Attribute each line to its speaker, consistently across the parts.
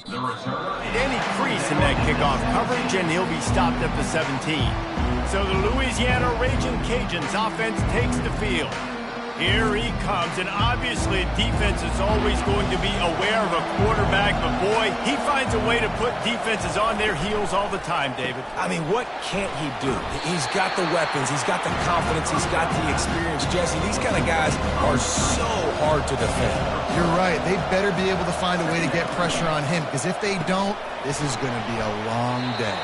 Speaker 1: Any crease in that kickoff coverage, and he'll be stopped at the 17. So the Louisiana Raging Cajuns offense takes the field. Here he comes, and obviously defense is always going to be aware of a quarterback, but boy, he finds a way to put defenses on their heels all the time, David.
Speaker 2: I mean, what can't he do? He's got the weapons, he's got the confidence, he's got the experience. Jesse, these kind of guys are so hard to defend.
Speaker 3: You're right. They better be able to find a way to get pressure on him, because if they don't, this is going to be a long day.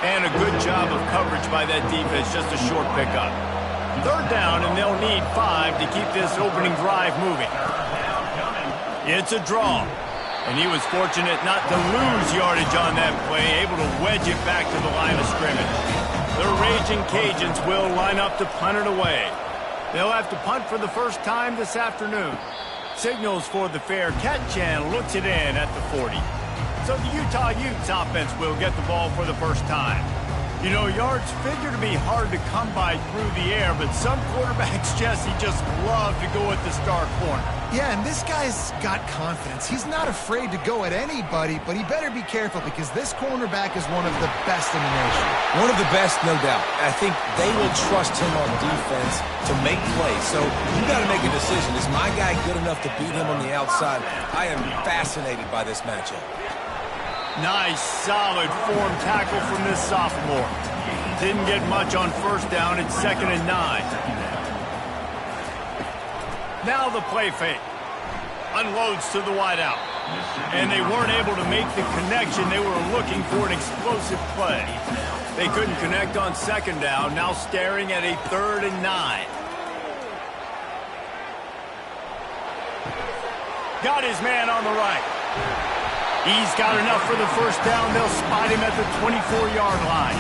Speaker 3: And
Speaker 1: a good job of coverage by that defense, just a short pickup. Third down, and they'll need 5 to keep this opening drive moving. It's a draw, and he was fortunate not to lose yardage on that play, able to wedge it back to the line of scrimmage. The Raging Cajuns will line up to punt it away. They'll have to punt for the first time this afternoon. Signals for the fair catch and looks it in at the 40. So the Utah Utes offense will get the ball for the first time. You know, yards figure to be hard to come by through the air, but some quarterbacks, Jesse, just love to go at the star corner.
Speaker 3: Yeah, and this guy's got confidence. He's not afraid to go at anybody, but he better be careful because this cornerback is one of the best in the nation.
Speaker 2: One of the best, no doubt. I think they will trust him on defense to make plays. So you got to make a decision. Is my guy good enough to beat him on the outside? I am fascinated by this matchup.
Speaker 1: Nice, solid form tackle from this sophomore. Didn't get much on first down. It's 2nd and 9. Now the play fake. Unloads to the wideout. And they weren't able to make the connection. They were looking for an explosive play. They couldn't connect on 2nd down. Now staring at a 3rd and 9. Got his man on the right. He's got enough for the first down. They'll spot him at the 24-yard line.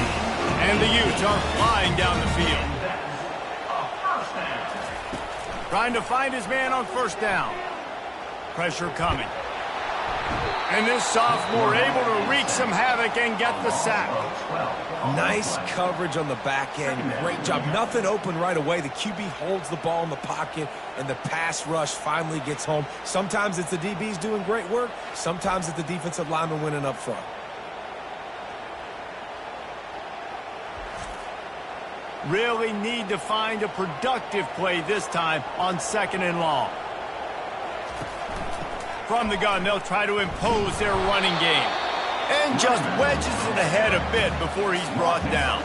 Speaker 1: And the Utes are flying down the field. Trying to find his man on first down. Pressure coming. And this sophomore able to wreak some havoc and get the sack.
Speaker 2: Nice coverage on the back end. Great job. Nothing open right away. The QB holds the ball in the pocket, and the pass rush finally gets home. Sometimes it's the DBs doing great work. Sometimes it's the defensive lineman winning up front.
Speaker 1: Really need to find a productive play this time on 2nd and long. From the gun, they'll try to impose their running game. And just wedges it ahead a bit before he's brought down.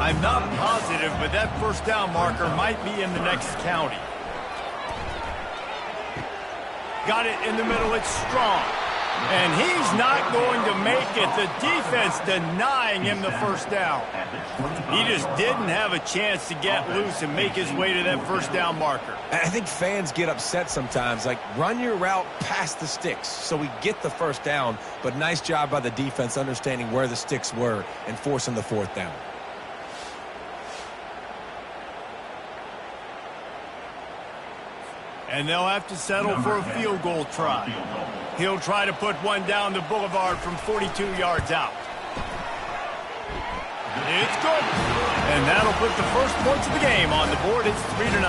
Speaker 1: I'm not positive, but that first down marker might be in the next county. Got it in the middle, it's strong. And he's not going to make it. The defense denying him the first down. He just didn't have a chance to get loose and make his way to that first down marker.
Speaker 2: I think fans get upset sometimes, like run your route past the sticks so we get the first down, but nice job by the defense understanding where the sticks were and forcing the 4th down.
Speaker 1: And they'll have to settle for a field goal try. He'll try to put one down the boulevard from 42 yards out. It's good. And that'll put the first points of the game on the board. It's 3-0.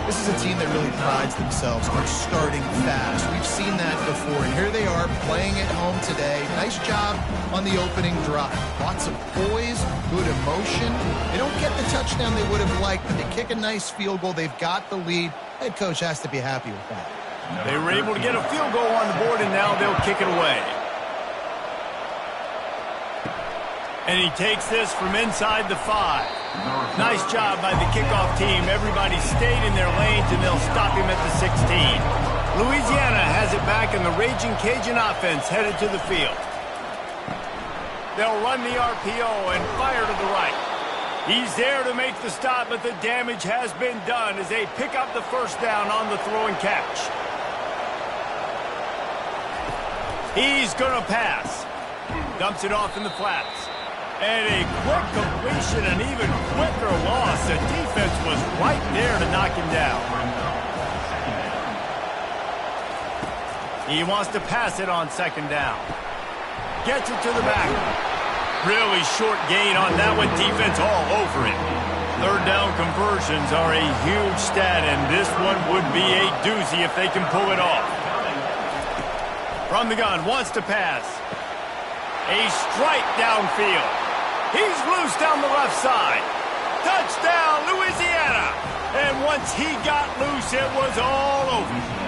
Speaker 3: This is a team that really prides themselves on starting fast. We've seen that before, and here they are playing at home today. Nice job on the opening drive. Lots of poise, good emotion. They don't get the touchdown they would have liked, but they kick a nice field goal. They've got the lead. Head coach has to be happy with that.
Speaker 1: They were able to get a field goal on the board, and now they'll kick it away. And he takes this from inside the 5. Nice job by the kickoff team. Everybody stayed in their lanes, and they'll stop him at the 16. Louisiana has it back, and the Raging Cajun offense headed to the field. They'll run the RPO and fire to the right. He's there to make the stop, but the damage has been done as they pick up the first down on the throw and catch. He's going to pass. Dumps it off in the flats. And a quick completion, an even quicker loss. The defense was right there to knock him down. He wants to pass it on 2nd down. Gets it to the back. Really short gain on that one. Defense all over it. 3rd down conversions are a huge stat, and this one would be a doozy if they can pull it off. From the gun, wants to pass. A strike downfield. He's loose down the left side. Touchdown, Louisiana. And once he got loose, it was all over.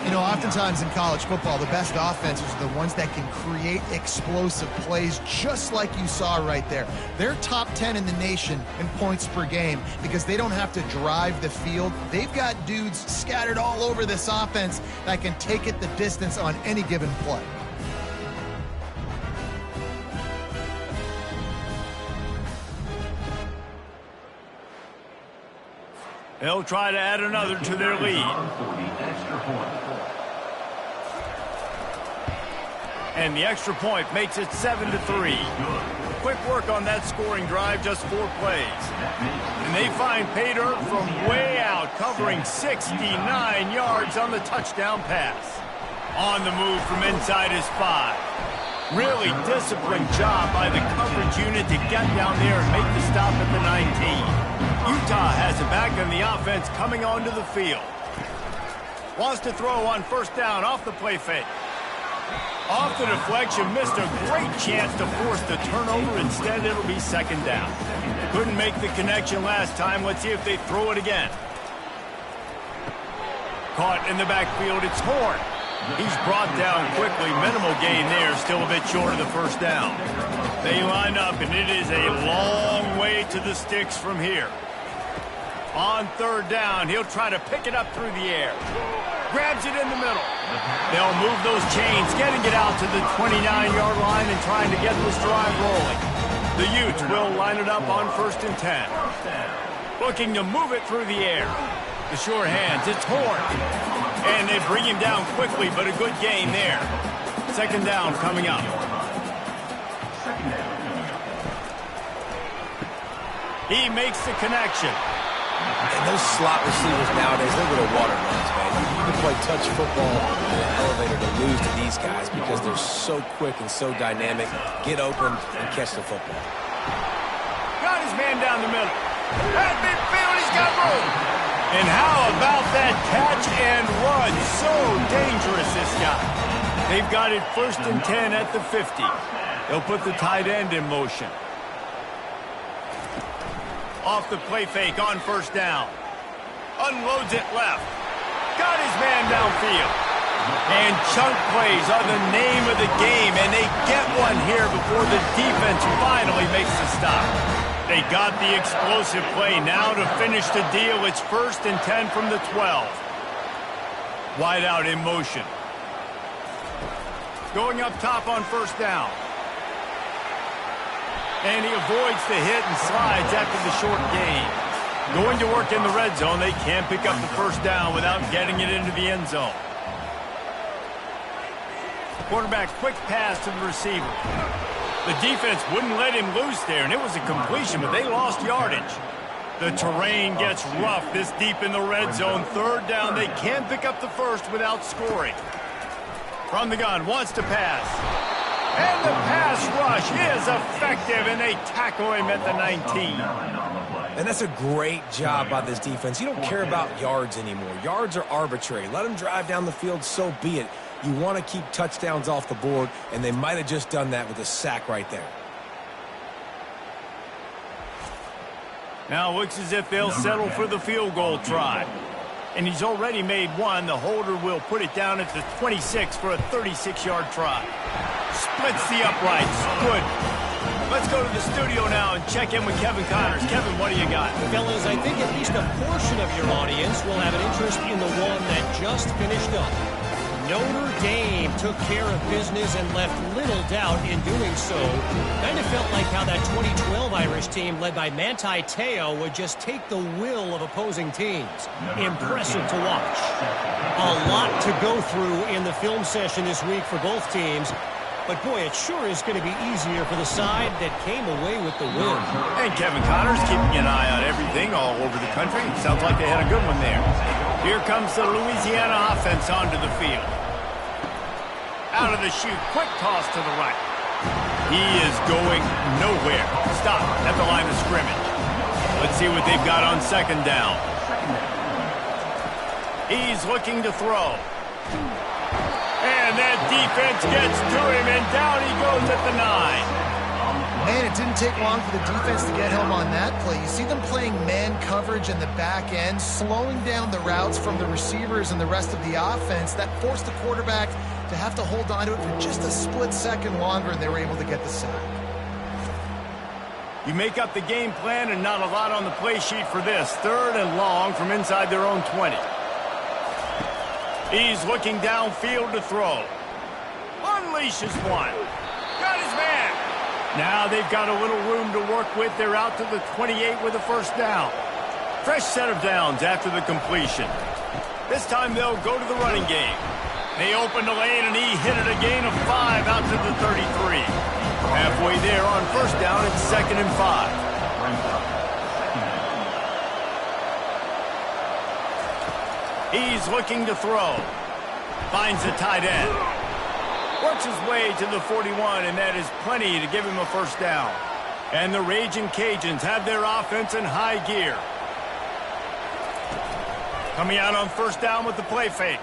Speaker 3: You know, oftentimes in college football, the best offenses are the ones that can create explosive plays, just like you saw right there. They're top 10 in the nation in points per game because they don't have to drive the field. They've got dudes scattered all over this offense that can take it the distance on any given play.
Speaker 1: They'll try to add another to their lead. And the extra point makes it 7-3. Quick work on that scoring drive, just 4 plays. And they find pay dirt from way out, covering 69 yards on the touchdown pass. On the move from inside his 5. Really disciplined job by the coverage unit to get down there and make the stop at the 19. Utah has it back on the offense coming onto the field. Wants to throw on first down off the play fake. Off the deflection, missed a great chance to force the turnover. Instead, it'll be second down. Couldn't make the connection last time. Let's see if they throw it again. Caught in the backfield, it's Horn. He's brought down quickly. Minimal gain there, still a bit short of the first down. They line up, and it is a long way to the sticks from here. On third down, he'll try to pick it up through the air. Grabs it in the middle. They'll move those chains, getting it out to the 29-yard line and trying to get this drive rolling. The Utes will line it up on 1st and 10. Looking to move it through the air. The sure hands, it's Horn. And they bring him down quickly, but a good gain there. Second down coming up. He makes the connection.
Speaker 2: And those slot receivers nowadays, they're little water guns, man. You can play touch football in an elevator to lose to these guys because they're so quick and so dynamic. Get open and catch the football.
Speaker 1: Got his man down the middle. At midfield, he's got room. And how about that catch and run? So dangerous, this guy. They've got it 1st and 10 at the 50. They'll put the tight end in motion. Off the play fake on first down. Unloads it left. Got his man downfield. And chunk plays are the name of the game, and they get one here before the defense finally makes the stop. They got the explosive play. Now to finish the deal, it's 1st and 10 from the 12. Wide out in motion. Going up top on first down. And he avoids the hit and slides after the short gain. Going to work in the red zone. They can't pick up the first down without getting it into the end zone. Quarterback quick pass to the receiver. The defense wouldn't let him loose there, and it was a completion, but they lost yardage. The terrain gets rough this deep in the red zone. Third down, they can't pick up the first without scoring. From the gun, wants to pass. And the pass rush is effective, and they tackle him at the 19.
Speaker 2: And that's a great job by this defense. You don't care about yards anymore. Yards are arbitrary. Let them drive down the field, so be it. You want to keep touchdowns off the board, and they might have just done that with a sack right there.
Speaker 1: Now looks as if they'll settle for the field goal try. And he's already made one. The holder will put it down at the 26 for a 36-yard try. Splits the uprights. Good. Let's go to the studio now and check in with Kevin Connors. Kevin, what do you got?
Speaker 4: Fellas, I think at least a portion of your audience will have an interest in the one that just finished up. Notre Dame took care of business and left little doubt in doing so. Kind of felt like how that 2012 Irish team led by Manti Te'o would just take the will of opposing teams. Impressive to watch. A lot to go through in the film session this week for both teams. But, boy, it sure is going to be easier for the side that came away with the win.
Speaker 1: And Kevin Connors keeping an eye on everything all over the country. Sounds like they had a good one there. Here comes the Louisiana offense onto the field. Out of the chute, quick toss to the right. He is going nowhere. Stop at the line of scrimmage. Let's see what they've got on second down. He's looking to throw. defense gets to him, and down he goes at the 9.
Speaker 3: Man, it didn't take long for the defense to get home on that play. You see them playing man coverage in the back end, slowing down the routes from the receivers and the rest of the offense. That forced the quarterback to have to hold on to it for just a split second longer, and they were able to get the sack.
Speaker 1: You make up the game plan and not a lot on the play sheet for this. 3rd and long from inside their own 20. He's looking downfield to throw. Unleashes one. Got his man. Now they've got a little room to work with. They're out to the 28 with a first down. Fresh set of downs after the completion. This time they'll go to the running game. They opened the lane and he hit it a gain of 5 out to the 33. Halfway there on first down, it's 2nd and 5. He's looking to throw. Finds the tight end. Works his way to the 41, and that is plenty to give him a first down. And the Raging Cajuns have their offense in high gear. Coming out on first down with the play fake.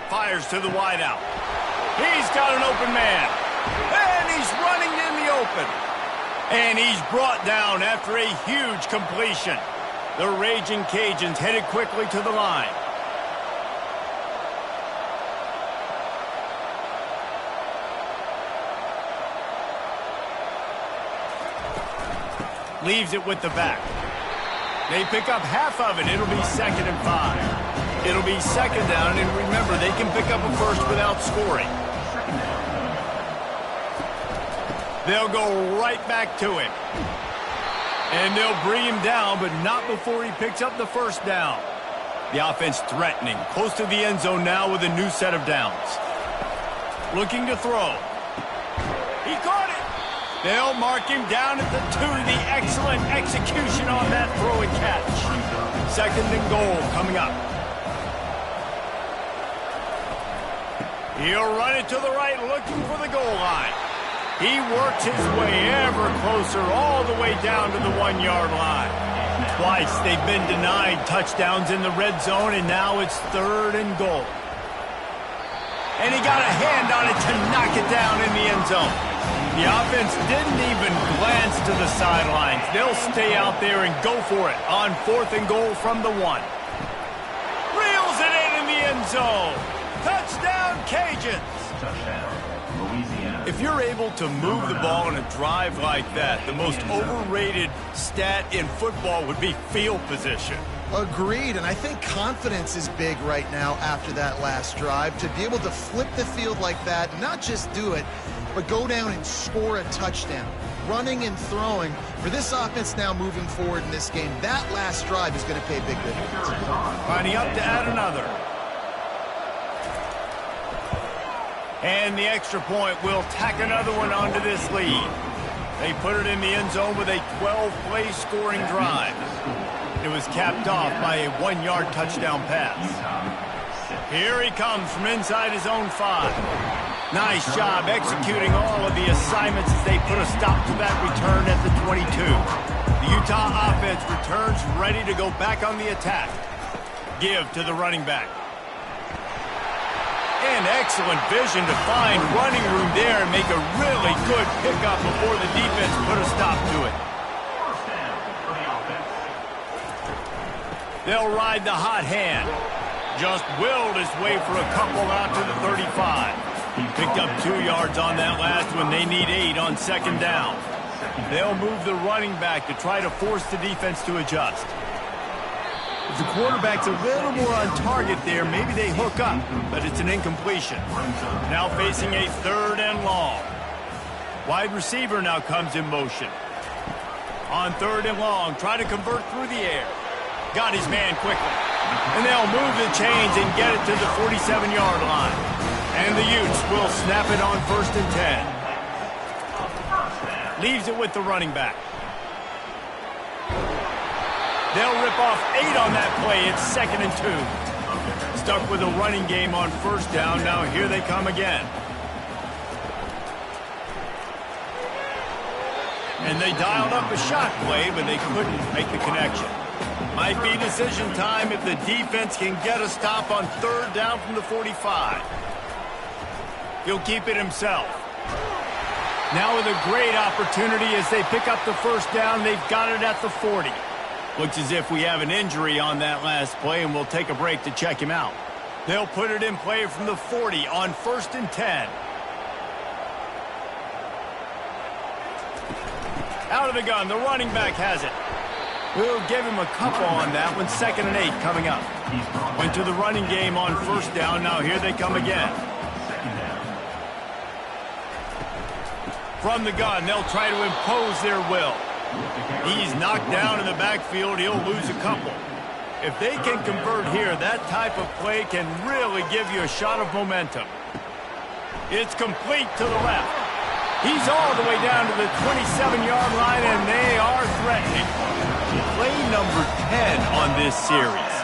Speaker 1: Fires to the wideout. He's got an open man. And he's running in the open. And he's brought down after a huge completion. The Raging Cajuns headed quickly to the line. Leaves it with the back. They pick up half of it. It'll be 2nd and 5. It'll be 2nd down, and remember, they can pick up a first without scoring. They'll go right back to him. And they'll bring him down, but not before he picks up the first down. The offense threatening, close to the end zone now with a new set of downs. Looking to throw. He caught it. They'll mark him down at the 2. The excellent execution on that throw and catch. 2nd and goal coming up. He'll run it to the right, looking for the goal line. He works his way ever closer, all the way down to the 1-yard line. Twice they've been denied touchdowns in the red zone, and now it's 3rd and goal. And he got a hand on it to knock it down in the end zone. The offense didn't even glance to the sidelines. They'll stay out there and go for it on 4th and goal from the 1. Reels it in the end zone. Touchdown, Cajuns. If you're able to move the ball in a drive like that, the most overrated stat in football would be field position.
Speaker 3: Agreed, and I think confidence is big right now after that last drive. To be able to flip the field like that, not just do it, but go down and score a touchdown. Running and throwing. For this offense now moving forward in this game, that last drive is going to pay big dividends.
Speaker 1: Finding up to add another. And the extra point will tack another one onto this lead. They put it in the end zone with a 12-play scoring drive. It was capped off by a 1-yard touchdown pass. Here he comes from inside his own 5. Nice job executing all of the assignments as they put a stop to that return at the 22. The Utah offense returns ready to go back on the attack. Give to the running back. And excellent vision to find running room there and make a really good pickup before the defense put a stop to it. They'll ride the hot hand. Just willed his way for a couple out to the 35. He picked up 2 yards on that last one. They need 8 on 2nd down. They'll move the running back to try to force the defense to adjust. If the quarterback's a little more on target there, maybe they hook up, but it's an incompletion. Now facing a 3rd and long. Wide receiver now comes in motion. On 3rd and long, try to convert through the air. Got his man quickly. And they'll move the chains and get it to the 47-yard line. And the Utes will snap it on 1st and 10. Leaves it with the running back. They'll rip off 8 on that play. It's 2nd and 2. Stuck with a running game on first down. Now here they come again. And they dialed up a shot play, but they couldn't make the connection. Might be decision time if the defense can get a stop on 3rd down from the 45. He'll keep it himself. Now with a great opportunity as they pick up the first down. They've got it at the 40. Looks as if we have an injury on that last play, and we'll take a break to check him out. They'll put it in play from the 40 on 1st and 10. Out of the gun, the running back has it. We'll give him a couple on that one. 2nd and 8 coming up. Went to the running game on 1st down. Now here they come again. From the gun, they'll try to impose their will. He's knocked down in the backfield. He'll lose a couple. If they can convert here, that type of play can really give you a shot of momentum. It's complete to the left. He's all the way down to the 27-yard line, and they are threatening. Play number 10 on this series.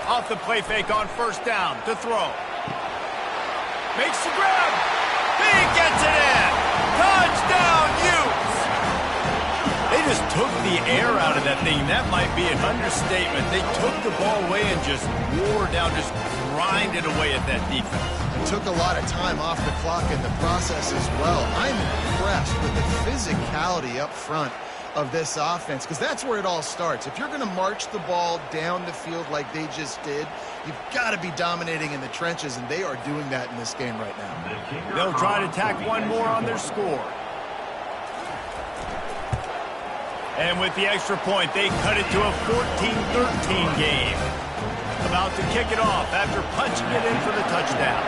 Speaker 1: Off the play fake on 1st down to throw. Makes the grab. He gets it in. Touchdown, Utes. They just took the air out of that thing. That might be an understatement. They took the ball away and just wore down, just grinded away at that defense.
Speaker 3: It took a lot of time off the clock in the process as well. I'm impressed with the physicality up front of this offense, because that's where it all starts. If you're going to march the ball down the field like they just did, you've got to be dominating in the trenches, and they are doing that in this game right now.
Speaker 1: They'll try to tack one more on their score. And with the extra point, they cut it to a 14-13 game. About to kick it off after punching it in for the touchdown.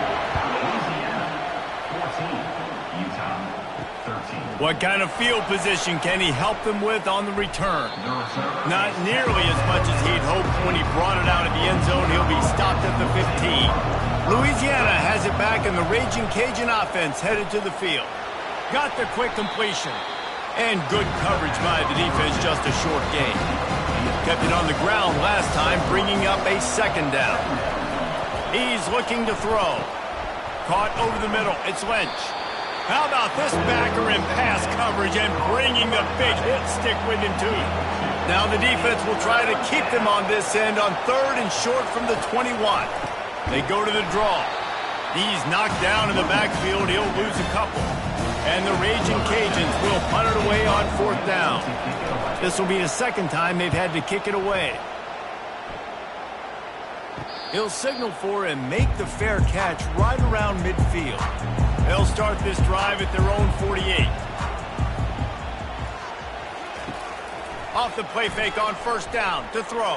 Speaker 1: What kind of field position can he help them with on the return? Not nearly as much as he'd hoped when he brought it out of the end zone. He'll be stopped at the 15. Louisiana has it back, and the Raging Cajun offense headed to the field. Got the quick completion. And good coverage by the defense, just a short gain. Kept it on the ground last time, bringing up a 2nd down. He's looking to throw. Caught over the middle. It's Lynch. How about this backer in pass coverage and bringing the big hit stick with him, too? Now the defense will try to keep them on this end on 3rd and short from the 21. They go to the draw. He's knocked down in the backfield. He'll lose a couple. And the Raging Cajuns will punt it away on 4th down. This will be the 2nd time they've had to kick it away. He'll signal for and make the fair catch right around midfield. They'll start this drive at their own 48. Off the play fake on 1st down to throw.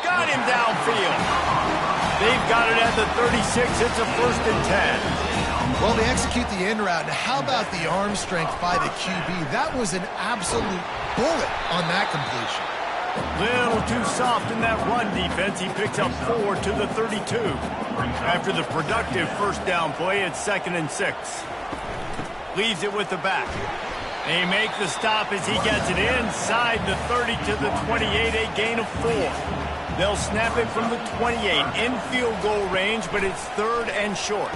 Speaker 1: Got him downfield. They've got it at the 36. It's a 1st and 10.
Speaker 3: Well, they execute the in route. Now, how about the arm strength by the QB? That was an absolute bullet on that completion.
Speaker 1: Little too soft in that run defense. He picks up 4 to the 32. After the productive 1st down play, it's 2nd and 6. Leaves it with the back. They make the stop as he gets it inside the 30 to the 28, a gain of 4. They'll snap it from the 28 in field goal range, but it's 3rd and short.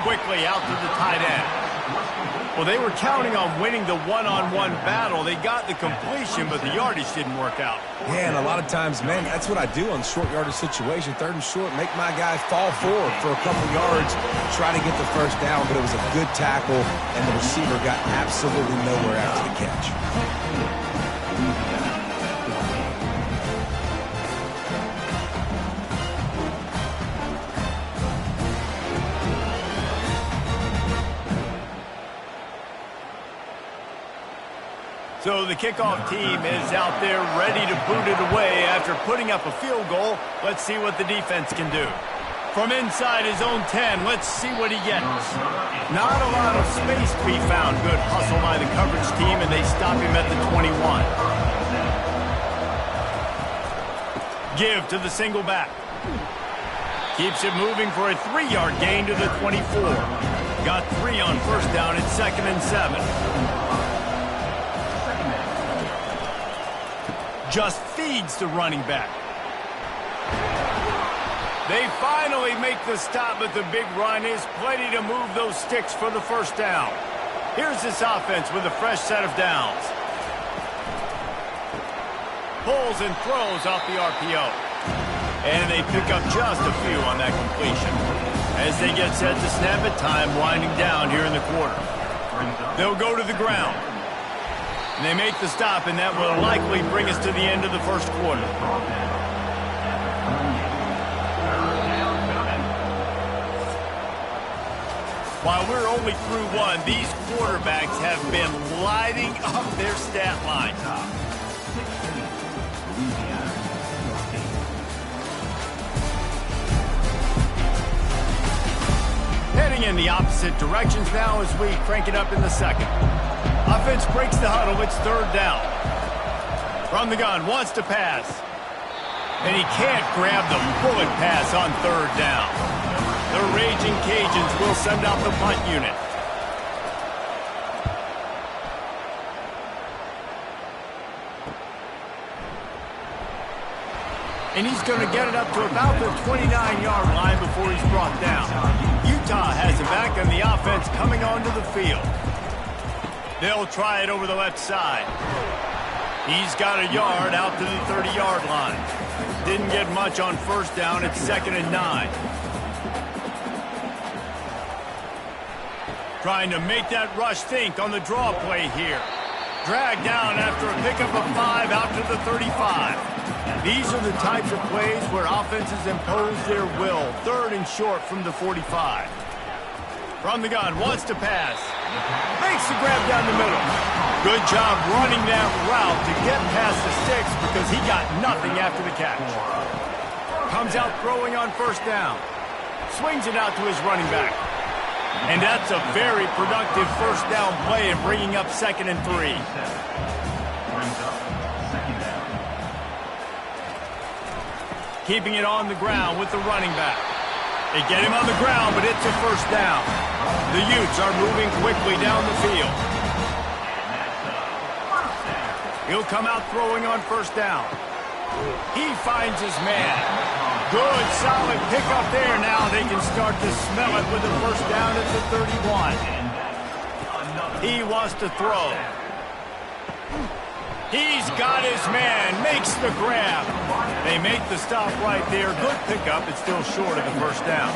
Speaker 1: Quickly out to the tight end. Well, they were counting on winning the one-on-one battle. They got the completion, but the yardage didn't work out.
Speaker 2: Yeah, and a lot of times, man, that's what I do on short yardage situation. 3rd and short, make my guy fall forward for a couple yards, try to get the 1st down, but it was a good tackle, and the receiver got absolutely nowhere after the catch.
Speaker 1: So the kickoff team is out there ready to boot it away after putting up a field goal. Let's see what the defense can do. From inside his own 10, let's see what he gets. Not a lot of space to be found. Good hustle by the coverage team, and they stop him at the 21. Give to the single back. Keeps it moving for a 3-yard gain to the 24. Got 3 on 1st down. It's 2nd and 7. Just feeds the running back. They finally make the stop, but the big run is plenty to move those sticks for the 1st down. Here's this offense with a fresh set of downs. Pulls and throws off the RPO. And they pick up just a few on that completion. as they get set to snap it, time winding down here in the quarter. They'll go to the ground. And they make the stop, and that will likely bring us to the end of the first quarter. While we're only through one, these quarterbacks have been lighting up their stat line. Heading in the opposite directions now as we crank it up in the second. Offense breaks the huddle. It's third down. From the gun, wants to pass. And he can't grab the bullet pass on third down. The Raging Cajuns will send out the punt unit. And he's going to get it up to about the 29-yard line before he's brought down. Utah has it back, and the offense coming onto the field. They'll try it over the left side. He's got a yard out to the 30-yard line. Didn't get much on first down. It's 2nd and 9. Trying to make that rush think on the draw play here. Dragged down after a pickup of 5 out to the 35. These are the types of plays where offenses impose their will. 3rd and short from the 45. From the gun, wants to pass. Makes the grab down the middle. Good job running that route to get past the sticks because he got nothing after the catch. Comes out throwing on first down. Swings it out to his running back. And that's a very productive first down play and bringing up 2nd and 3. Keeping it on the ground with the running back. They get him on the ground, but it's a first down. The Utes are moving quickly down the field. He'll come out throwing on first down. He finds his man. Good, solid pickup there. Now they can start to smell it with the first down at the 31. He wants to throw. He's got his man. Makes the grab. They make the stop right there. Good pickup. It's still short of the first down.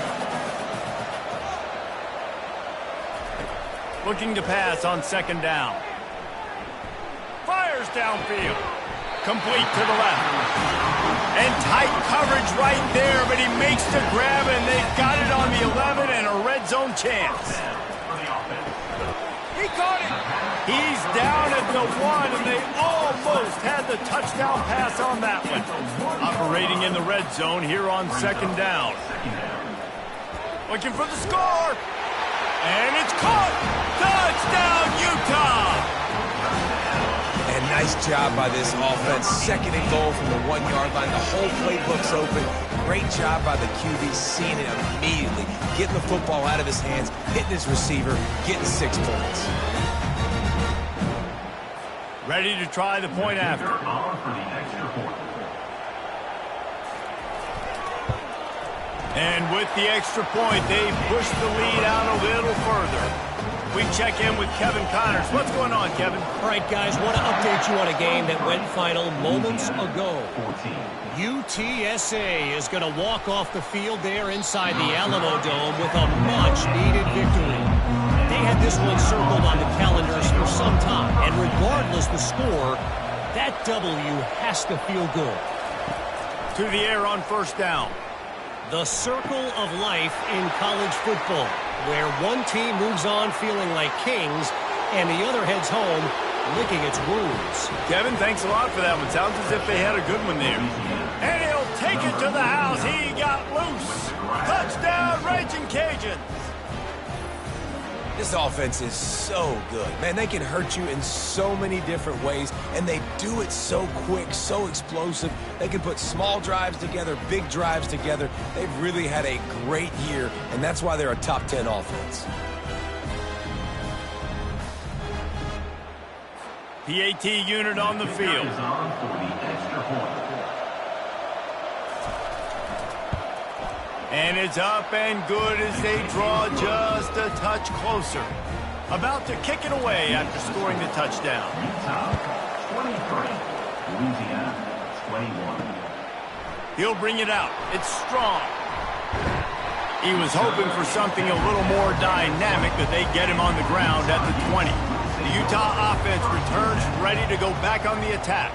Speaker 1: Looking to pass on 2nd down. Fires downfield. Complete to the left. And tight coverage right there, but he makes the grab, and they've got it on the 11 and a red zone chance. He caught it. He's down at the 1, and they almost had the touchdown pass on that one. Operating in the red zone here on 2nd down. Looking for the score. And it's caught. Touchdown, Utah.
Speaker 2: And nice job by this offense. 2nd and goal from the 1-yard line. The whole playbook's open. Great job by the QB, seeing it immediately. Getting the football out of his hands, hitting his receiver, getting 6 points.
Speaker 1: Ready to try the point after. And with the extra point, they push the lead out a little further. We check in with Kevin Connors. What's going on, Kevin?
Speaker 4: All right, guys, want to update you on a game that went final moments ago. UTSA is going to walk off the field there inside the Alamo Dome with a much-needed victory. They had this one circled on the calendars for some time, and regardless the score, that W has to feel good.
Speaker 1: To the air on first down.
Speaker 4: The circle of life in college football, where one team moves on feeling like kings, and the other heads home licking its wounds.
Speaker 1: Kevin, thanks a lot for that one. Sounds as if they had a good one there. And he'll take it to the house. He got loose. Touchdown, Raging Cajuns.
Speaker 2: This offense is so good. Man, they can hurt you in so many different ways, and they do it so quick, so explosive. They can put small drives together, big drives together. They've really had a great year, and that's why they're a top 10 offense.
Speaker 1: PAT unit on the field. And it's up and good as they draw just a touch closer. About to kick it away after scoring the touchdown.
Speaker 5: 23, Louisiana 21.
Speaker 1: He'll bring it out. It's strong. He was hoping for something a little more dynamic, but they get him on the ground at the 20. The Utah offense returns ready to go back on the attack.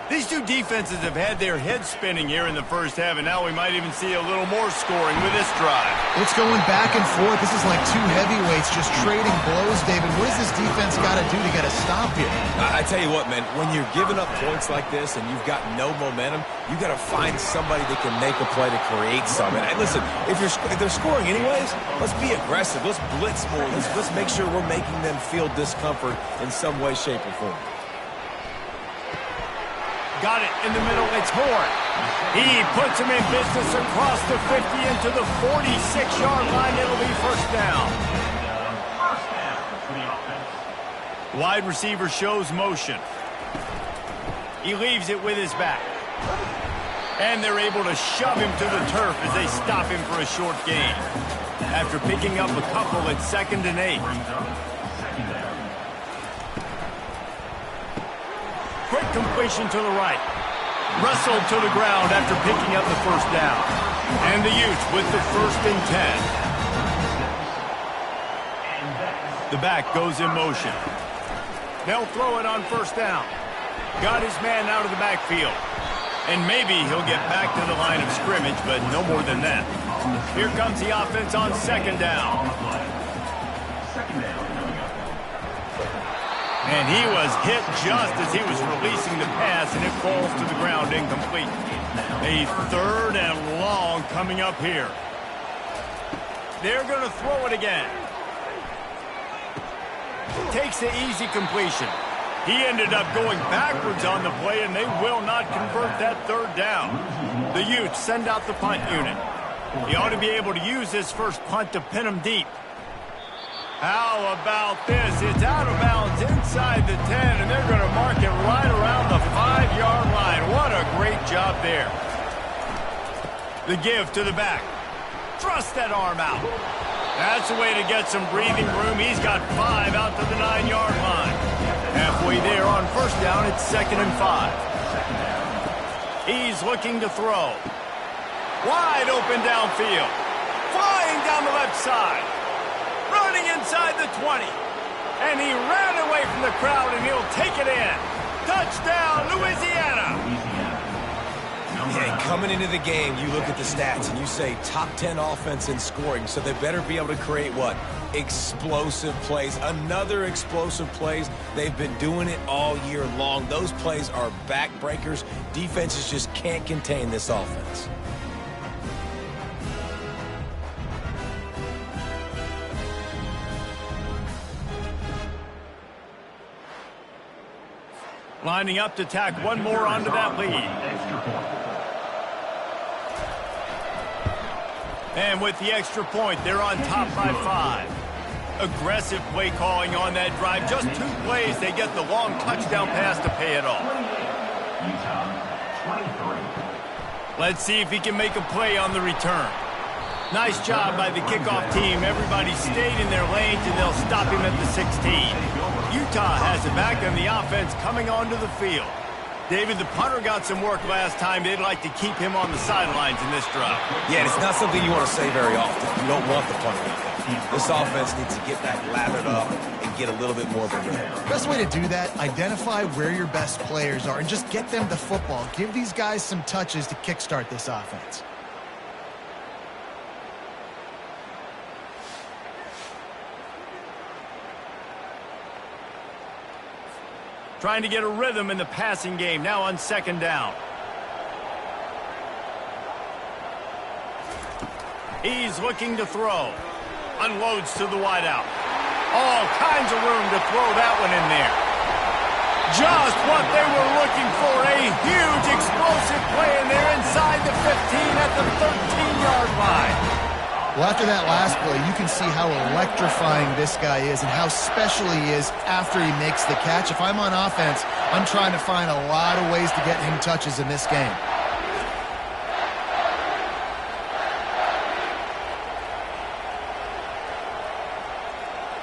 Speaker 1: These two defenses have had their heads spinning here in the first half, and now we might even see a little more scoring with this drive.
Speaker 3: It's going back and forth. This is like two heavyweights just trading blows, David. What does this defense got to do to get a stop here?
Speaker 2: I tell you what, man, when you're giving up points like this and you've got no momentum, you got to find somebody that can make a play to create something. And listen, if they're scoring anyways, let's be aggressive. Let's blitz more. Let's make sure we're making them feel discomfort in some way, shape, or form.
Speaker 1: Got it in the middle. It's Horn. He puts him in business across the 50 into the 46-yard line. It'll be first down.
Speaker 5: First down for the offense.
Speaker 1: Wide receiver shows motion. He leaves it with his back. And they're able to shove him to the turf as they stop him for a short gain. After picking up a couple at 2nd and 8. Quick completion to the right. Wrestled to the ground after picking up the first down. And the Utes with the 1st and 10. The back goes in motion. They'll throw it on first down. Got his man out of the backfield. And maybe he'll get back to the line of scrimmage, but no more than that. Here comes the offense on 2nd down.
Speaker 5: Second down.
Speaker 1: And he was hit just as he was releasing the pass, and it falls to the ground incomplete. A 3rd and long coming up here. They're going to throw it again. Takes the easy completion. He ended up going backwards on the play, and they will not convert that 3rd down. The Utes send out the punt unit. He ought to be able to use this first punt to pin him deep. How about this? It's out of bounds inside the 10, and they're going to mark it right around the 5-yard line. What a great job there. The give to the back. Thrust that arm out. That's a way to get some breathing room. He's got 5 out to the 9-yard line. Halfway there on first down, it's 2nd and 5. He's looking to throw. Wide open downfield. Flying down the left side. Running inside the 20. And he ran away from the crowd, and he'll take it in. Touchdown, Louisiana.
Speaker 2: Yeah, coming into the game, you look at the stats, and you say top 10 offense in scoring, so they better be able to create what? Explosive plays. Another explosive plays. They've been doing it all year long. Those plays are backbreakers. Defenses just can't contain this offense.
Speaker 1: Lining up to tack one more onto that lead. And with the extra point, they're on top by 5. Aggressive play calling on that drive. Just 2 plays, they get the long touchdown pass to pay it off. Let's see if he can make a play on the return. Nice job by the kickoff team. Everybody stayed in their lanes, and they'll stop him at the 16. Utah has it back, and the offense coming onto the field. David, the punter got some work last time. They'd like to keep him on the sidelines in this drive.
Speaker 2: Yeah, and it's not something you want to say very often. You don't want the punter. This offense needs to get back lathered up and get a little bit more of a rhythm.
Speaker 3: Best way to do that, identify where your best players are and just get them the football. Give these guys some touches to kickstart this offense.
Speaker 1: Trying to get a rhythm in the passing game, now on 2nd down. He's looking to throw. Unloads to the wideout. All kinds of room to throw that one in there. Just what they were looking for. A huge explosive play, and they're inside the 15 at the 13-yard line.
Speaker 3: Well, after that last play, you can see how electrifying this guy is and how special he is after he makes the catch. If I'm on offense, I'm trying to find a lot of ways to get him touches in this game.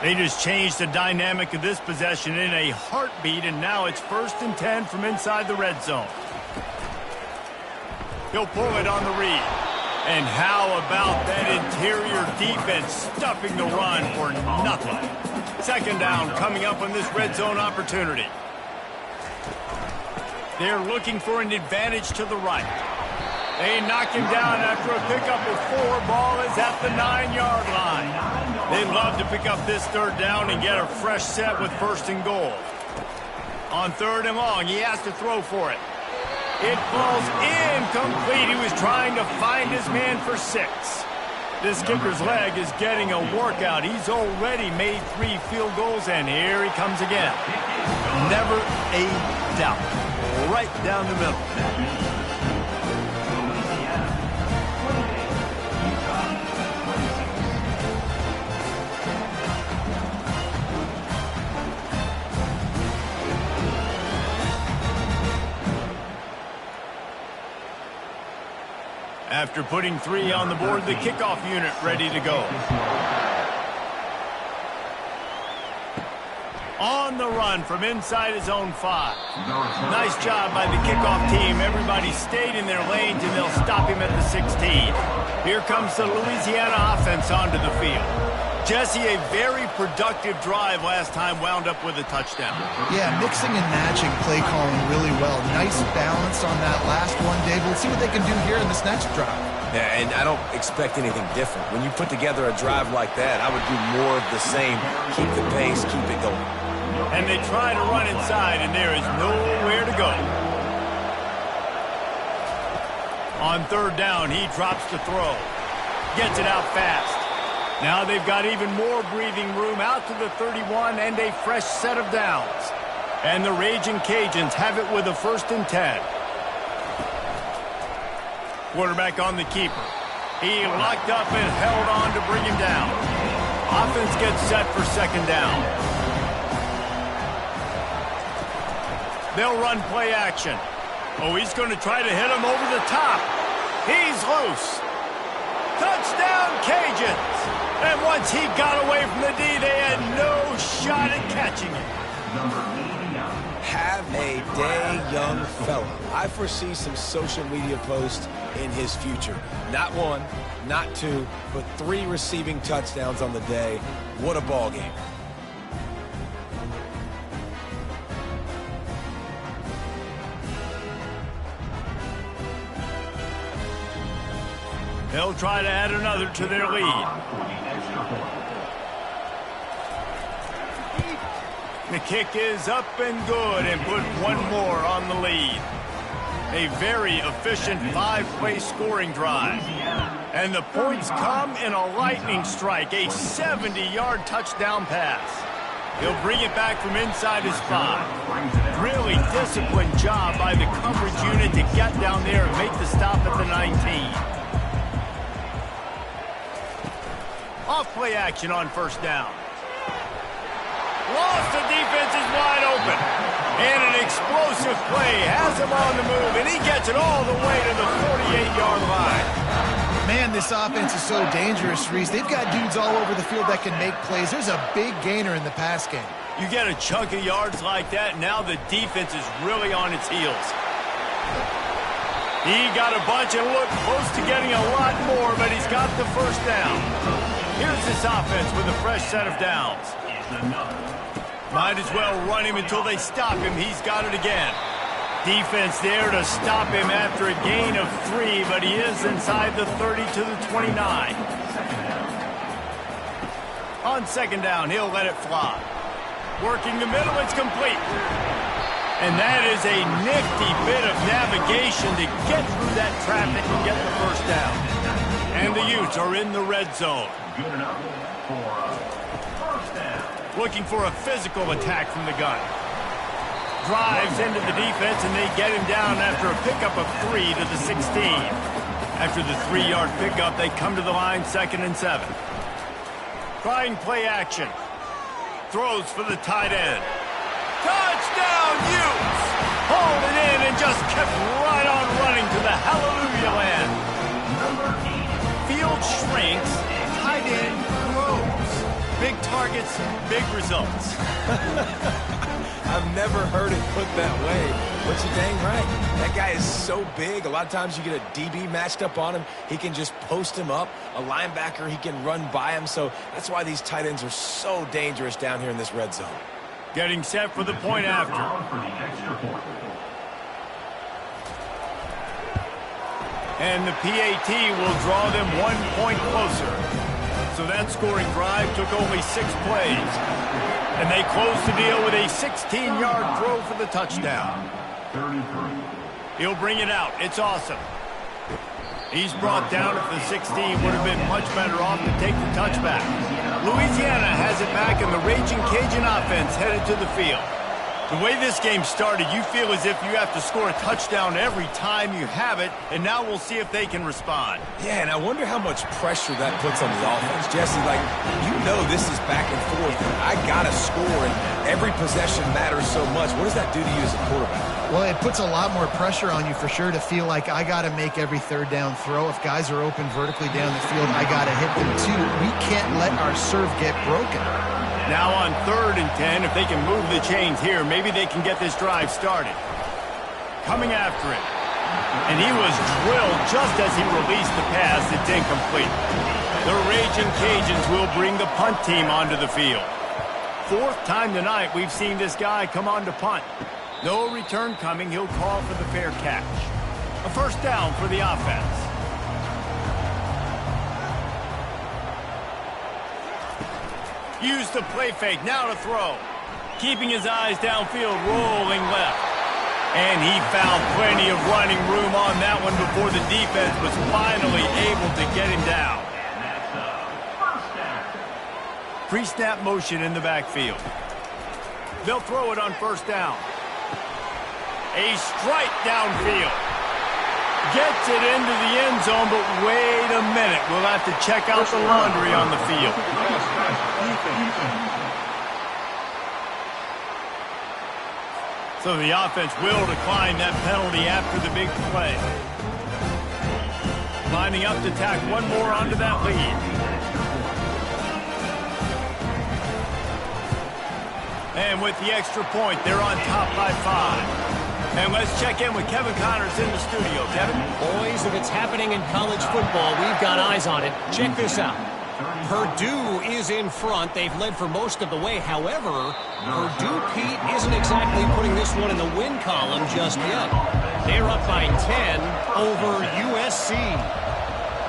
Speaker 1: They just changed the dynamic of this possession in a heartbeat, and now it's 1st and 10 from inside the red zone. He'll pull it on the read. And how about that interior defense stuffing the run for nothing? Second down coming up on this red zone opportunity. They're looking for an advantage to the right. They knock him down after a pickup of 4. Ball is at the 9-yard line. They love to pick up this third down and get a fresh set with first and goal. On third and long, he has to throw for it. It falls incomplete. He was trying to find his man for 6. This kicker's leg is getting a workout. He's already made 3 field goals, and here he comes again. Never a doubt. Right down the middle. After putting 3 on the board, the kickoff unit ready to go. On the run from inside his own 5. Nice job by the kickoff team. Everybody stayed in their lanes, and they'll stop him at the 16. Here comes the Louisiana offense onto the field. Jesse, a very productive drive last time, wound up with a touchdown.
Speaker 3: Yeah, mixing and matching play calling really well. Nice balance on that last one, Dave. Let's see what they can do here in this next drive.
Speaker 2: Yeah, and I don't expect anything different. When you put together a drive like that, I would do more of the same. Keep the pace, keep it going.
Speaker 1: And they try to run inside, and there is nowhere to go. On third down, he drops the throw. Gets it out fast. Now they've got even more breathing room out to the 31 and a fresh set of downs. And the Raging Cajuns have it with a 1st and 10. Quarterback on the keeper. He locked up and held on to bring him down. Offense gets set for second down. They'll run play action. Oh, he's going to try to hit him over the top. He's loose. Touchdown, Cajuns! And once he got away from the D, they had no shot at catching it.
Speaker 2: Have a day, young fella. I foresee some social media posts in his future. Not 1, not 2, but 3 receiving touchdowns on the day. What a ball game.
Speaker 1: They'll try to add another to their lead. The kick is up and good and put 1 more on the lead. A very efficient 5-play scoring drive. And the points come in a lightning strike, a 70-yard touchdown pass. He'll bring it back from inside his 5. Really disciplined job by the coverage unit to get down there and make the stop at the 19. Off play action on first down. Lost, the defense is wide open. And an explosive play has him on the move, and he gets it all the way to the 48-yard line.
Speaker 3: Man, this offense is so dangerous, Reese. They've got dudes all over the field that can make plays. There's a big gainer in the pass game.
Speaker 1: You get a chunk of yards like that, now the defense is really on its heels. He got a bunch and looked close to getting a lot more, but he's got the first down. Here's this offense with a fresh set of downs. Might as well run him until they stop him. He's got it again. Defense there to stop him after a gain of 3, but he is inside the 30 to the 29. On second down, he'll let it fly. Working the middle, it's complete. And that is a nifty bit of navigation to get through that traffic and get the first down. And the Utes are in the red zone.
Speaker 5: Good enough for first down.
Speaker 1: Looking for a physical attack from the gun. Drives into the defense, and they get him down after a pickup of 3 to the 16. After the 3-yard pickup, they come to the line, 2nd and 7. Trying play action. Throws for the tight end. Touchdown, Utes! Hauled it in and just kept right on running to the hallelujah land. Field shrinks, tight end grows. Big targets, big results.
Speaker 2: I've never heard it put that way, but you're dang right. That guy is so big. A lot of times you get a DB matched up on him. He can just post him up. A linebacker, he can run by him. So that's why these tight ends are so dangerous down here in this red zone.
Speaker 1: Getting set for the point after. And the PAT will draw them 1 point closer. So that scoring drive took only 6 plays. And they close the deal with a 16-yard throw for the touchdown. He'll bring it out. It's awesome. He's brought down at the 16. Would have been much better off to take the touchback. Louisiana has it back, and the Raging Cajun offense headed to the field. The way this game started, you feel as if you have to score a touchdown every time you have it, and now we'll see if they can respond.
Speaker 2: Yeah, and I wonder how much pressure that puts on the offense. Jesse, you know this is back and forth, and I got to score, and every possession matters so much. What does that do to you as a quarterback?
Speaker 3: Well, it puts a lot more pressure on you for sure to feel like I got to make every third down throw. If guys are open vertically down the field, I got to hit them too. We can't let our serve get broken.
Speaker 1: Now on 3rd and 10, if they can move the chains here, maybe they can get this drive started. Coming after it. And he was drilled just as he released the pass. It's incomplete. The Raging Cajuns will bring the punt team onto the field. 4th time tonight we've seen this guy come on to punt. No return coming. He'll call for the fair catch. A 1st down for the offense. Use the play fake, now to throw. Keeping his eyes downfield, rolling left. And he found plenty of running room on that one before the defense was finally able to get him down. Pre-snap motion in the backfield. They'll throw it on 1st down. A strike downfield. Gets it into the end zone, but wait a minute. We'll have to check out the laundry on the field. So the offense will decline that penalty after the big play. Lining up to tack one more onto that lead. And with the extra point, they're on top by 5. And let's check in with Kevin Connors in the studio. Kevin?
Speaker 4: Boys, if it's happening in college football, we've got eyes on it. Check this out. Purdue is in front. They've led for most of the way. However, Purdue, Pete, isn't exactly putting this one in the win column just yet. They're up by 10 over USC.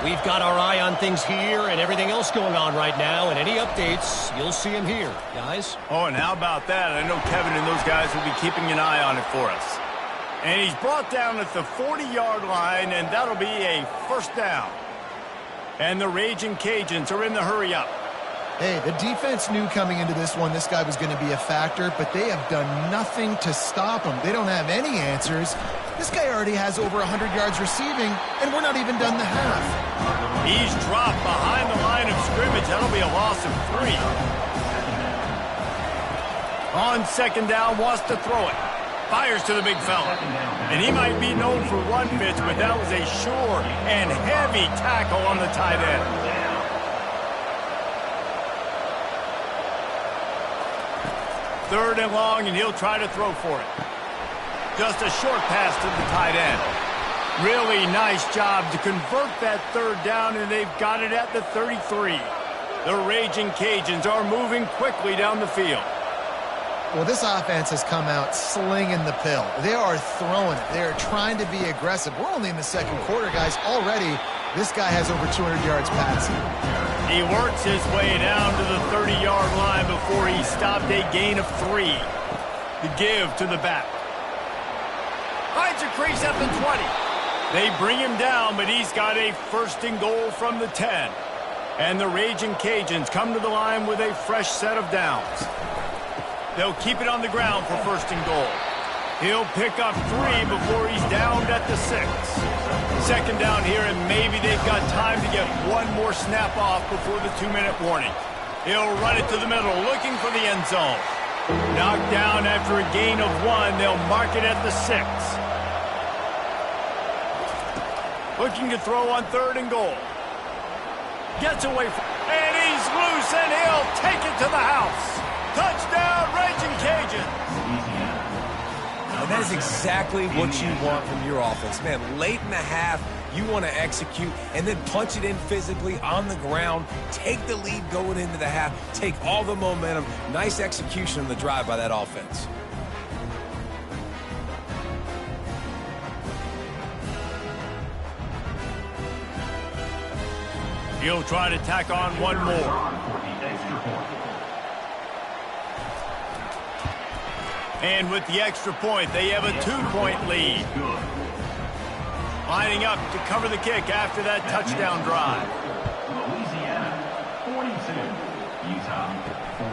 Speaker 4: We've got our eye on things here and everything else going on right now, and any updates, you'll see them here, guys.
Speaker 1: Oh, and how about that? I know Kevin and those guys will be keeping an eye on it for us. And he's brought down at the 40-yard line, and that'll be a 1st down. And the Raging Cajuns are in the hurry-up.
Speaker 3: Hey, the defense knew coming into this one this guy was going to be a factor, but they have done nothing to stop him. They don't have any answers. This guy already has over 100 yards receiving, and we're not even done the half.
Speaker 1: He's dropped behind the line of scrimmage. That'll be a loss of 3. On 2nd down, wants to throw it. Fires to the big fella. And he might be known for run fits, but that was a sure and heavy tackle on the tight end. Third and long, and he'll try to throw for it. Just a short pass to the tight end. Really nice job to convert that 3rd down, and they've got it at the 33. The Raging Cajuns are moving quickly down the field.
Speaker 3: Well, this offense has come out slinging the pill. They are throwing it. They are trying to be aggressive. We're only in the 2nd quarter, guys. Already, this guy has over 200 yards passing.
Speaker 1: He works his way down to the 30-yard line before he stopped a gain of 3. The give to the back. Finds a crease at the 20. They bring him down, but he's got a 1st and goal from the 10. And the Raging Cajuns come to the line with a fresh set of downs. They'll keep it on the ground for 1st and goal. He'll pick up 3 before he's downed at the 6. 2nd down here, and maybe they've got time to get one more snap off before the 2-minute warning. He'll run it to the middle, looking for the end zone. Knocked down after a gain of 1. They'll mark it at the 6. Looking to throw on 3rd and goal. Gets away from, and he's loose, and he'll take it to the house. Touchdown, Raging Cajuns.
Speaker 2: And that is exactly what you want from your offense. Man, late in the half, you want to execute and then punch it in physically on the ground, take the lead going into the half, take all the momentum. Nice execution on the drive by that offense.
Speaker 1: He'll try to tack on one more. And with the extra point, they have a 2-point lead. Lining up to cover the kick after that touchdown drive.
Speaker 5: Louisiana, 42. Utah,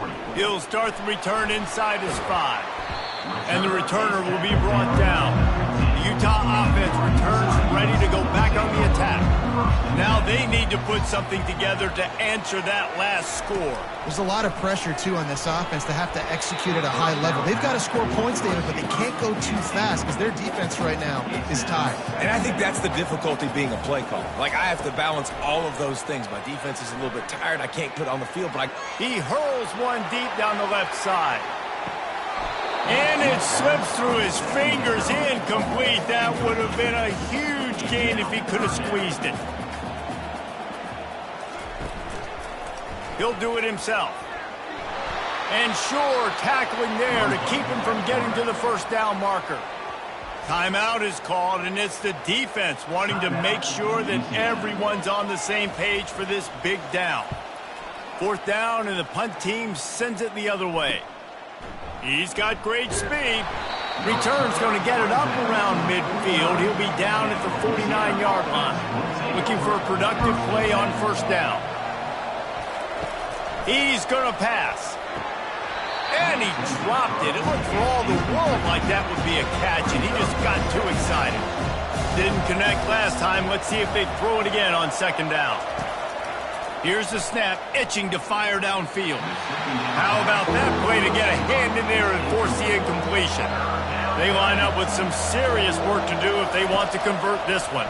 Speaker 5: 40.
Speaker 1: He'll start the return inside his 5. And the returner will be brought down. The Utah offense returns ready to go back on the attack. Now they need to put something together to answer that last score.
Speaker 3: There's a lot of pressure, too, on this offense to have to execute at a high level. They've got to score points, David, but they can't go too fast because their defense right now is tired.
Speaker 2: And I think that's the difficulty being a play caller. Like, I have to balance all of those things. My defense is a little bit tired. I can't put it on the field, but
Speaker 1: He hurls one deep down the left side. And it slips through his fingers, incomplete. That would have been a huge gain if he could have squeezed it. He'll do it himself. And sure, tackling there to keep him from getting to the first down marker. Timeout is called, and it's the defense wanting to make sure that everyone's on the same page for this big down. 4th down, and the punt team sends it the other way. He's got great speed. Return's going to get it up around midfield. He'll be down at the 49-yard line. Looking for a productive play on 1st down. He's going to pass. And he dropped it. It looked for all the world like that would be a catch, and he just got too excited. Didn't connect last time. Let's see if they throw it again on 2nd down. Here's the snap, itching to fire downfield. How about that play to get a hand in there and force the incompletion? They line up with some serious work to do if they want to convert this one.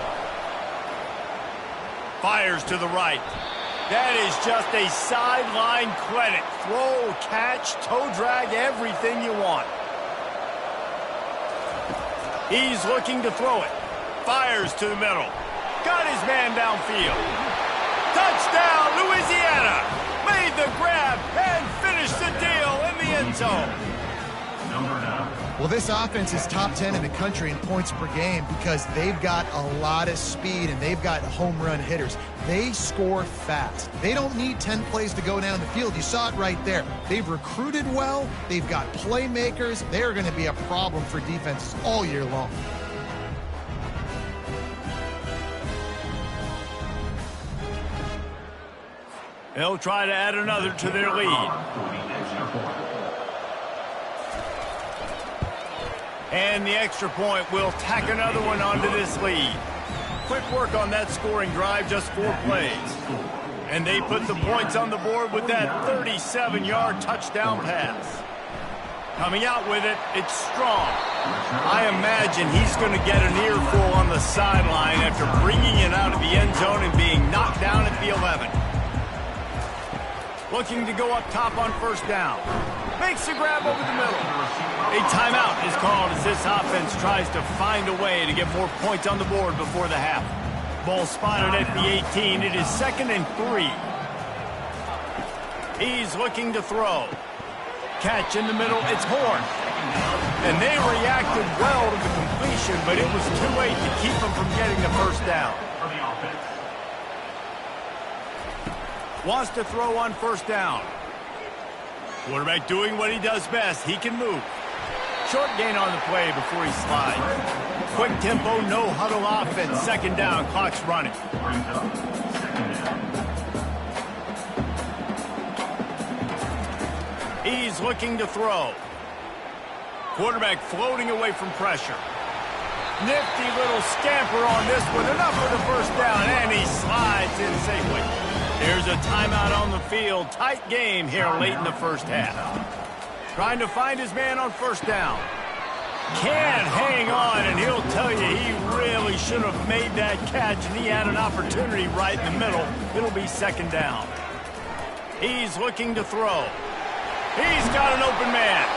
Speaker 1: Fires to the right. That is just a sideline credit. Throw, catch, toe drag, everything you want. He's looking to throw it. Fires to the middle. Got his man downfield. Touchdown, Louisiana! Made the grab and finished the deal in the end zone.
Speaker 3: Well, this offense is top 10 in the country in points per game because they've got a lot of speed and they've got home run hitters. They score fast. They don't need 10 plays to go down the field. You saw it right there. They've recruited well. They've got playmakers. They're going to be a problem for defenses all year long.
Speaker 1: They'll try to add another to their lead. And the extra point will tack another one onto this lead. Quick work on that scoring drive, just 4 plays. And they put the points on the board with that 37-yard touchdown pass. Coming out with it, it's strong. I imagine he's going to get an earful on the sideline after bringing it out of the end zone and being knocked down at the 11. Looking to go up top on 1st down. Makes the grab over the middle. A timeout is called as this offense tries to find a way to get more points on the board before the half. Ball spotted at the 18. It is 2nd and 3. He's looking to throw. Catch in the middle. It's Horn. And they reacted well to the completion, but it was too late to keep them from getting the 1st down. Wants to throw on 1st down. Quarterback doing what he does best. He can move. Short gain on the play before he slides. Quick tempo, no huddle offense. 2nd down, clock's running. He's looking to throw. Quarterback floating away from pressure. Nifty little scamper on this one. Enough for the 1st down, and he slides in safely. There's a timeout on the field. Tight game here late in the 1st half. Trying to find his man on 1st down. Can't hang on, and he'll tell you he really should have made that catch, and he had an opportunity right in the middle. It'll be 2nd down. He's looking to throw. He's got an open man.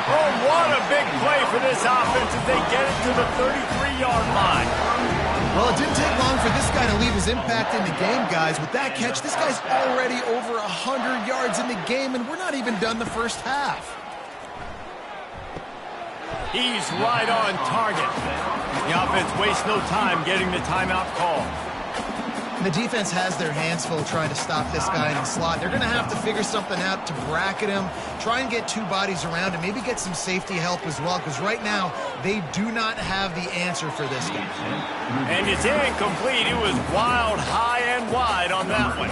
Speaker 1: Oh, what a big play for this offense as they get it to the 33-yard line.
Speaker 3: Well, it didn't take long for this guy to leave his impact in the game, guys. With that catch, this guy's already over 100 yards in the game, and we're not even done the first half.
Speaker 1: He's right on target. The offense wastes no time getting the timeout call.
Speaker 3: The defense has their hands full trying to stop this guy in the slot. They're going to have to figure something out to bracket him, try and get two bodies around him, maybe get some safety help as well, because right now they do not have the answer for this guy.
Speaker 1: And it's incomplete. It was wild, high and wide on that one.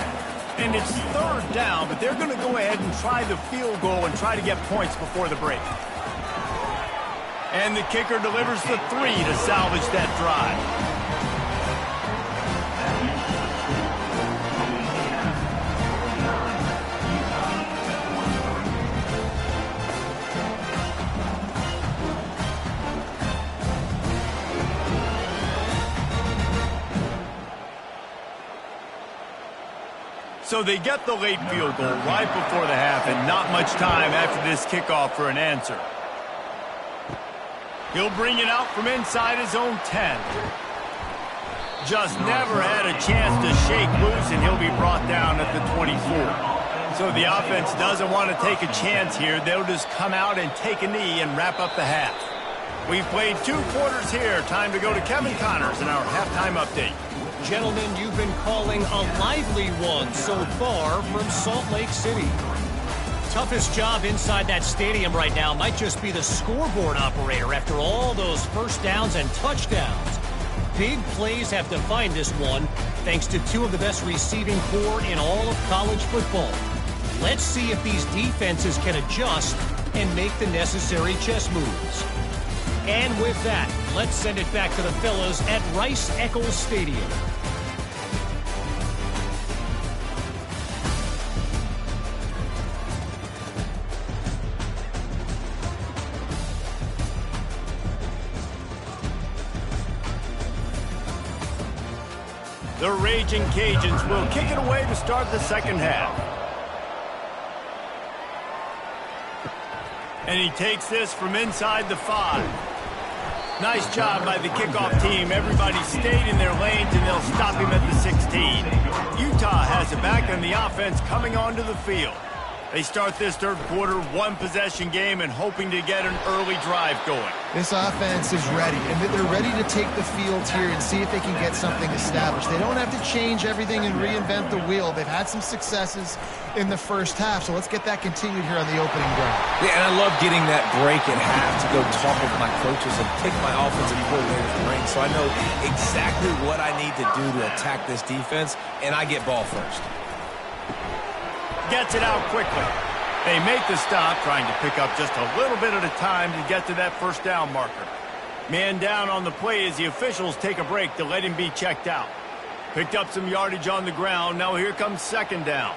Speaker 1: And it's third down, but they're going to go ahead and try the field goal and try to get points before the break. And the kicker delivers the 3 to salvage that drive. So they get the late field goal right before the half, and not much time after this kickoff for an answer. He'll bring it out from inside his own 10. Just never had a chance to shake loose, and he'll be brought down at the 24. So the offense doesn't want to take a chance here. They'll just come out and take a knee and wrap up the half. We've played 2 quarters here. Time to go to Kevin Connors in our halftime update.
Speaker 4: Gentlemen, you've been calling a lively one so far from Salt Lake City. Toughest job inside that stadium right now might just be the scoreboard operator after all those first downs and touchdowns. Big plays have defined this one, thanks to 2 of the best receiving corps in all of college football. Let's see if these defenses can adjust and make the necessary chess moves. And with that, let's send it back to the fellas at Rice-Eccles Stadium.
Speaker 1: The Raging Cajuns will kick it away to start the second half. And he takes this from inside the 5. Nice job by the kickoff team. Everybody stayed in their lanes, and they'll stop him at the 16. Utah has it back, and the offense coming onto the field. They start this third quarter, 1-possession game, and hoping to get an early drive going.
Speaker 3: This offense is ready, and they're ready to take the field here and see if they can get something established. They don't have to change everything and reinvent the wheel. They've had some successes in the first half, so let's get that continued here on the opening drive.
Speaker 2: Yeah, and I love getting that break at half to go talk with my coaches and pick my offensive coordinator's brain, so I know exactly what I need to do to attack this defense, and I get ball first.
Speaker 1: Gets it out quickly. They make the stop, trying to pick up just a little bit at a time to get to that first down marker. Man down on the play as the officials take a break to let him be checked out. Picked up some yardage on the ground. Now here comes second down.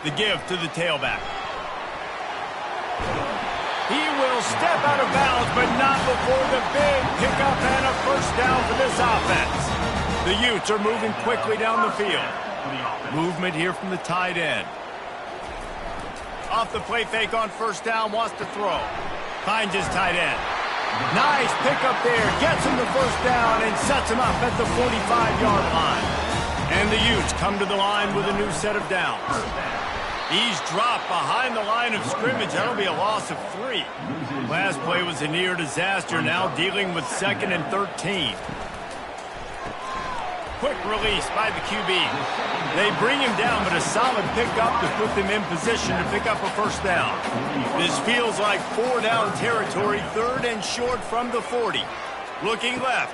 Speaker 1: The give to the tailback. He will step out of bounds, but not before the big pickup and a first down for this offense. The Utes are moving quickly down the field. Movement here from the tight end. Off the play fake on first down, wants to throw. Finds his tight end. Nice pickup there, gets him the first down and sets him up at the 45-yard line. And the Utes come to the line with a new set of downs. He's dropped behind the line of scrimmage. That'll be a loss of 3. Last play was a near disaster, now dealing with 2nd and 13. Quick release by the QB. They bring him down, but a solid pickup to put them in position to pick up a first down. This feels like 4-down territory, 3rd and short from the 40. Looking left.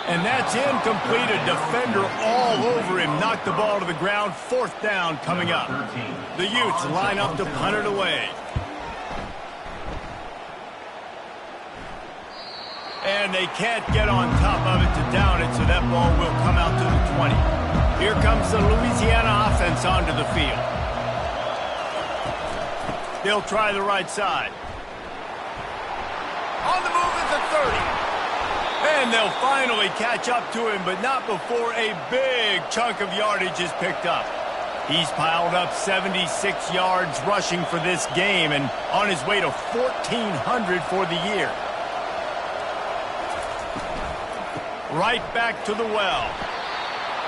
Speaker 1: And that's incomplete. A defender all over him. Knocked the ball to the ground. 4th down coming up. The Utes line up to punt it away. And they can't get on top of it to down it, so that ball will come out to the 20. Here comes the Louisiana offense onto the field. They'll try the right side. On the move at the 30. And they'll finally catch up to him, but not before a big chunk of yardage is picked up. He's piled up 76 yards rushing for this game and on his way to 1,400 for the year. Right back to the well.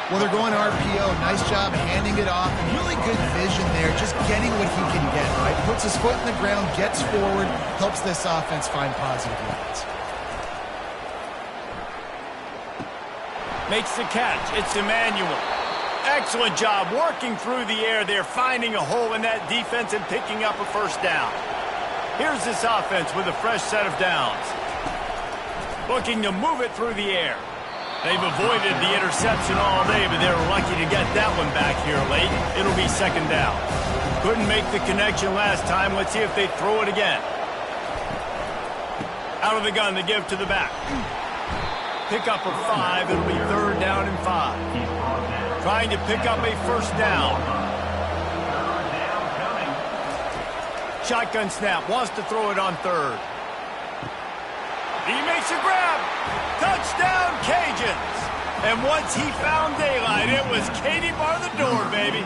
Speaker 3: Well, they're going RPO. Nice job handing it off. Really good vision there, just getting what he can get, right? Puts his foot in the ground, gets forward, helps this offense find positive yards.
Speaker 1: Makes the catch. It's Emmanuel. Excellent job working through the air there, finding a hole in that defense and picking up a first down. Here's this offense with a fresh set of downs. Looking to move it through the air. They've avoided the interception all day, but they're lucky to get that one back here late. It'll be second down. Couldn't make the connection last time. Let's see if they throw it again. Out of the gun, they give to the back. Pick up a 5. It'll be third down and 5. Trying to pick up a first down. Shotgun snap. Wants to throw it on third. He makes a grab. Touchdown, Cajuns. And once he found daylight, it was Katie bar the door, baby.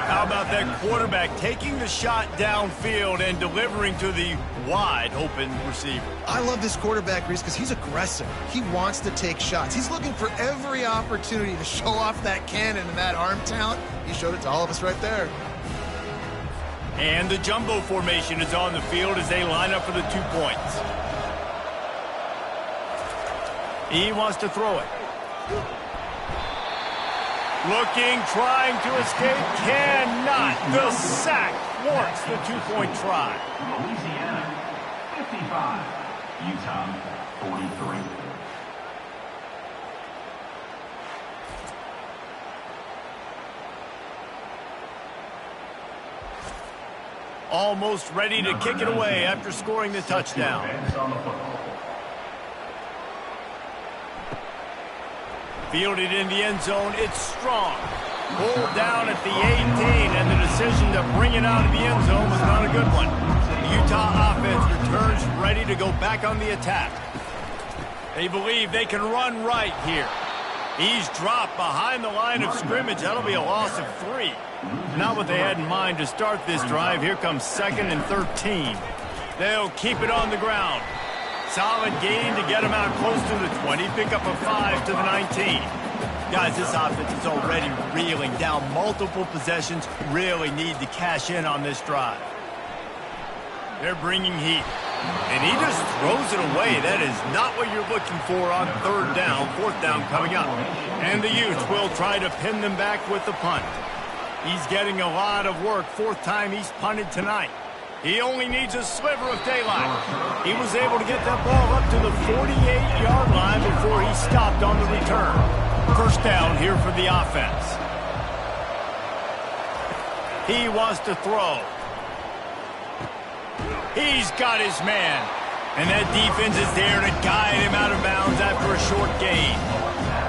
Speaker 1: How about that quarterback taking the shot downfield and delivering to the wide-open receiver?
Speaker 3: I love this quarterback, Reese, because he's aggressive. He wants to take shots. He's looking for every opportunity to show off that cannon and that arm talent. He showed it to all of us right there.
Speaker 1: And the jumbo formation is on the field as they line up for the 2 points. He wants to throw it. Looking, trying to escape, cannot. The sack warrants the 2-point try.
Speaker 5: Louisiana, 55. Utah, 43.
Speaker 1: Almost ready to kick it away after scoring the touchdown. Fielded in the end zone, it's strong. Pulled down at the 18, and the decision to bring it out of the end zone was not a good one. The Utah offense returns ready to go back on the attack. They believe they can run right here. He's dropped behind the line of scrimmage. That'll be a loss of 3. Not what they had in mind to start this drive. Here comes 2nd and 13. They'll keep it on the ground. Solid gain to get him out close to the 20. Pick up a 5 to the 19. Guys, this offense is already reeling down multiple possessions. Really need to cash in on this drive. They're bringing heat. And he just throws it away. That is not what you're looking for on third down. Fourth down coming up. And the Utes will try to pin them back with the punt. He's getting a lot of work. 4th time he's punted tonight. He only needs a sliver of daylight. He was able to get that ball up to the 48-yard line before he stopped on the return. First down here for the offense. He wants to throw. He's got his man. And that defense is there to guide him out of bounds after a short gain.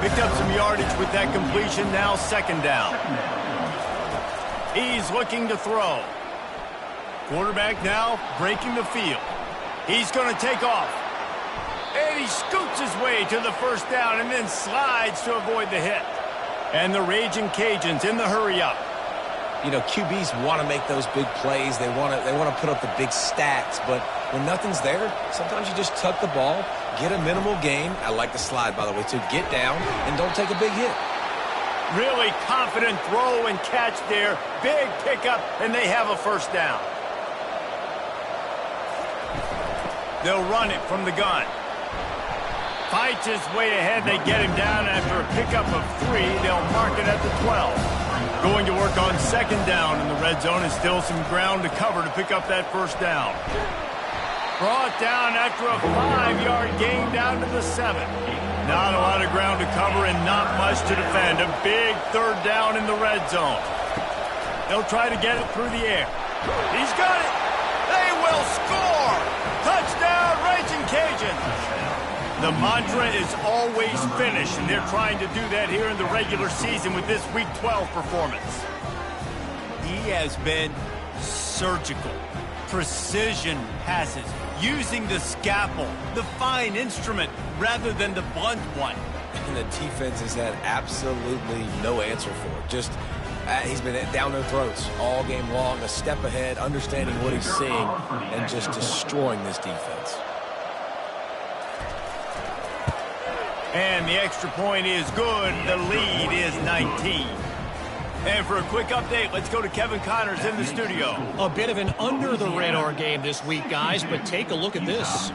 Speaker 1: Picked up some yardage with that completion. Now second down. He's looking to throw. Quarterback now breaking the field. He's going to take off. And he scoots his way to the first down and then slides to avoid the hit. And the Raging Cajuns in the hurry-up.
Speaker 2: You know, QBs want to make those big plays. They want to put up the big stats. But when nothing's there, sometimes you just tuck the ball, get a minimal gain. I like the slide, by the way, too. Get down and don't take a big hit.
Speaker 1: Really confident throw and catch there. Big pickup, and they have a first down. They'll run it from the gun. Fights his way ahead. They get him down after a pickup of 3. They'll mark it at the 12. Going to work on second down in the red zone and still some ground to cover to pick up that first down. Brought down after a 5-yard gain down to the 7. Not a lot of ground to cover and not much to defend. A big third down in the red zone. They'll try to get it through the air. He's got it. They will score. Touchdown, Raging Cajuns. The mantra is always finish, and they're trying to do that here in the regular season with this Week 12 performance. He has been surgical. Precision passes, using the scalpel, the fine instrument, rather than the blunt one.
Speaker 2: And the defense has had absolutely no answer for it. Just He's been down their throats all game long, a step ahead, understanding what he's seeing, and just destroying this defense.
Speaker 1: And the extra point is good. The lead is 19. And for a quick update, let's go to Kevin Connors in the studio.
Speaker 4: A bit of an under-the-radar game this week, guys, but take a look at this.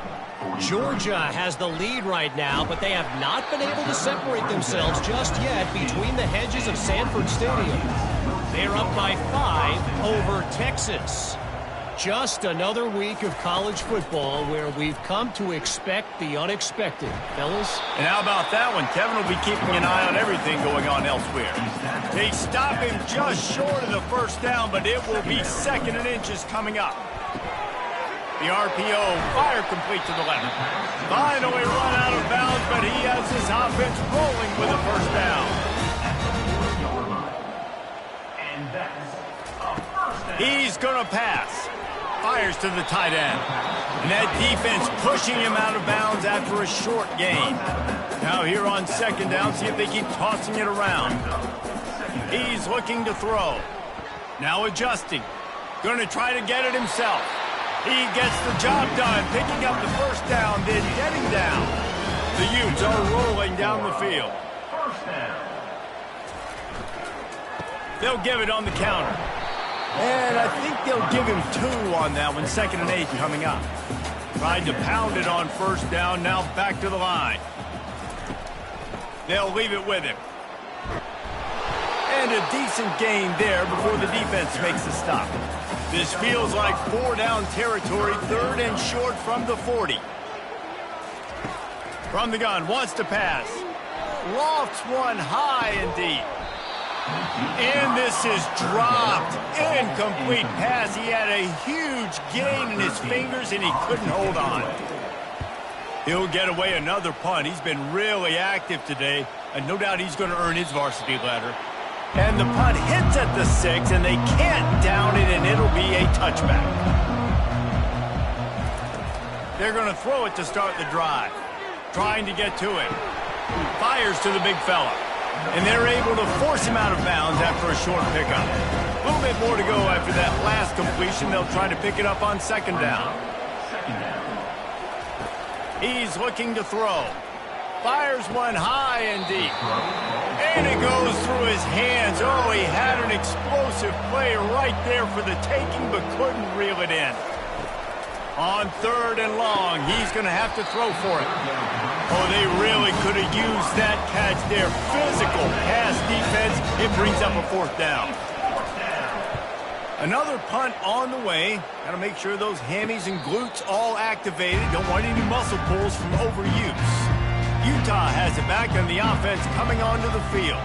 Speaker 4: Georgia has the lead right now, but they have not been able to separate themselves just yet between the hedges of Sanford Stadium. They're up by 5 over Texas. Just another week of college football where we've come to expect the unexpected, fellas.
Speaker 1: And how about that one? Kevin will be keeping an eye on everything going on elsewhere. They stop him just short of the first down, but it will be 2nd and inches coming up. The RPO, fire complete to the left. Finally run out of bounds, but he has his offense rolling with a first down. He's going to pass. Fires to the tight end. And that defense pushing him out of bounds after a short gain. Now here on 2nd down, see if they keep tossing it around. He's looking to throw. Now adjusting. Going to try to get it himself. He gets the job done, picking up the first down, then getting down. The Utes are rolling down the field. They'll give it on the counter. And I think they'll give him 2 on that one. 2nd and 8 coming up. Tried to pound it on first down, now back to the line. They'll leave it with him. And a decent gain there before the defense makes the stop. This feels like 4-down territory, 3rd and short from the 40. From the gun, wants to pass. Lofts one high and deep. And this is dropped. Incomplete pass. He had a huge gain in his fingers, and he couldn't hold on. He'll get away another punt. He's been really active today, and no doubt he's going to earn his varsity letter. And the punt hits at the 6, and they can't down it, and it'll be a touchback. They're going to throw it to start the drive. Trying to get to it. Fires to the big fella. And they're able to force him out of bounds after a short pickup. A little bit more to go after that last completion. They'll try to pick it up on 2nd down. He's looking to throw. Fires one high and deep. And it goes through his hands. Oh, he had an explosive play right there for the taking, but couldn't reel it in. On 3rd and long, he's going to have to throw for it. Oh, they really could have used that catch there. Physical pass defense. It brings up a 4th down. Another punt on the way. Got to make sure those hammies and glutes all activated. Don't want any muscle pulls from overuse. Utah has it back, and the offense coming onto the field.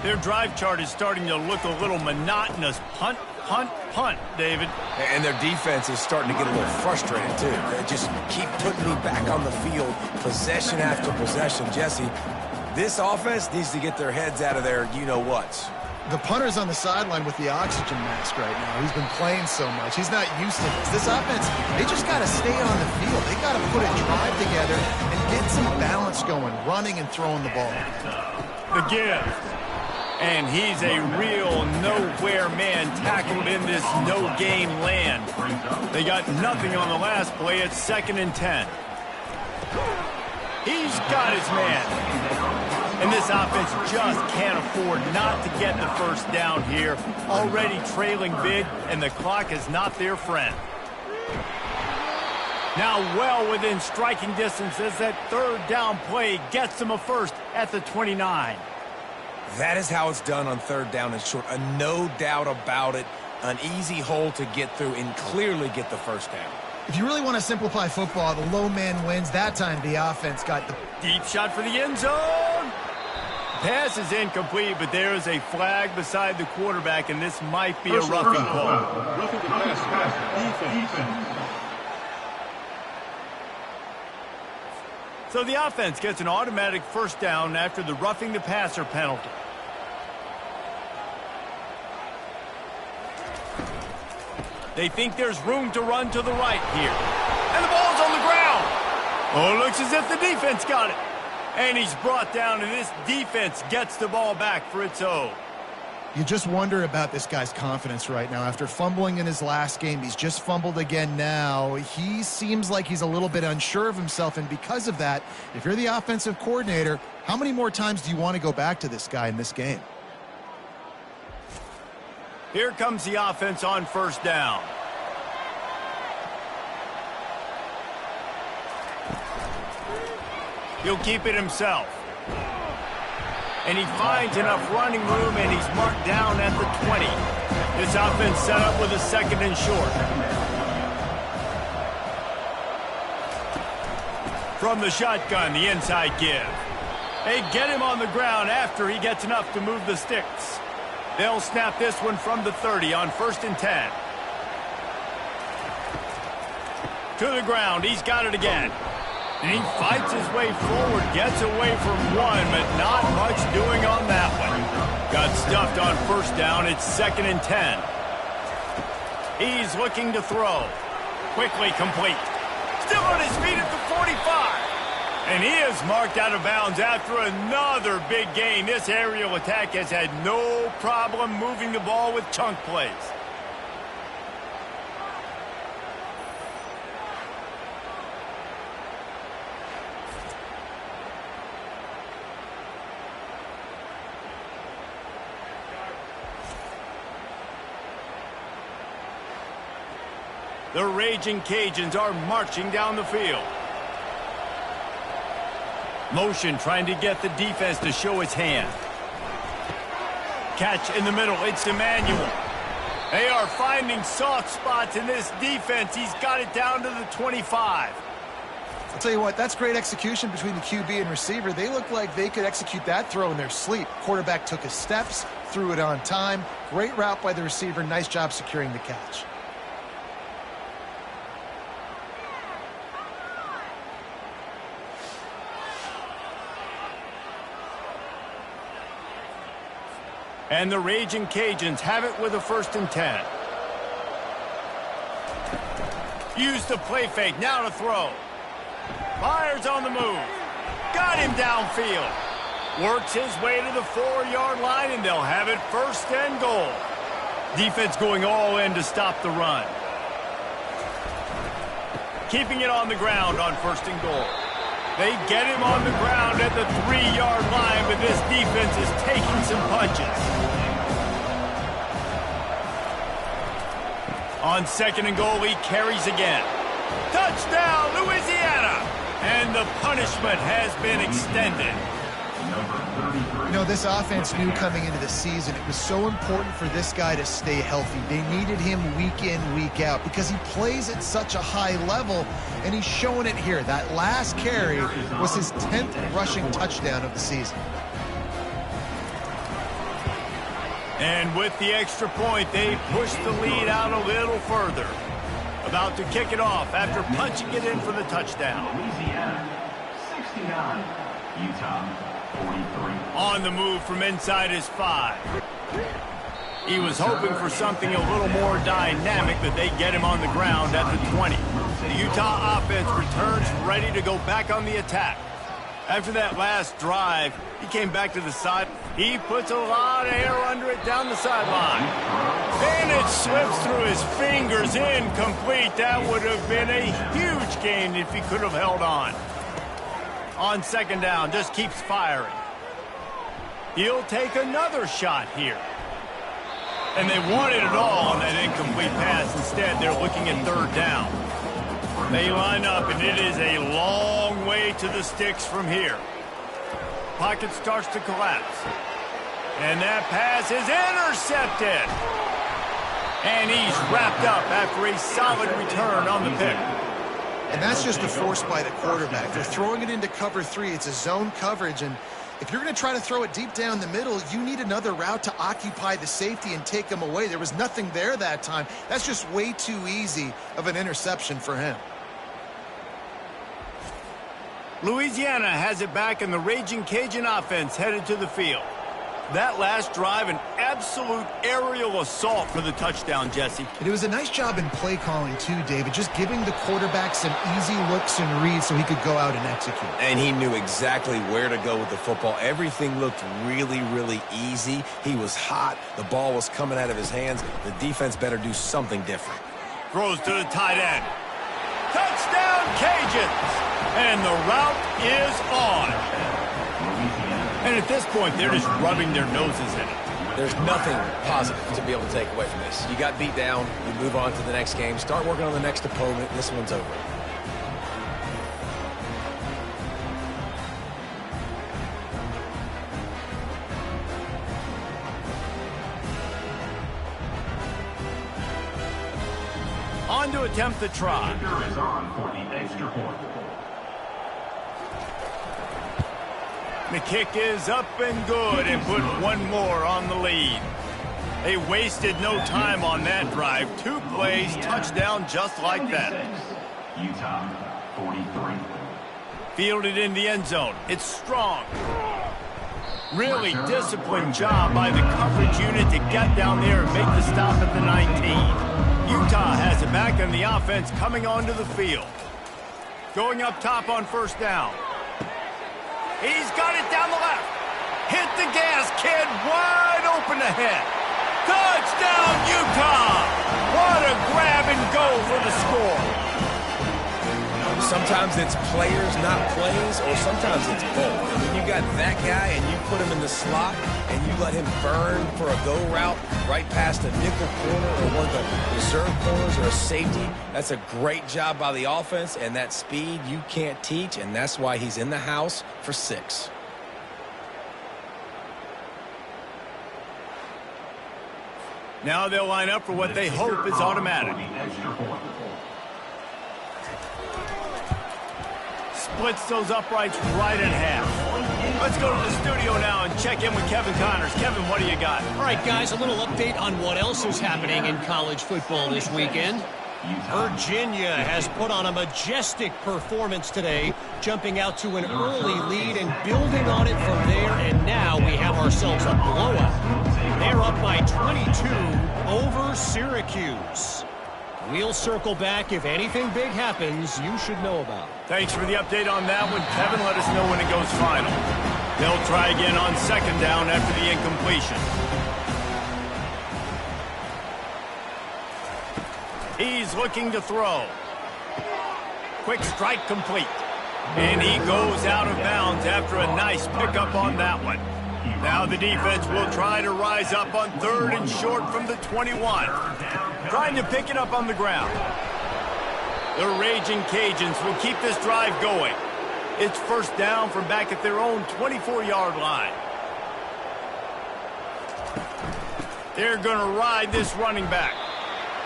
Speaker 1: Their drive chart is starting to look a little monotonous. Punt, punt, punt, David.
Speaker 2: And their defense is starting to get a little frustrated, too. They just keep putting me back on the field, possession after possession. Jesse, this offense needs to get their heads out of their you-know-whats.
Speaker 3: The punter's on the sideline with the oxygen mask right now. He's been playing so much. He's not used to this. This offense, they just got to stay on the field. They got to put a drive together and get some balance going, running and throwing the ball.
Speaker 1: The give. And he's a real nowhere man tackled in this no-game land. They got nothing on the last play. It's 2nd and 10. He's got his man. And this offense just can't afford not to get the first down here. Already trailing big, and the clock is not their friend. Now well within striking distance as that 3rd down play gets them a first at the 29.
Speaker 2: That is how it's done on 3rd down and short. No doubt about it. An easy hole to get through and clearly get the first down.
Speaker 3: If you really want to simplify football, the low man wins. That time the offense got the
Speaker 1: deep shot for the end zone. Pass is incomplete, but there is a flag beside the quarterback, and this might be a roughing call.
Speaker 5: Roughing the pass, defense.
Speaker 1: So the offense gets an automatic first down after the roughing the passer penalty. They think there's room to run to the right here. And the ball's on the ground. Oh, it looks as if the defense got it. And he's brought down, and this defense gets the ball back for its own.
Speaker 3: You just wonder about this guy's confidence right now. After fumbling in his last game, he's just fumbled again now. He seems like he's a little bit unsure of himself, and because of that, if you're the offensive coordinator, how many more times do you want to go back to this guy in this game?
Speaker 1: Here comes the offense on first down. He'll keep it himself. And he finds enough running room, and he's marked down at the 20. This offense set up with a second and short. From the shotgun, the inside give. They get him on the ground after he gets enough to move the sticks. They'll snap this one from the 30 on 1st and 10. To the ground, he's got it again. And he fights his way forward, gets away from one, but not much doing on that one. Got stuffed on first down. It's 2nd and 10. He's looking to throw. Quickly complete. Still on his feet at the 45. And he is marked out of bounds after another big gain. This aerial attack has had no problem moving the ball with chunk plays. The Raging Cajuns are marching down the field. Motion trying to get the defense to show its hand. Catch in the middle. It's Emmanuel. They are finding soft spots in this defense. He's got it down to the 25.
Speaker 3: I'll tell you what, that's great execution between the QB and receiver. They look like they could execute that throw in their sleep. Quarterback took his steps, threw it on time. Great route by the receiver. Nice job securing the catch.
Speaker 1: And the Raging Cajuns have it with a 1st and 10. Use the play fake, now to throw. Fires on the move. Got him downfield. Works his way to the 4-yard line, and they'll have it 1st and goal. Defense going all in to stop the run. Keeping it on the ground on 1st and goal. They get him on the ground at the 3-yard line, but this defense is taking some punches. On 2nd and goal, he carries again. Touchdown, Louisiana! And the punishment has been extended.
Speaker 3: You know, this offense knew coming into the season it was so important for this guy to stay healthy. They needed him week in, week out because he plays at such a high level, and he's showing it here. That last carry was his 10th rushing touchdown of the season.
Speaker 1: And with the extra point, they push the lead out a little further. About to kick it off after punching it in for the touchdown.
Speaker 5: Louisiana, 69. Utah, 43.
Speaker 1: On the move from inside his 5. He was hoping for something a little more dynamic, but they get him on the ground at the 20. The Utah offense returns ready to go back on the attack. After that last drive, he came back to the side. He puts a lot of air under it down the sideline. And it slips through his fingers, incomplete. That would have been a huge gain if he could have held on. On 2nd down, just keeps firing. He'll take another shot here. And they wanted it all on that incomplete pass. Instead, they're looking at 3rd down. They line up, and it is a long way to the sticks from here. Pocket starts to collapse. And that pass is intercepted. And he's wrapped up after a solid return on the pick.
Speaker 3: And that's just a force by the quarterback. They're throwing it into cover 3. It's a zone coverage, and if you're going to try to throw it deep down the middle, you need another route to occupy the safety and take him away. There was nothing there that time. That's just way too easy of an interception for him.
Speaker 1: Louisiana has it back, and the Raging Cajun offense headed to the field. That last drive, an absolute aerial assault for the touchdown, Jesse.
Speaker 3: It was a nice job in play calling too, David, just giving the quarterback some easy looks and reads so he could go out and execute.
Speaker 2: And he knew exactly where to go with the football. Everything looked really, really easy. He was hot. The ball was coming out of his hands. The defense better do something different.
Speaker 1: Throws to the tight end. Touchdown, Cajuns! And the route is on. And at this point, they're just rubbing their noses in it.
Speaker 2: There's nothing positive to be able to take away from this. You got beat down, you move on to the next game, start working on the next opponent. This one's over.
Speaker 1: On to attempt the try.
Speaker 5: Is on for the extra point.
Speaker 1: The kick is up and good and put one more on the lead. They wasted no time on that drive. 2 plays, touchdown just like that.
Speaker 5: Utah, 43.
Speaker 1: Fielded in the end zone. It's strong. Really disciplined job by the coverage unit to get down there and make the stop at the 19. Utah has it back and the offense coming onto the field. Going up top on first down. He's got it down the left. Hit the gas, kid. Wide open ahead. Touchdown, Utah! What a grab and go for the score.
Speaker 2: Sometimes it's players, not plays, or sometimes it's both. And when you got that guy and you put him in the slot and you let him burn for a go route right past a nickel corner or one of the reserve corners or a safety, that's a great job by the offense, and that speed you can't teach, and that's why he's in the house for 6.
Speaker 1: Now they'll line up for what they hope is automatic. Splits those uprights right in half. Let's go to the studio now and check in with Kevin Connors. Kevin, what do you got?
Speaker 4: All right, guys, a little update on what else is happening in college football this weekend. Virginia has put on a majestic performance today, jumping out to an early lead and building on it from there, and now we have ourselves a blowout. They're up by 22 over Syracuse. We'll circle back. If anything big happens, you should know about it.
Speaker 1: Thanks for the update on that one, Kevin. Let us know when it goes final. They'll try again on second down after the incompletion. He's looking to throw. Quick strike complete. And he goes out of bounds after a nice pickup on that one. Now the defense will try to rise up on 3rd and short from the 21. Trying to pick it up on the ground. The Raging Cajuns will keep this drive going. It's first down from back at their own 24-yard line. They're going to ride this running back.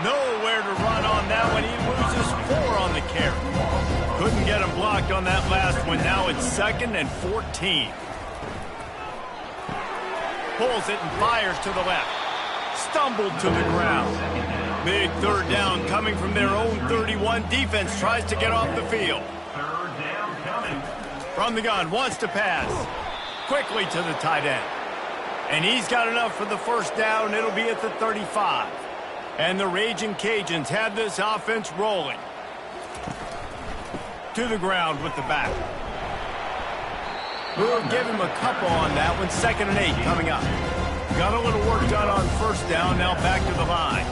Speaker 1: Nowhere to run on that one. He loses 4 on the carry. Couldn't get him blocked on that last one. Now it's 2nd and 14. Pulls it and fires to the left. Stumbled to the ground. Big 3rd down coming from their own 31. Defense tries to get off the field.
Speaker 5: 3rd down coming.
Speaker 1: From the gun, wants to pass. Quickly to the tight end. And he's got enough for the first down. It'll be at the 35. And the Raging Cajuns have this offense rolling. To the ground with the back. We'll give him a couple on that one. 2nd and 8 coming up. Got a little work done on first down. Now back to the line.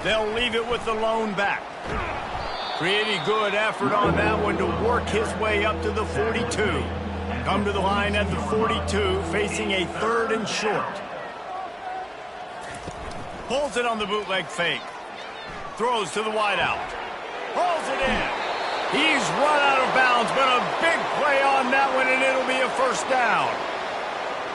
Speaker 1: They'll leave it with the lone back. Pretty good effort on that one to work his way up to the 42. Come to the line at the 42, facing a 3rd and short. Pulls it on the bootleg fake. Throws to the wideout. Pulls it in. He's run out of bounds, but a big play on that one, and it'll be a first down.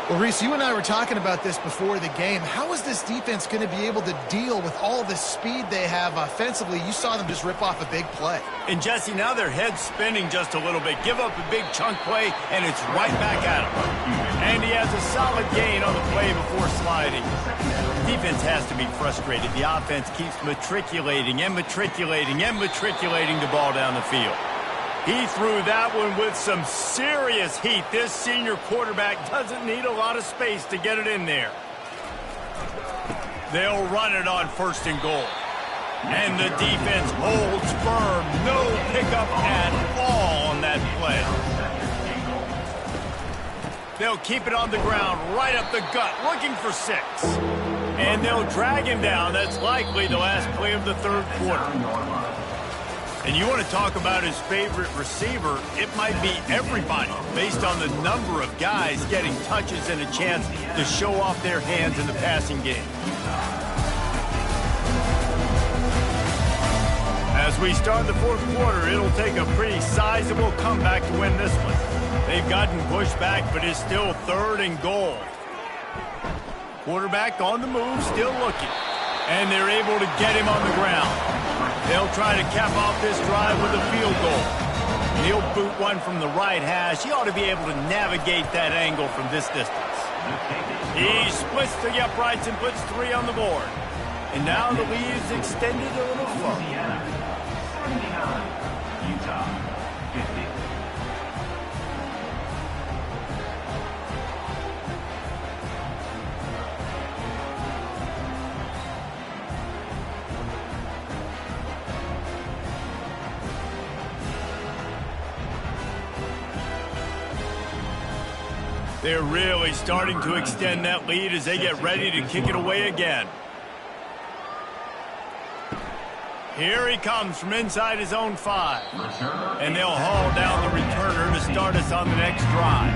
Speaker 3: Well, Reese, you and I were talking about this before the game. How is this defense going to be able to deal with all the speed they have offensively? You saw them just rip off a big play.
Speaker 1: And, Jesse, now their head's spinning just a little bit. Give up a big chunk play, and it's right back at him. And he has a solid gain on the play before sliding. Defense has to be frustrated. The offense keeps matriculating and matriculating and matriculating the ball down the field. He threw that one with some serious heat. This senior quarterback doesn't need a lot of space to get it in there. They'll run it on 1st and goal. And the defense holds firm. No pickup at all on that play. They'll keep it on the ground, right up the gut, looking for 6. And they'll drag him down. That's likely the last play of the 3rd quarter. And you want to talk about his favorite receiver, it might be everybody, based on the number of guys getting touches and a chance to show off their hands in the passing game. As we start the 4th quarter, it'll take a pretty sizable comeback to win this one. They've gotten pushed back, but it's still 3rd and goal. Quarterback on the move, still looking. And they're able to get him on the ground. They'll try to cap off this drive with a field goal. And he'll boot one from the right hash. He ought to be able to navigate that angle from this distance. He splits the uprights and puts 3 on the board. And now the lead is extended a little further.
Speaker 5: Utah, 50.
Speaker 1: They're really starting to extend that lead as they get ready to kick it away again. Here he comes from inside his own 5. And they'll haul down the returner to start us on the next drive.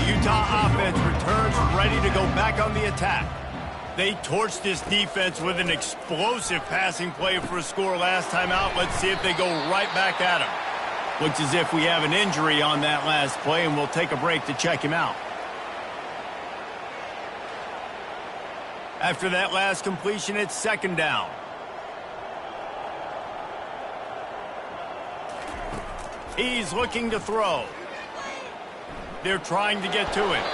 Speaker 1: The Utah offense returns ready to go back on the attack. They torched this defense with an explosive passing play for a score last time out. Let's see if they go right back at him. Looks as if we have an injury on that last play, and we'll take a break to check him out. After that last completion, it's 2nd down. He's looking to throw. They're trying to get to it.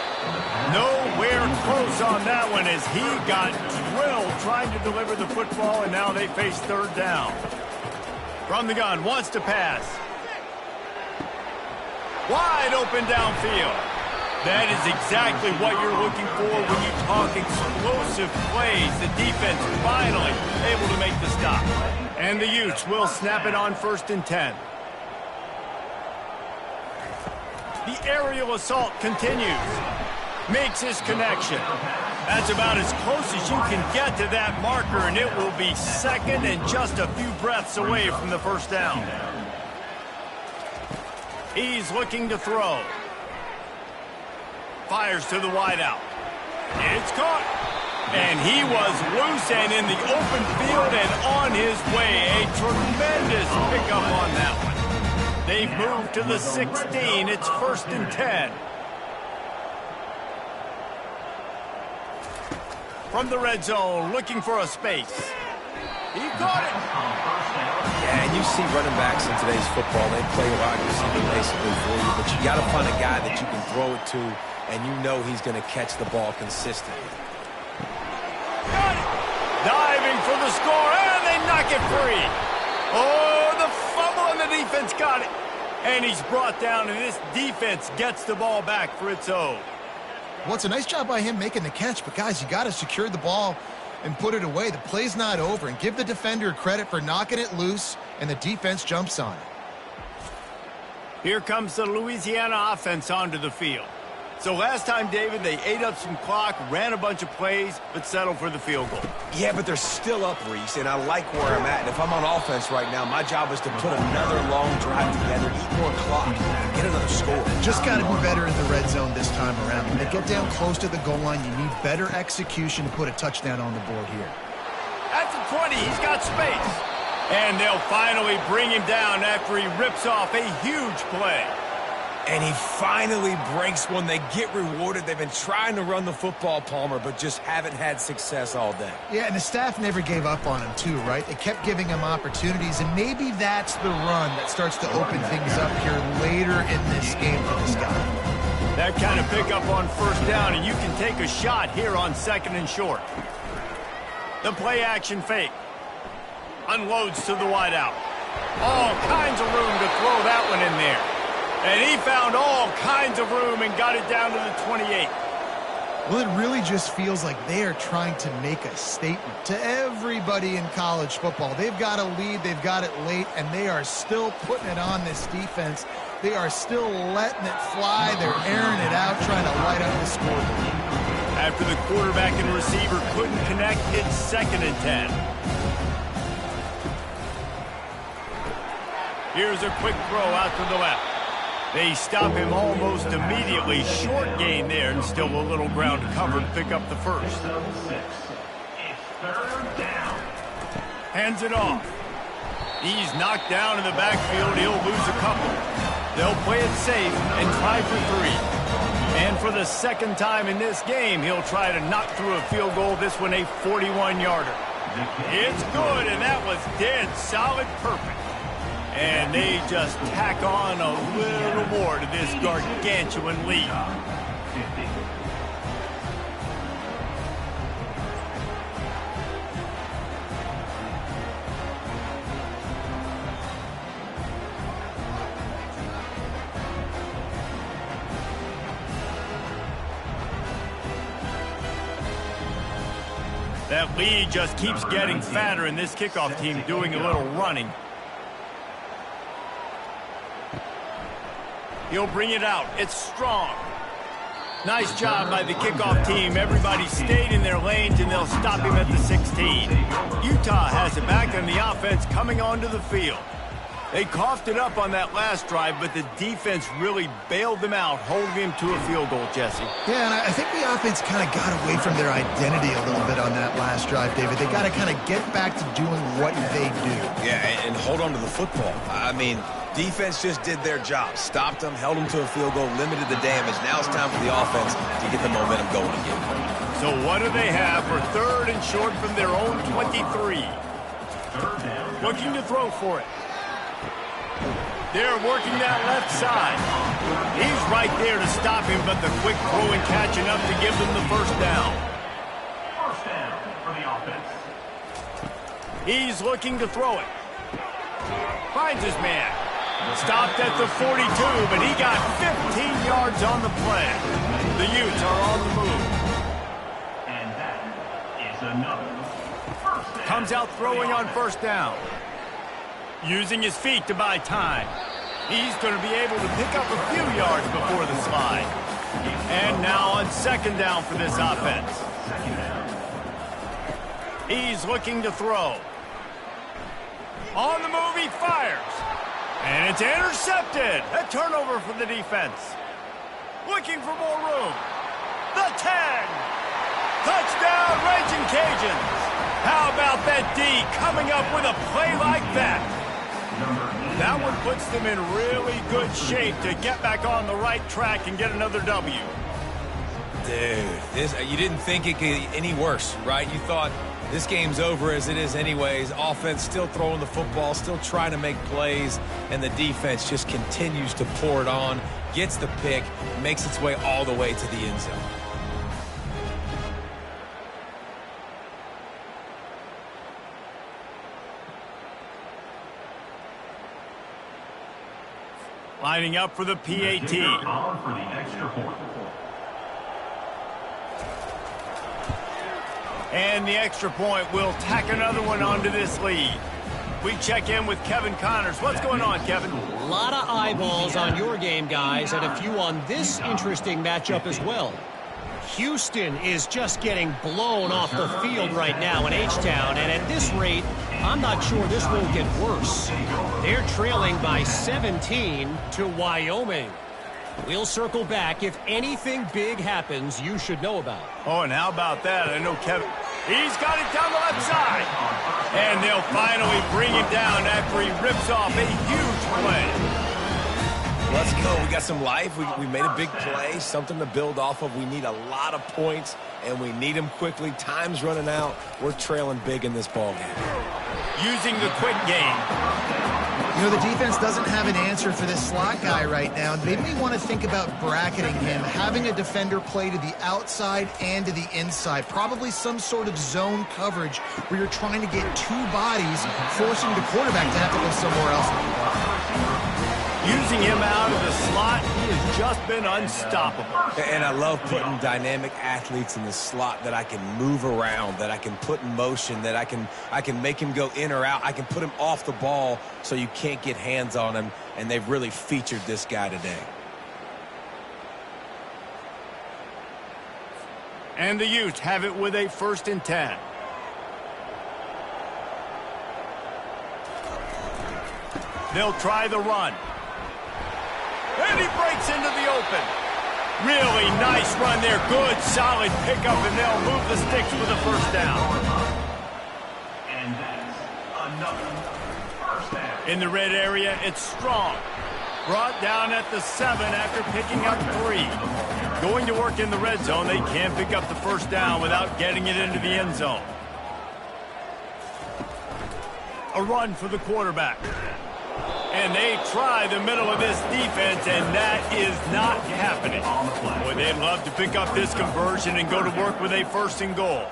Speaker 1: Nowhere close on that one as he got drilled trying to deliver the football, and now they face 3rd down. From the gun, wants to pass. Wide open downfield. That is exactly what you're looking for when you talk explosive plays. The defense finally able to make the stop. And the Utes will snap it on 1st and 10. The aerial assault continues. Makes his connection. That's about as close as you can get to that marker, and it will be 2nd and just a few breaths away from the 1st down. He's looking to throw. Fires to the wideout. It's caught. And he was loose and in the open field and on his way. A tremendous pickup on that one. They've moved to the 16. It's 1st and 10. From the red zone, looking for a space. He got it.
Speaker 2: Yeah, and you see running backs in today's football, they play wide receiver basically for you, but you got to find a guy that you can throw it to, and you know he's going to catch the ball consistently.
Speaker 1: Got it. Diving for the score, and they knock it free. Oh, the fumble, and the defense got it. And he's brought down, and this defense gets the ball back for its own.
Speaker 3: Well, it's a nice job by him making the catch, but guys, you got to secure the ball and put it away. The play's not over, and give the defender credit for knocking it loose, and the defense jumps on it.
Speaker 1: Here comes the Louisiana offense onto the field. So last time, David, they ate up some clock, ran a bunch of plays, but settled for the field goal.
Speaker 2: Yeah, but they're still up, Reese, and I like where I'm at. And if I'm on offense right now, my job is to put another long drive together, eat more clock, get another score.
Speaker 3: Just got to be better in the red zone this time around. When they get down close to the goal line, you need better execution to put a touchdown on the board here.
Speaker 1: At the 20, he's got space. And they'll finally bring him down after he rips off a huge play.
Speaker 2: And he finally breaks one. They get rewarded. They've been trying to run the football, Palmer, but just haven't had success all day.
Speaker 3: Yeah, and the staff never gave up on him, too, right? They kept giving him opportunities, and maybe that's the run that starts to open things up here later in this game for this guy.
Speaker 1: That kind of pickup on 1st down, and you can take a shot here on 2nd and short. The play action fake. Unloads to the wideout. All kinds of room to throw that one in there. And he found all kinds of room and got it down to the 28.
Speaker 3: Well, it really just feels like they are trying to make a statement to everybody in college football. They've got a lead, they've got it late, and they are still putting it on this defense. They are still letting it fly. They're airing it out, trying to light up the scoreboard.
Speaker 1: After the quarterback and receiver couldn't connect, it's 2nd and 10. Here's a quick throw out to the left. They stop him almost immediately. Short gain there, and still a little ground to cover to pick up the first.
Speaker 5: It's 3rd down.
Speaker 1: Hands it off. He's knocked down in the backfield. He'll lose a couple. They'll play it safe and try for 3. And for the 2nd time in this game, he'll try to knock through a field goal. This one a 41-yarder. It's good, and that was dead solid perfect. And they just tack on a little more to this gargantuan lead. That lead just keeps getting fatter, and this kickoff team doing a little running. He'll bring it out. It's strong. Nice job by the kickoff team. Everybody stayed in their lanes, and they'll stop him at the 16. Utah has it back, and the offense coming onto the field. They coughed it up on that last drive, but the defense really bailed them out, holding him to a field goal, Jesse.
Speaker 3: Yeah, and I think the offense kind of got away from their identity a little bit on that last drive, David. They got to kind of get back to doing what they do.
Speaker 2: Yeah, and hold on to the football. I mean, defense just did their job. Stopped them, held them to a field goal, limited the damage. Now it's time for the offense to get the momentum going again.
Speaker 1: So what do they have for 3rd and short from their own 23? Looking to throw for it. They're working that left side. He's right there to stop him, but the quick throw and catch enough to give them the 1st down.
Speaker 5: 1st down for the offense.
Speaker 1: He's looking to throw it. Finds his man. Stopped at the 42, but he got 15 yards on the play. The Utes are on the move.
Speaker 5: And that is another 1st down.
Speaker 1: Comes out throwing on 1st down. Using his feet to buy time. He's going to be able to pick up a few yards before the slide. And now on 2nd down for this offense. He's looking to throw. On the move, he fires. And it's intercepted. A turnover for the defense. Looking for more room. The 10. Touchdown, Raging Cajuns. How about that D coming up with a play like that? That one puts them in really good shape to get back on the right track and get another W.
Speaker 2: Dude, you didn't think it could get any worse, right? You thought this game's over as it is anyways. Offense still throwing the football, still trying to make plays, and the defense just continues to pour it on, gets the pick, makes its way all the way to the end zone.
Speaker 1: Lining up for the PAT.
Speaker 5: On for the extra point.
Speaker 1: And the extra point will tack another one onto this lead. We check in with Kevin Connors. What's going on, Kevin?
Speaker 4: A lot of eyeballs on your game, guys, and a few on this interesting matchup as well. Houston is just getting blown off the field right now in H-Town, and at this rate, I'm not sure this won't get worse. They're trailing by 17 to Wyoming. We'll circle back if anything big happens you should know about.
Speaker 1: Oh, and how about that? I know Kevin. He's got it down the left side. And they'll finally bring him down after he rips off a huge play.
Speaker 2: Let's go. We got some life. We made a big play, something to build off of. We need a lot of points, and we need them quickly. Time's running out. We're trailing big in this ball game.
Speaker 1: Using the quick game.
Speaker 3: You know, the defense doesn't have an answer for this slot guy right now. They may want to think about bracketing him, having a defender play to the outside and to the inside. Probably some sort of zone coverage where you're trying to get two bodies, forcing the quarterback to have to go somewhere else.
Speaker 1: Using him out of the slot, he has just been unstoppable.
Speaker 2: And I love putting dynamic athletes in the slot that I can move around, that I can put in motion, that I can make him go in or out. I can put him off the ball so you can't get hands on him, and they've really featured this guy today.
Speaker 1: And the Utes have it with a 1st and 10. They'll try the run. And he breaks into the open. Really nice run there. Good, solid pickup, and they'll move the sticks with a 1st down.
Speaker 5: And that's another 1st down.
Speaker 1: In the red area, it's Strong. Brought down at the 7 after picking up 3. Going to work in the red zone, they can't pick up the 1st down without getting it into the end zone. A run for the quarterback. And they try the middle of this defense, and that is not happening. Boy, they'd love to pick up this conversion and go to work with a 1st and goal.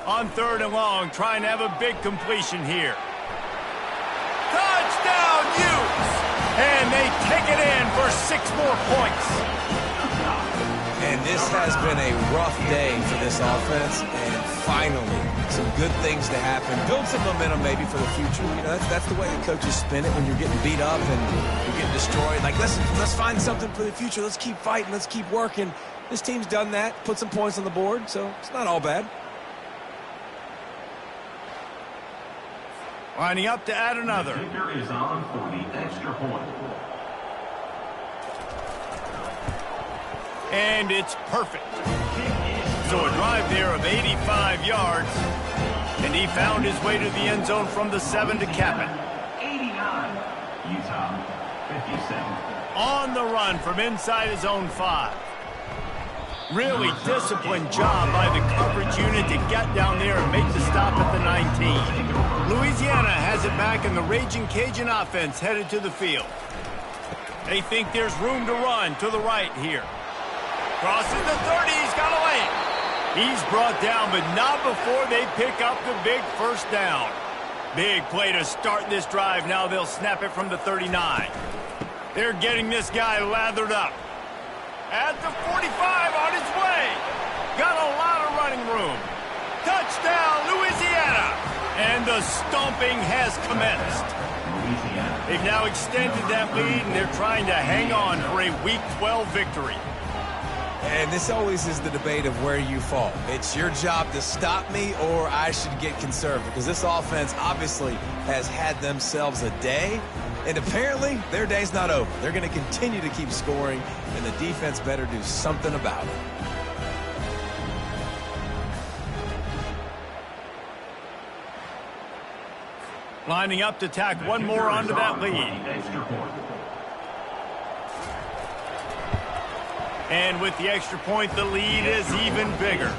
Speaker 1: On 3rd and long, trying to have a big completion here. Touchdown, Utes! And they take it in for 6 more points.
Speaker 2: And this has been a rough day for this offense, and finally, some good things to happen. Build some momentum maybe for the future. You know, that's the way the coaches spin it when you're getting beat up and you're getting destroyed. Like, let's find something for the future. Let's keep fighting. Let's keep working. This team's done that, put some points on the board, so it's not all bad.
Speaker 1: Lining up to add another.
Speaker 5: The kicker is on for the extra point.
Speaker 1: And it's perfect. So a drive there of 85 yards, and he found his way to the end zone from the 7 to cap it.
Speaker 5: 89. Utah, 57.
Speaker 1: On the run from inside his own 5. Really disciplined job by the coverage unit to get down there and make the stop at the 19. Louisiana has it back, and the Raging Cajun offense headed to the field. They think there's room to run to the right here. Crosses the 30, he's got a lane. He's brought down, but not before they pick up the big 1st down. Big play to start this drive. Now they'll snap it from the 39. They're getting this guy lathered up. At the 45 on his way. Got a lot of running room. Touchdown, Louisiana. And the stomping has commenced. They've now extended that lead, and they're trying to hang on for a Week 12 victory.
Speaker 2: And this always is the debate of where you fall. It's your job to stop me, or I should get conservative, because this offense obviously has had themselves a day, and apparently their day's not over. They're going to continue to keep scoring, and the defense better do something about it.
Speaker 1: Lining up to tack one more onto that lead. And with the extra point, the lead is even bigger.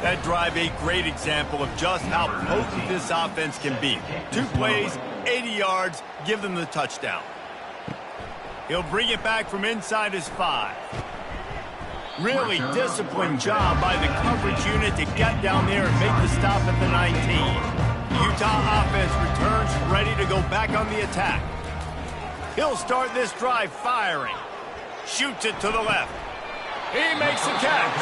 Speaker 1: That drive a great example of just how potent this offense can be. 2 plays, 80 yards, give them the touchdown. He'll bring it back from inside his 5. Really disciplined job by the coverage unit to get down there and make the stop at the 19. The Utah offense returns ready to go back on the attack. He'll start this drive firing. Shoots it to the left. He makes the catch.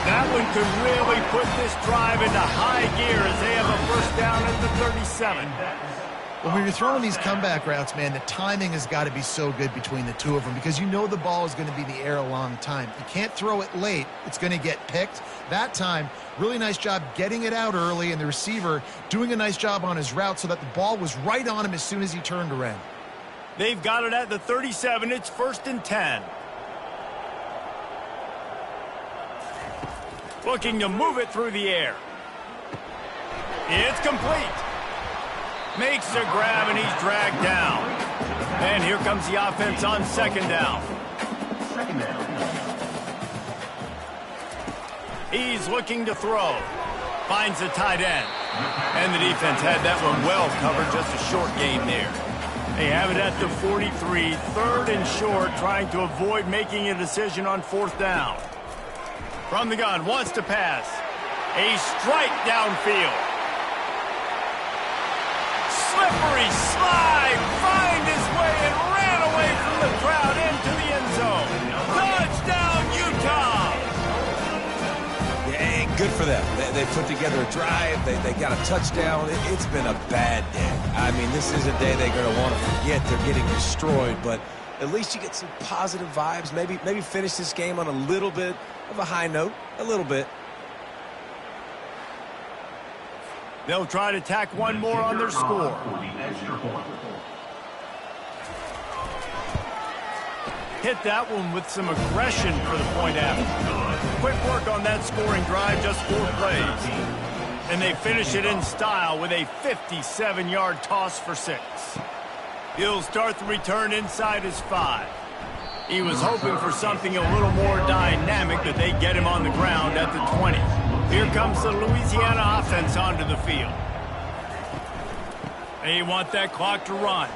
Speaker 1: That one could really put this drive into high gear as they have a 1st down at the 37.
Speaker 3: When you're throwing these comeback routes, man, the timing has got to be so good between the two of them, because you know the ball is going to be in the air a long time. You can't throw it late. It's going to get picked. That time, really nice job getting it out early, and the receiver doing a nice job on his route so that the ball was right on him as soon as he turned around.
Speaker 1: They've got it at the 37. It's 1st and 10. Looking to move it through the air. It's complete. Makes a grab, and he's dragged down. And here comes the offense on 2nd down. He's looking to throw. Finds the tight end. And the defense had that one well covered, just a short gain there. They have it at the 43, third and short, trying to avoid making a decision on fourth down. From the gun, wants to pass. A strike downfield. Slippery slide, find his way and ran away from the crowd into the end zone. Touchdown, Utah!
Speaker 2: Yeah, and good for them. They put together a drive. They got a touchdown. It's been a bad day. I mean, this is a day they're going to want to forget. They're getting destroyed, but at least you get some positive vibes. Maybe finish this game on a little bit of a high note, a little bit.
Speaker 1: They'll try to tack one more on their score. Hit that one with some aggression for the point after. Quick work on that scoring drive, just 4 plays. And they finish it in style with a 57-yard toss for 6. He'll start the return inside his 5. He was hoping for something a little more dynamic, but they get him on the ground at the 20. Here comes the Louisiana offense onto the field. They want that clock to run.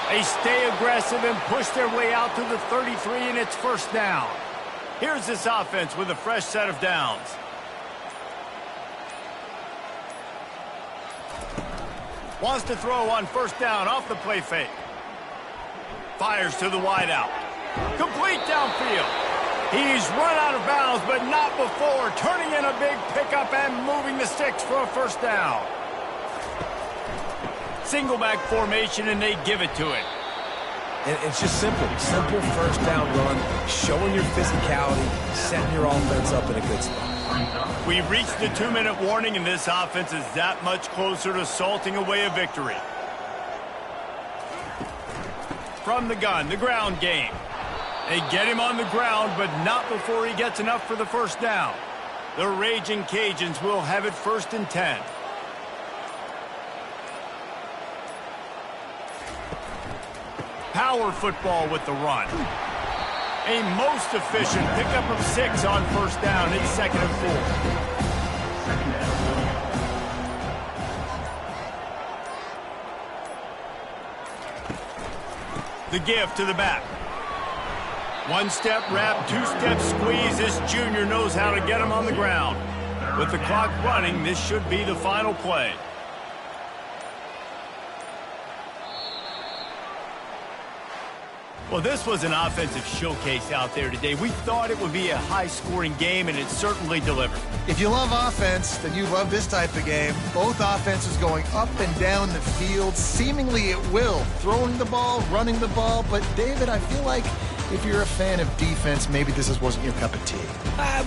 Speaker 1: They stay aggressive and push their way out to the 33, and it's first down. Here's this offense with a fresh set of downs. Wants to throw on first down off the play fake. Fires to the wideout. Complete downfield. He's run out of bounds, but not before turning in a big pickup and moving the sticks for a first down. Single back formation, and they give it to it.
Speaker 2: And it's just simple first down run, showing your physicality, setting your offense up in a good spot.
Speaker 1: We've reached the 2-minute warning, and this offense is that much closer to salting away a victory. From the gun, the ground game. They get him on the ground, but not before he gets enough for the first down. The Raging Cajuns will have it first and 10. Power football with the run. A most efficient pickup of 6 on first down. It's second and 4. The give to the back. 1-step wrap, 2-step squeeze. This junior knows how to get him on the ground. With the clock running, this should be the final play. Well, this was an offensive showcase out there today. We thought it would be a high-scoring game, and it certainly delivered.
Speaker 3: If you love offense, then you love this type of game. Both offenses going up and down the field, seemingly at will. Throwing the ball, running the ball. But, David, I feel like if you're a fan of defense, maybe this wasn't your cup of tea.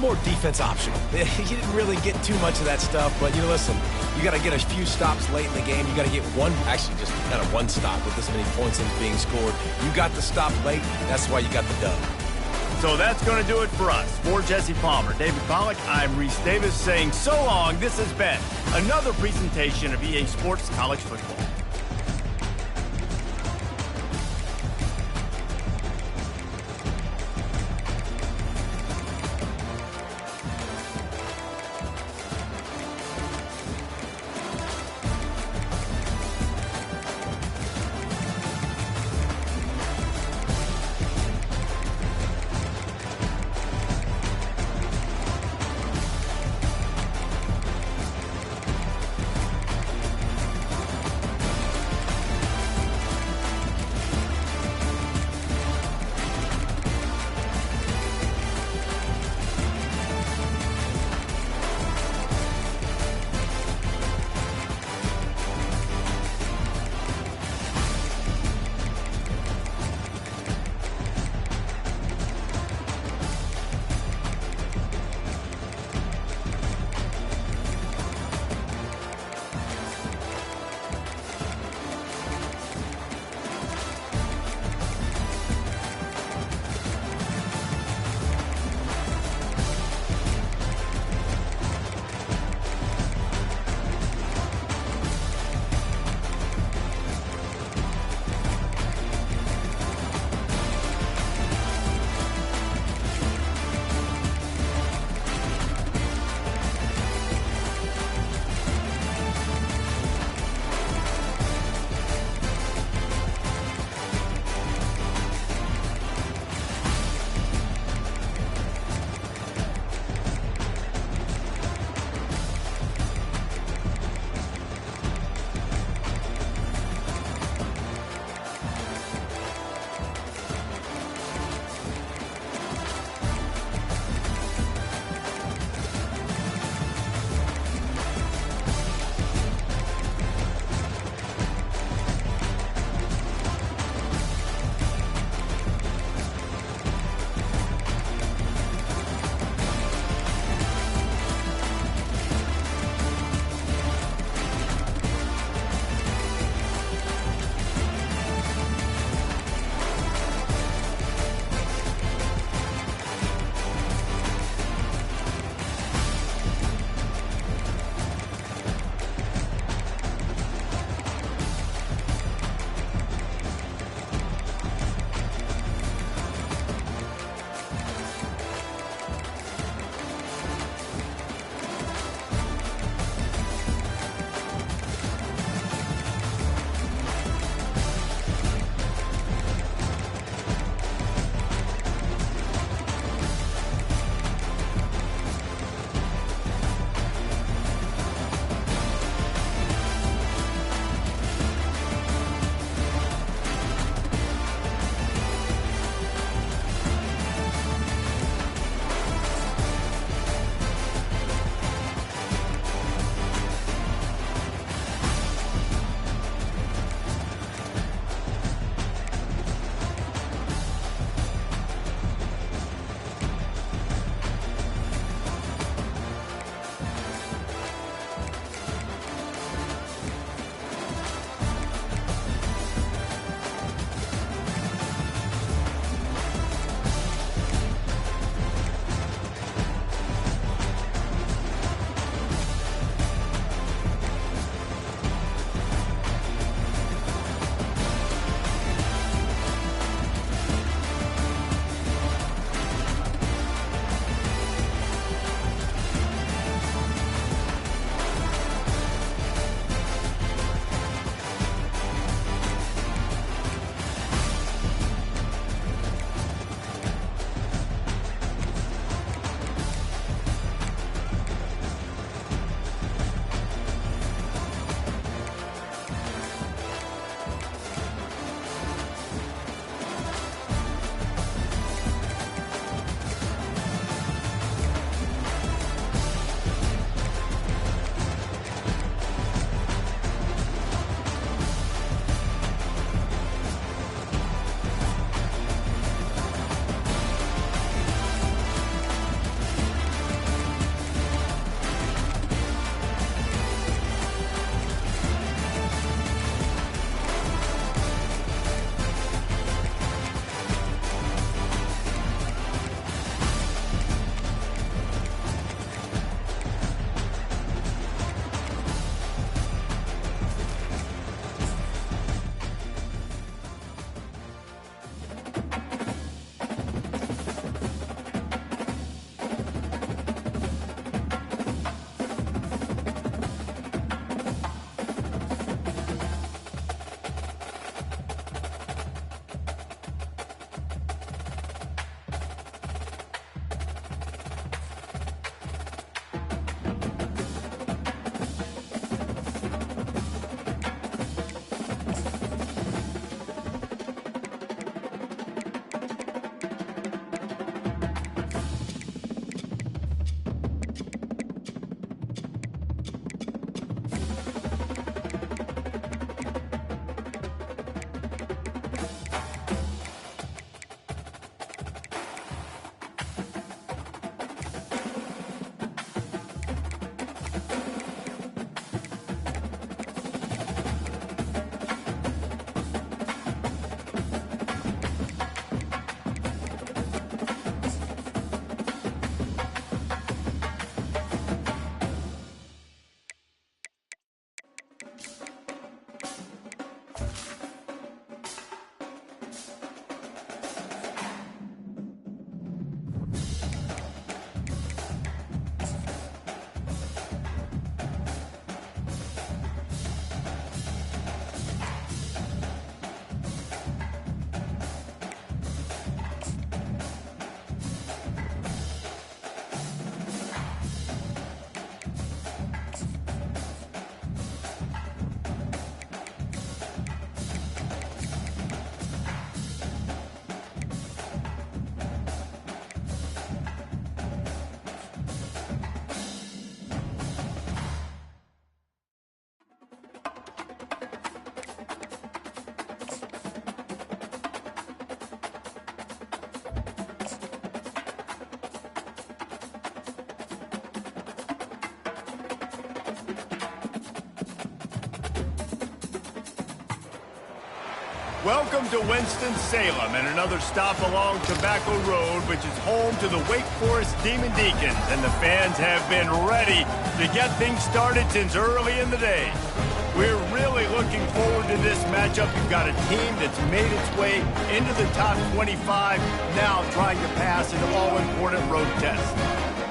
Speaker 2: More defense optional. You didn't really get too much of that stuff, but, listen, you got to get a few stops late in the game. You got to get just kind of one stop with this many points being scored. You got the stop late. That's why you got the dub.
Speaker 1: So that's going to do it for us. For Jesse Palmer, David Pollack, I'm Reese Davis saying so long. This has been another presentation of EA Sports College Football. Welcome to Winston-Salem and another stop along Tobacco Road, which is home to the Wake Forest Demon Deacons, and the fans have been ready to get things started since early in the day. We're really looking forward to this matchup. You've got a team that's made its way into the top 25, now trying to pass an all-important road test.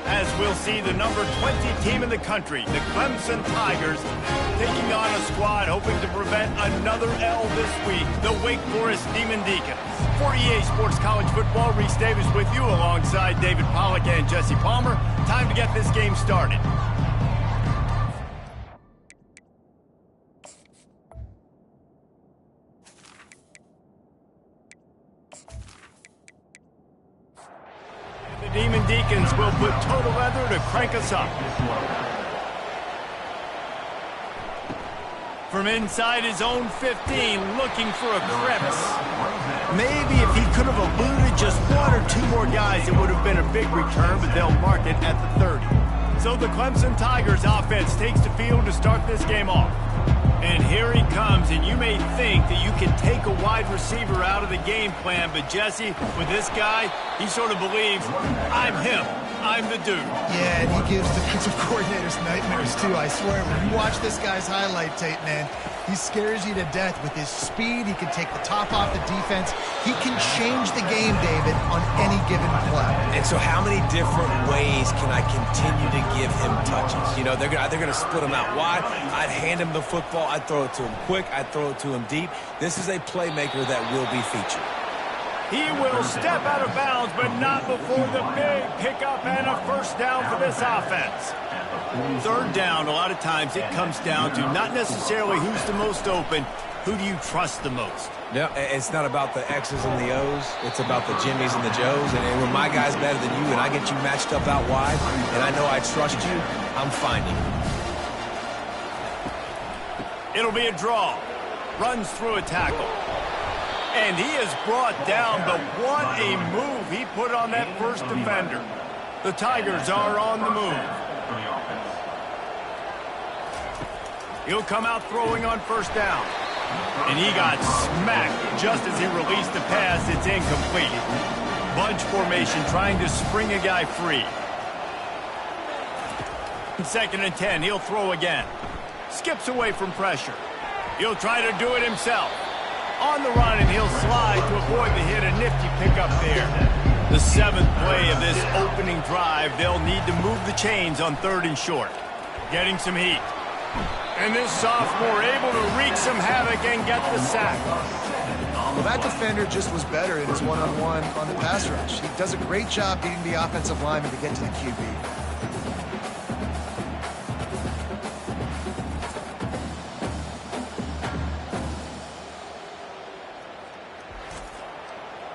Speaker 1: As we'll see, the number 20 team in the country, the Clemson Tigers, taking on a squad hoping to prevent another L this week, the Wake Forest Demon Deacons. For EA Sports College Football, Reese Davis with you alongside David Pollack and Jesse Palmer. Time to get this game started. The Demon Deacons will put total leather to crank us up. From inside his own 15, looking for a crevice. Maybe if he could have eluded just one or two more guys, it would have been a big return, but they'll mark it at the 30. So the Clemson Tigers offense takes the field to start this game off. And here he comes, and you may think that you can take a wide receiver out of the game plan, but Jesse, with this guy, he sort of believes, I'm him. I'm the dude.
Speaker 3: Yeah, and he gives defensive coordinators nightmares, too. I swear, when you watch this guy's highlight tape, man, he scares you to death with his speed. He can take the top off the defense. He can change the game, David, on any given play.
Speaker 2: And so how many different ways can I continue to give him touches? You know, they're going to split him out wide. I'd hand him the football. I'd throw it to him quick. I'd throw it to him deep. This is a playmaker that will be featured.
Speaker 1: He will step out of bounds, but not before the big pickup and a first down for this offense. Third down, a lot of times it comes down to not necessarily who's the most open, who do you trust the most?
Speaker 2: No, it's not about the X's and the O's. It's about the Jimmies and the Joes. And when my guy's better than you and I get you matched up out wide and I know I trust you, I'm finding you.
Speaker 1: It'll be a draw. Runs through a tackle. And he is brought down, but what a move he put on that first defender. The Tigers are on the move. He'll come out throwing on first down. And he got smacked just as he released the pass. It's incomplete. Bunch formation trying to spring a guy free. 2nd and 10, he'll throw again. Skips away from pressure. He'll try to do it himself. On the run, and he'll slide to avoid the hit. A nifty pickup there. The 7th play of this opening drive. They'll need to move the chains on 3rd and short. Getting some heat. And this sophomore able to wreak some havoc and get the sack.
Speaker 3: Well, that defender just was better in his one-on-one on the pass rush. He does a great job beating the offensive lineman to get to the QB.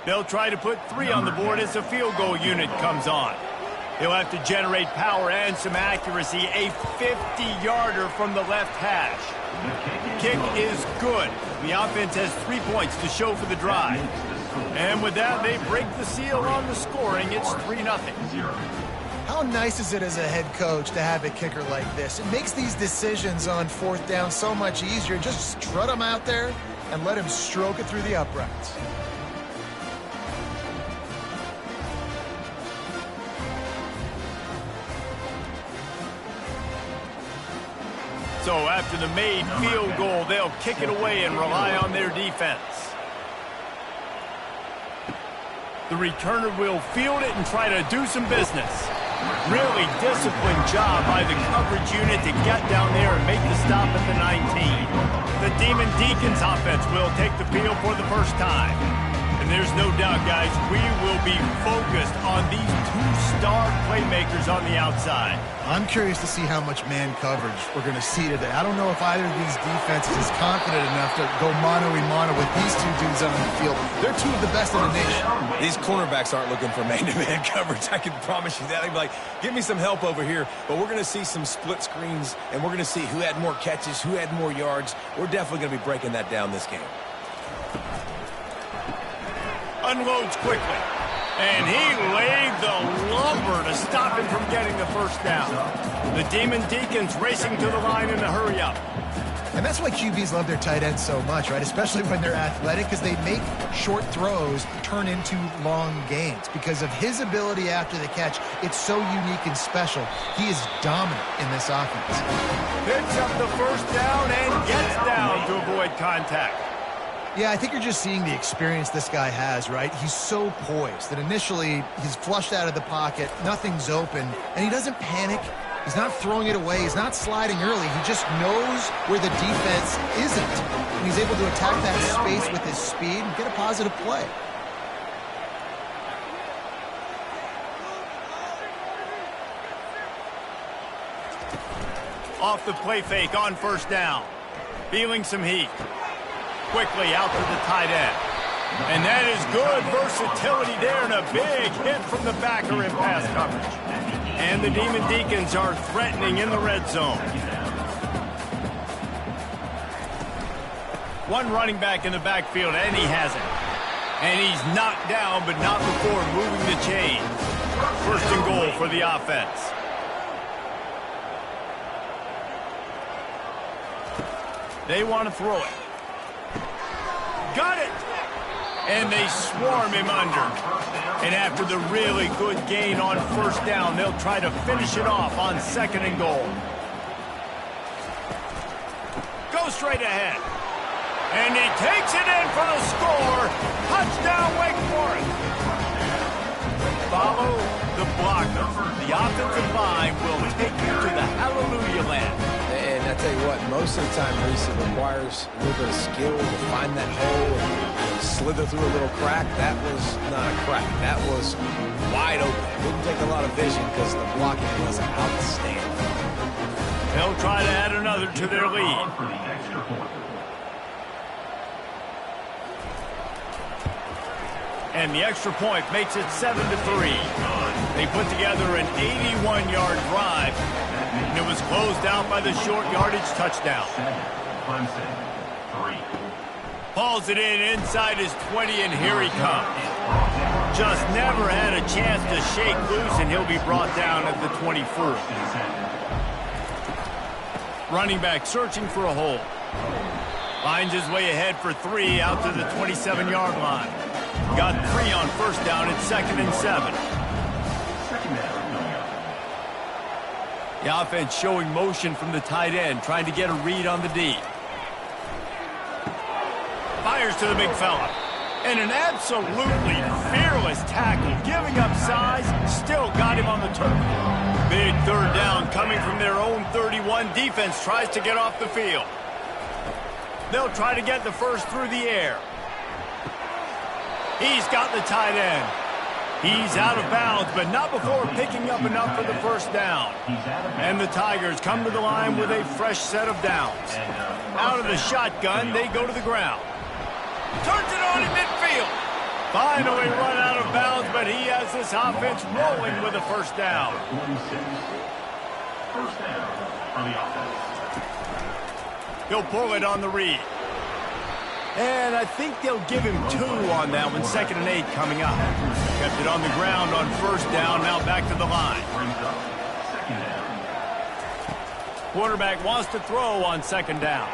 Speaker 1: They'll try to put 3 on the board as the field goal unit comes on. He'll have to generate power and some accuracy. A 50-yarder from the left hash. Kick is good. The offense has 3 points to show for the drive. And with that, they break the seal on the scoring. It's 3-0.
Speaker 3: How nice is it as a head coach to have a kicker like this? It makes these decisions on 4th down so much easier. Just strut him out there and let him stroke it through the uprights.
Speaker 1: So after the made field goal, they'll kick it away and rely on their defense. The returner will field it and try to do some business. Really disciplined job by the coverage unit to get down there and make the stop at the 19. The Demon Deacons offense will take the field for the first time. And there's no doubt, guys, we will be focused on these 2-star playmakers on the outside.
Speaker 3: I'm curious to see how much man coverage we're going to see today. I don't know if either of these defenses is confident enough to go mano-a-mano with these 2 dudes on the field. They're 2 of the best in the nation.
Speaker 2: These cornerbacks aren't looking for man-to-man coverage. I can promise you that. They'd be like, give me some help over here. But we're going to see some split screens, and we're going to see who had more catches, who had more yards. We're definitely going to be breaking that down this game.
Speaker 1: Unloads quickly. And he laid the lumber to stop him from getting the first down. The Demon Deacons racing to the line in a hurry up.
Speaker 3: And that's why QBs love their tight ends so much, right? Especially when they're athletic, because they make short throws turn into long gains. Because of his ability after the catch, it's so unique and special. He is dominant in this offense.
Speaker 1: Picks up the first down and gets down to avoid contact.
Speaker 3: Yeah, I think you're just seeing the experience this guy has, right? He's so poised that initially he's flushed out of the pocket, nothing's open, and he doesn't panic. He's not throwing it away. He's not sliding early. He just knows where the defense isn't. And he's able to attack that space with his speed and get a positive play.
Speaker 1: Off the play fake on first down. Feeling some heat. Quickly out to the tight end. And that is good versatility there and a big hit from the backer in pass coverage. And the Demon Deacons are threatening in the red zone. One running back in the backfield, and he has it. And he's knocked down, but not before moving the chain. First and goal for the offense. They want to throw it. Got it! And they swarm him under. And after the really good gain on first down, they'll try to finish it off on second and goal. Go straight ahead. And he takes it in for the score. Touchdown, Wake Forest. Follow the blocker. The offensive line will take you to the hallelujah land.
Speaker 2: And I tell you what, most of the time, Reese, it requires a little bit of skill to find that hole and slither through a little crack. That was not a crack. That was wide open. Didn't take a lot of vision because the blocking was outstanding.
Speaker 1: They'll try to add another to their lead. And the extra point makes it 7-3. They put together an 81-yard drive, and it was closed out by the short yardage touchdown. Hauls it in inside his 20, and here he comes. Just never had a chance to shake loose, and he'll be brought down at the 24. Running back searching for a hole. Finds his way ahead for 3 out to the 27-yard line. Got 3 on first down at 2nd and 7. The offense showing motion from the tight end, trying to get a read on the D. Fires to the big fella. And an absolutely fearless tackle, giving up size, still got him on the turf. Big third down coming from their own 31. Defense tries to get off the field. They'll try to get the first through the air. He's got the tight end. He's out of bounds, but not before picking up enough for the first down. And the Tigers come to the line with a fresh set of downs. Out of the shotgun, they go to the ground. Turns it on in midfield. Finally run out of bounds, but he has this offense rolling with a first down.
Speaker 5: First down on the offense.
Speaker 1: He'll pull it on the read. And I think they'll give him 2 on that one. 2nd and 8 coming up. Kept it on the ground on first down. Now back to the line. Quarterback wants to throw on 2nd down.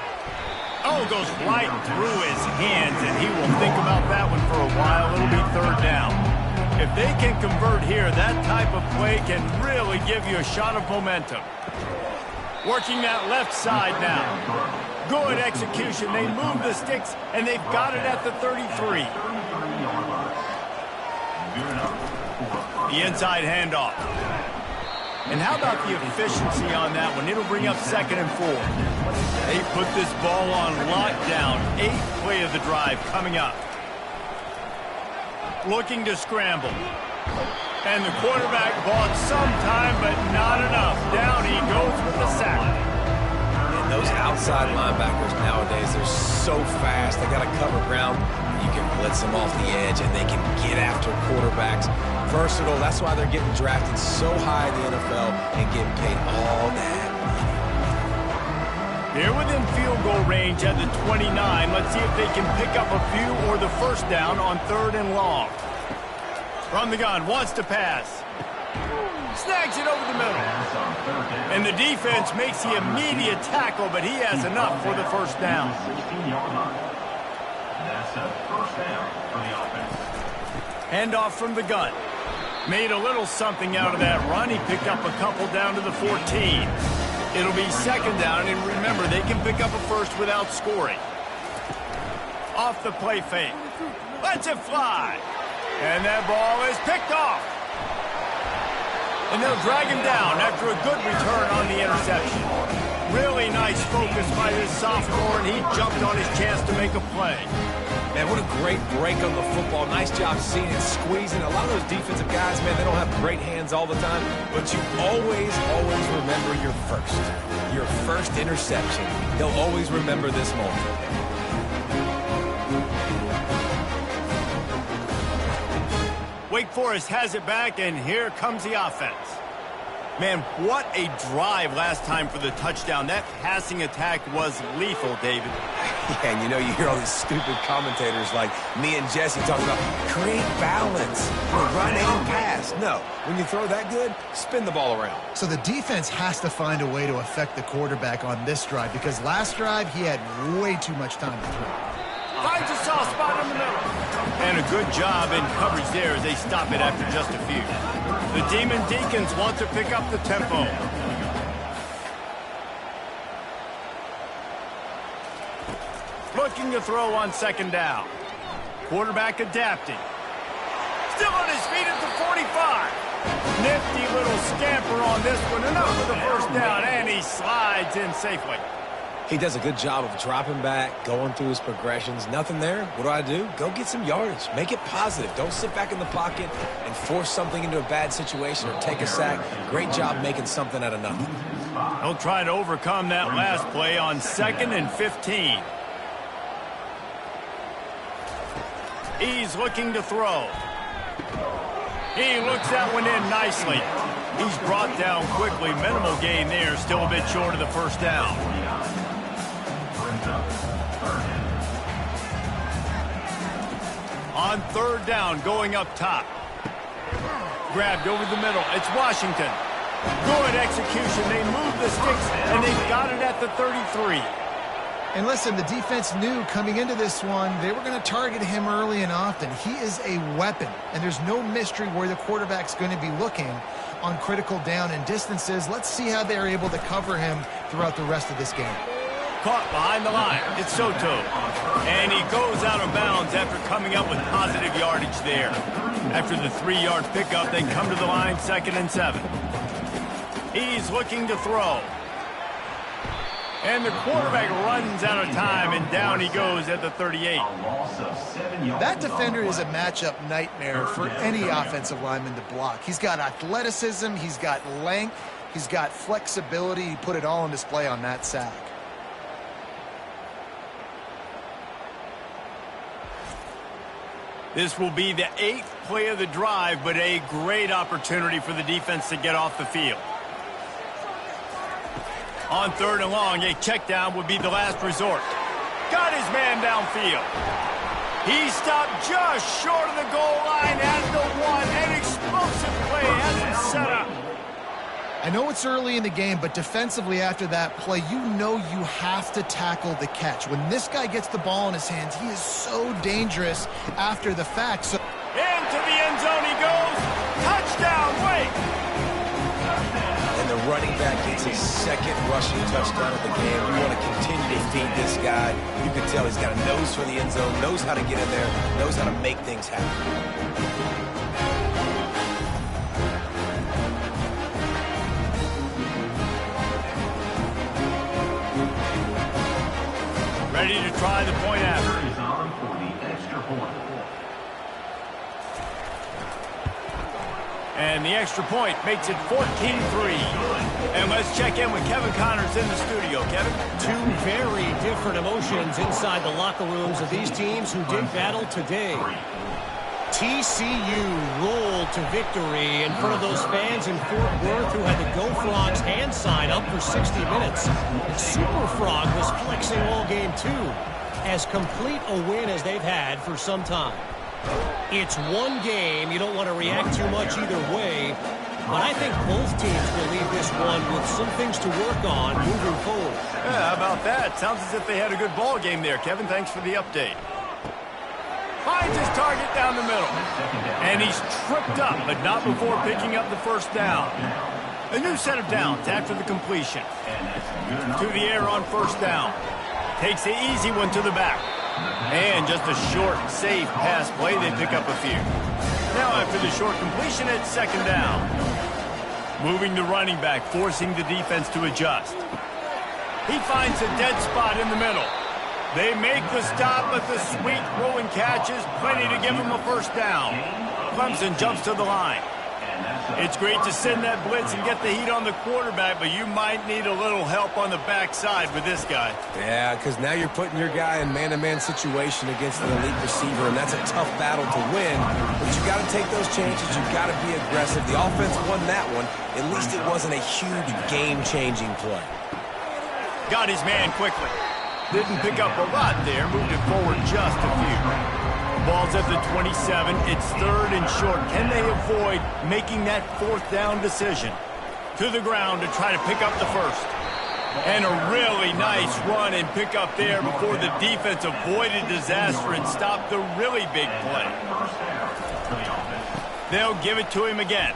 Speaker 1: Oh, goes right through his hands, and he will think about that one for a while. It'll be 3rd down. If they can convert here, that type of play can really give you a shot of momentum. Working that left side now. Good execution. They move the sticks, and they've got it at the 33. The inside handoff. And how about the efficiency on that one? It'll bring up 2nd and 4. They put this ball on lockdown. 8th play of the drive coming up. Looking to scramble. And the quarterback bought some time, but not enough. Down he goes with the sack.
Speaker 2: And those outside linebackers nowadays, they're so fast. They got to cover ground. You can blitz them off the edge, and they can get after quarterbacks. Versatile. That's why they're getting drafted so high in the NFL and getting paid all that money.
Speaker 1: They're within field goal range at the 29. Let's see if they can pick up a few or the first down on 3rd and long. From the gun, wants to pass. Snags it over the middle. And the defense makes the immediate tackle, but he has enough for the first down.
Speaker 5: 16-yard line. That's a first down for the offense.
Speaker 1: Handoff from the gun. Made a little something out of that run. He picked up a couple down to the 14. It'll be second down, and remember, they can pick up a first without scoring. Off the play fake. Lets it fly. And that ball is picked off. And they'll drag him down after a good return on the interception. Really nice focus by this sophomore, and he jumped on his chance to make a play.
Speaker 2: Man, what a great break on the football. Nice job seeing it, squeezing. A lot of those defensive guys, man, they don't have great hands all the time, but you always remember your first interception. They'll always remember this moment.
Speaker 1: Wake Forest has it back, and here comes the offense. Man, what a drive last time for the touchdown. That passing attack was lethal, David.
Speaker 2: Yeah, and you hear all these stupid commentators like me and Jesse talking about create balance, run and pass. No, when you throw that good, spin the ball around.
Speaker 3: So the defense has to find a way to affect the quarterback on this drive because last drive he had way too much time to throw.
Speaker 1: Finds a soft spot in the middle. And a good job in coverage there as they stop it after just a few. The Demon Deacons want to pick up the tempo. Looking to throw on second down. Quarterback adapting. Still on his feet at the 45. Nifty little scamper on this one. Enough for the first down, and he slides in safely.
Speaker 2: He does a good job of dropping back, going through his progressions. Nothing there. What do? Go get some yardage. Make it positive. Don't sit back in the pocket and force something into a bad situation or take a sack. Great job making something out of nothing.
Speaker 1: He'll try to overcome that last play on 2nd and 15. He's looking to throw. He looks that one in nicely. He's brought down quickly. Minimal gain there. Still a bit short of the first down. On third down, going up top. Grabbed over the middle. It's Washington. Good execution. They move the sticks, and they've got it at the 33.
Speaker 3: And listen, the defense knew coming into this one, they were going to target him early and often. He is a weapon, and there's no mystery where the quarterback's going to be looking on critical down and distances. Let's see how they're able to cover him throughout the rest of this game.
Speaker 1: Caught behind the line. It's Soto. And he goes out of bounds after coming up with positive yardage there. After the 3-yard pickup, they come to the line 2nd and 7. He's looking to throw. And the quarterback runs out of time, and down he goes at the 38.
Speaker 3: That defender is a matchup nightmare for any offensive lineman to block. He's got athleticism, he's got length, he's got flexibility. He put it all on display on that sack.
Speaker 1: This will be the 8th play of the drive, but a great opportunity for the defense to get off the field. On 3rd and long, a check down would be the last resort. Got his man downfield. He stopped just short of the goal line at the 1. An explosive play has him set up.
Speaker 3: I know it's early in the game, but defensively after that play, you know you have to tackle the catch. When this guy gets the ball in his hands, he is so dangerous after the fact. So
Speaker 1: into the end zone he goes. Touchdown, Wake.
Speaker 2: And the running back gets his 2nd rushing touchdown of the game. You want to continue to feed this guy. You can tell he's got a nose for the end zone, knows how to get in there, knows how to make things happen.
Speaker 1: Ready to try the point after.
Speaker 5: Is on for the extra point.
Speaker 1: And the extra point makes it 14-3. And let's check in with Kevin Connors in the studio. Kevin?
Speaker 4: Two very different emotions inside the locker rooms of these teams who did battle today. TCU rolled to victory in front of those fans in Fort Worth who had the Go Frogs hand sign up for 60 minutes. Super Frog was flexing all game too. As complete a win as they've had for some time. It's one game. You don't want to react too much either way. But I think both teams will leave this one with some things to work on moving forward.
Speaker 1: Yeah, how about that? Sounds as if they had a good ball game there, Kevin. Thanks for the update. Finds his target down the middle. And he's tripped up, but not before picking up the first down. A new set of downs after the completion. To the air on first down. Takes the easy one to the back. And just a short, safe pass play, they pick up a few. Now after the short completion, it's second down. Moving the running back, forcing the defense to adjust. He finds a dead spot in the middle. They make the stop, but the sweet rolling catch is plenty to give him a first down. Clemson jumps to the line. It's great to send that blitz and get the heat on the quarterback, but you might need a little help on the backside with this guy.
Speaker 2: Yeah, because now you're putting your guy in man-to-man situation against an elite receiver, and that's a tough battle to win. But you got to take those chances. You've got to be aggressive. The offense won that one. At least it wasn't a huge game-changing play.
Speaker 1: Got his man quickly. Didn't pick up a lot there. Moved it forward just a few. Ball's at the 27. It's third and short. Can they avoid making that fourth down decision? To the ground to try to pick up the first. And a really nice run and pick up there before the defense avoided disaster and stopped the really big play. They'll give it to him again.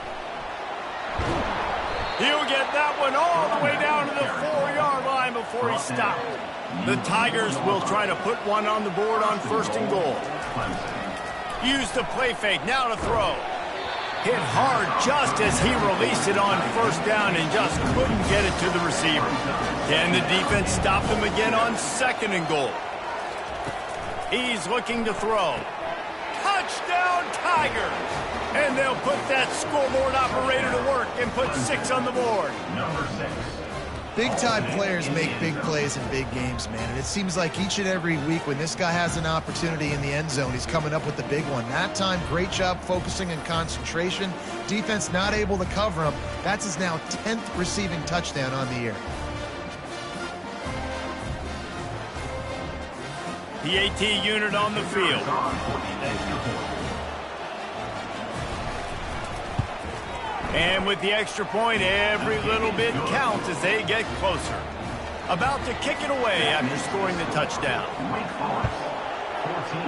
Speaker 1: He'll get that one all the way down to the 4-yard line before he stopped. The Tigers will try to put one on the board on first and goal. Use the play fake, now to throw. Hit hard just as he released it on first down and just couldn't get it to the receiver. Can the defense stop him again on second and goal? He's looking to throw. Touchdown Tigers! And they'll put that scoreboard operator to work and put 6 on the board.
Speaker 5: Number 6.
Speaker 3: Big-time players make big plays in big games, man. And it seems like each and every week when this guy has an opportunity in the end zone, he's coming up with the big one. That time, great job focusing and concentration. Defense not able to cover him. That's his now 10th receiving touchdown on the year.
Speaker 1: The AT unit on the field. And with the extra point, every little bit counts as they get closer. About to kick it away after scoring the touchdown.
Speaker 5: 14,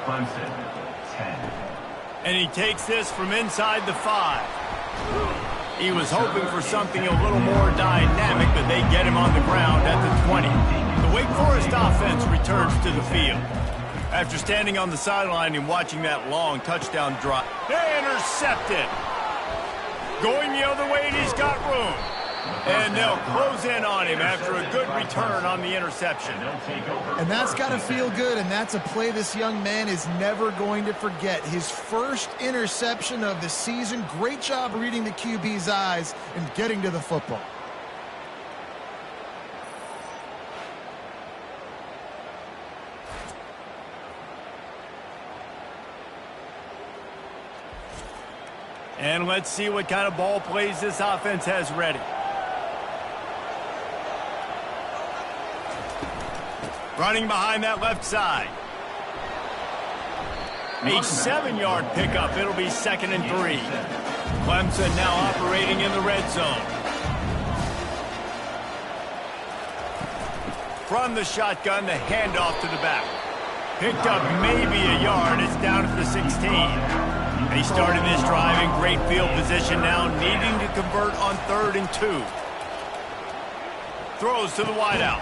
Speaker 5: Clemson, 10.
Speaker 1: And he takes this from inside the 5. He was hoping for something a little more dynamic, but they get him on the ground at the 20. The Wake Forest offense returns to the field. After standing on the sideline and watching that long touchdown drop, they intercepted. Going the other way, and he's got room. And they'll close in on him after a good return on the interception.
Speaker 3: And that's got to feel good, and that's a play this young man is never going to forget. His first interception of the season. Great job reading the QB's eyes and getting to the football.
Speaker 1: And let's see what kind of ball plays this offense has ready. Running behind that left side. A 7-yard pickup. It'll be 2nd and 3. Clemson now operating in the red zone. From the shotgun, the handoff to the back. Picked up maybe a yard. It's down at the 16. They started this drive in great field position, now needing to convert on 3rd and 2. Throws to the wideout.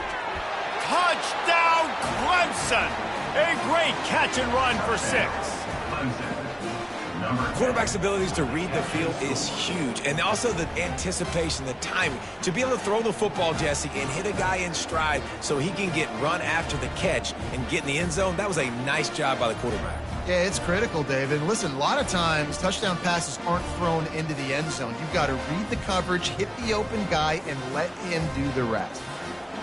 Speaker 1: Touchdown, Clemson! A great catch and run for 6.
Speaker 2: Quarterback's abilities to read the field is huge, and also the anticipation, the timing. To be able to throw the football, Jesse, and hit a guy in stride so he can get run after the catch and get in the end zone, that was a nice job by the quarterback.
Speaker 3: Yeah, it's critical, David. Listen, a lot of times touchdown passes aren't thrown into the end zone. You've got to read the coverage, hit the open guy, and let him do the rest.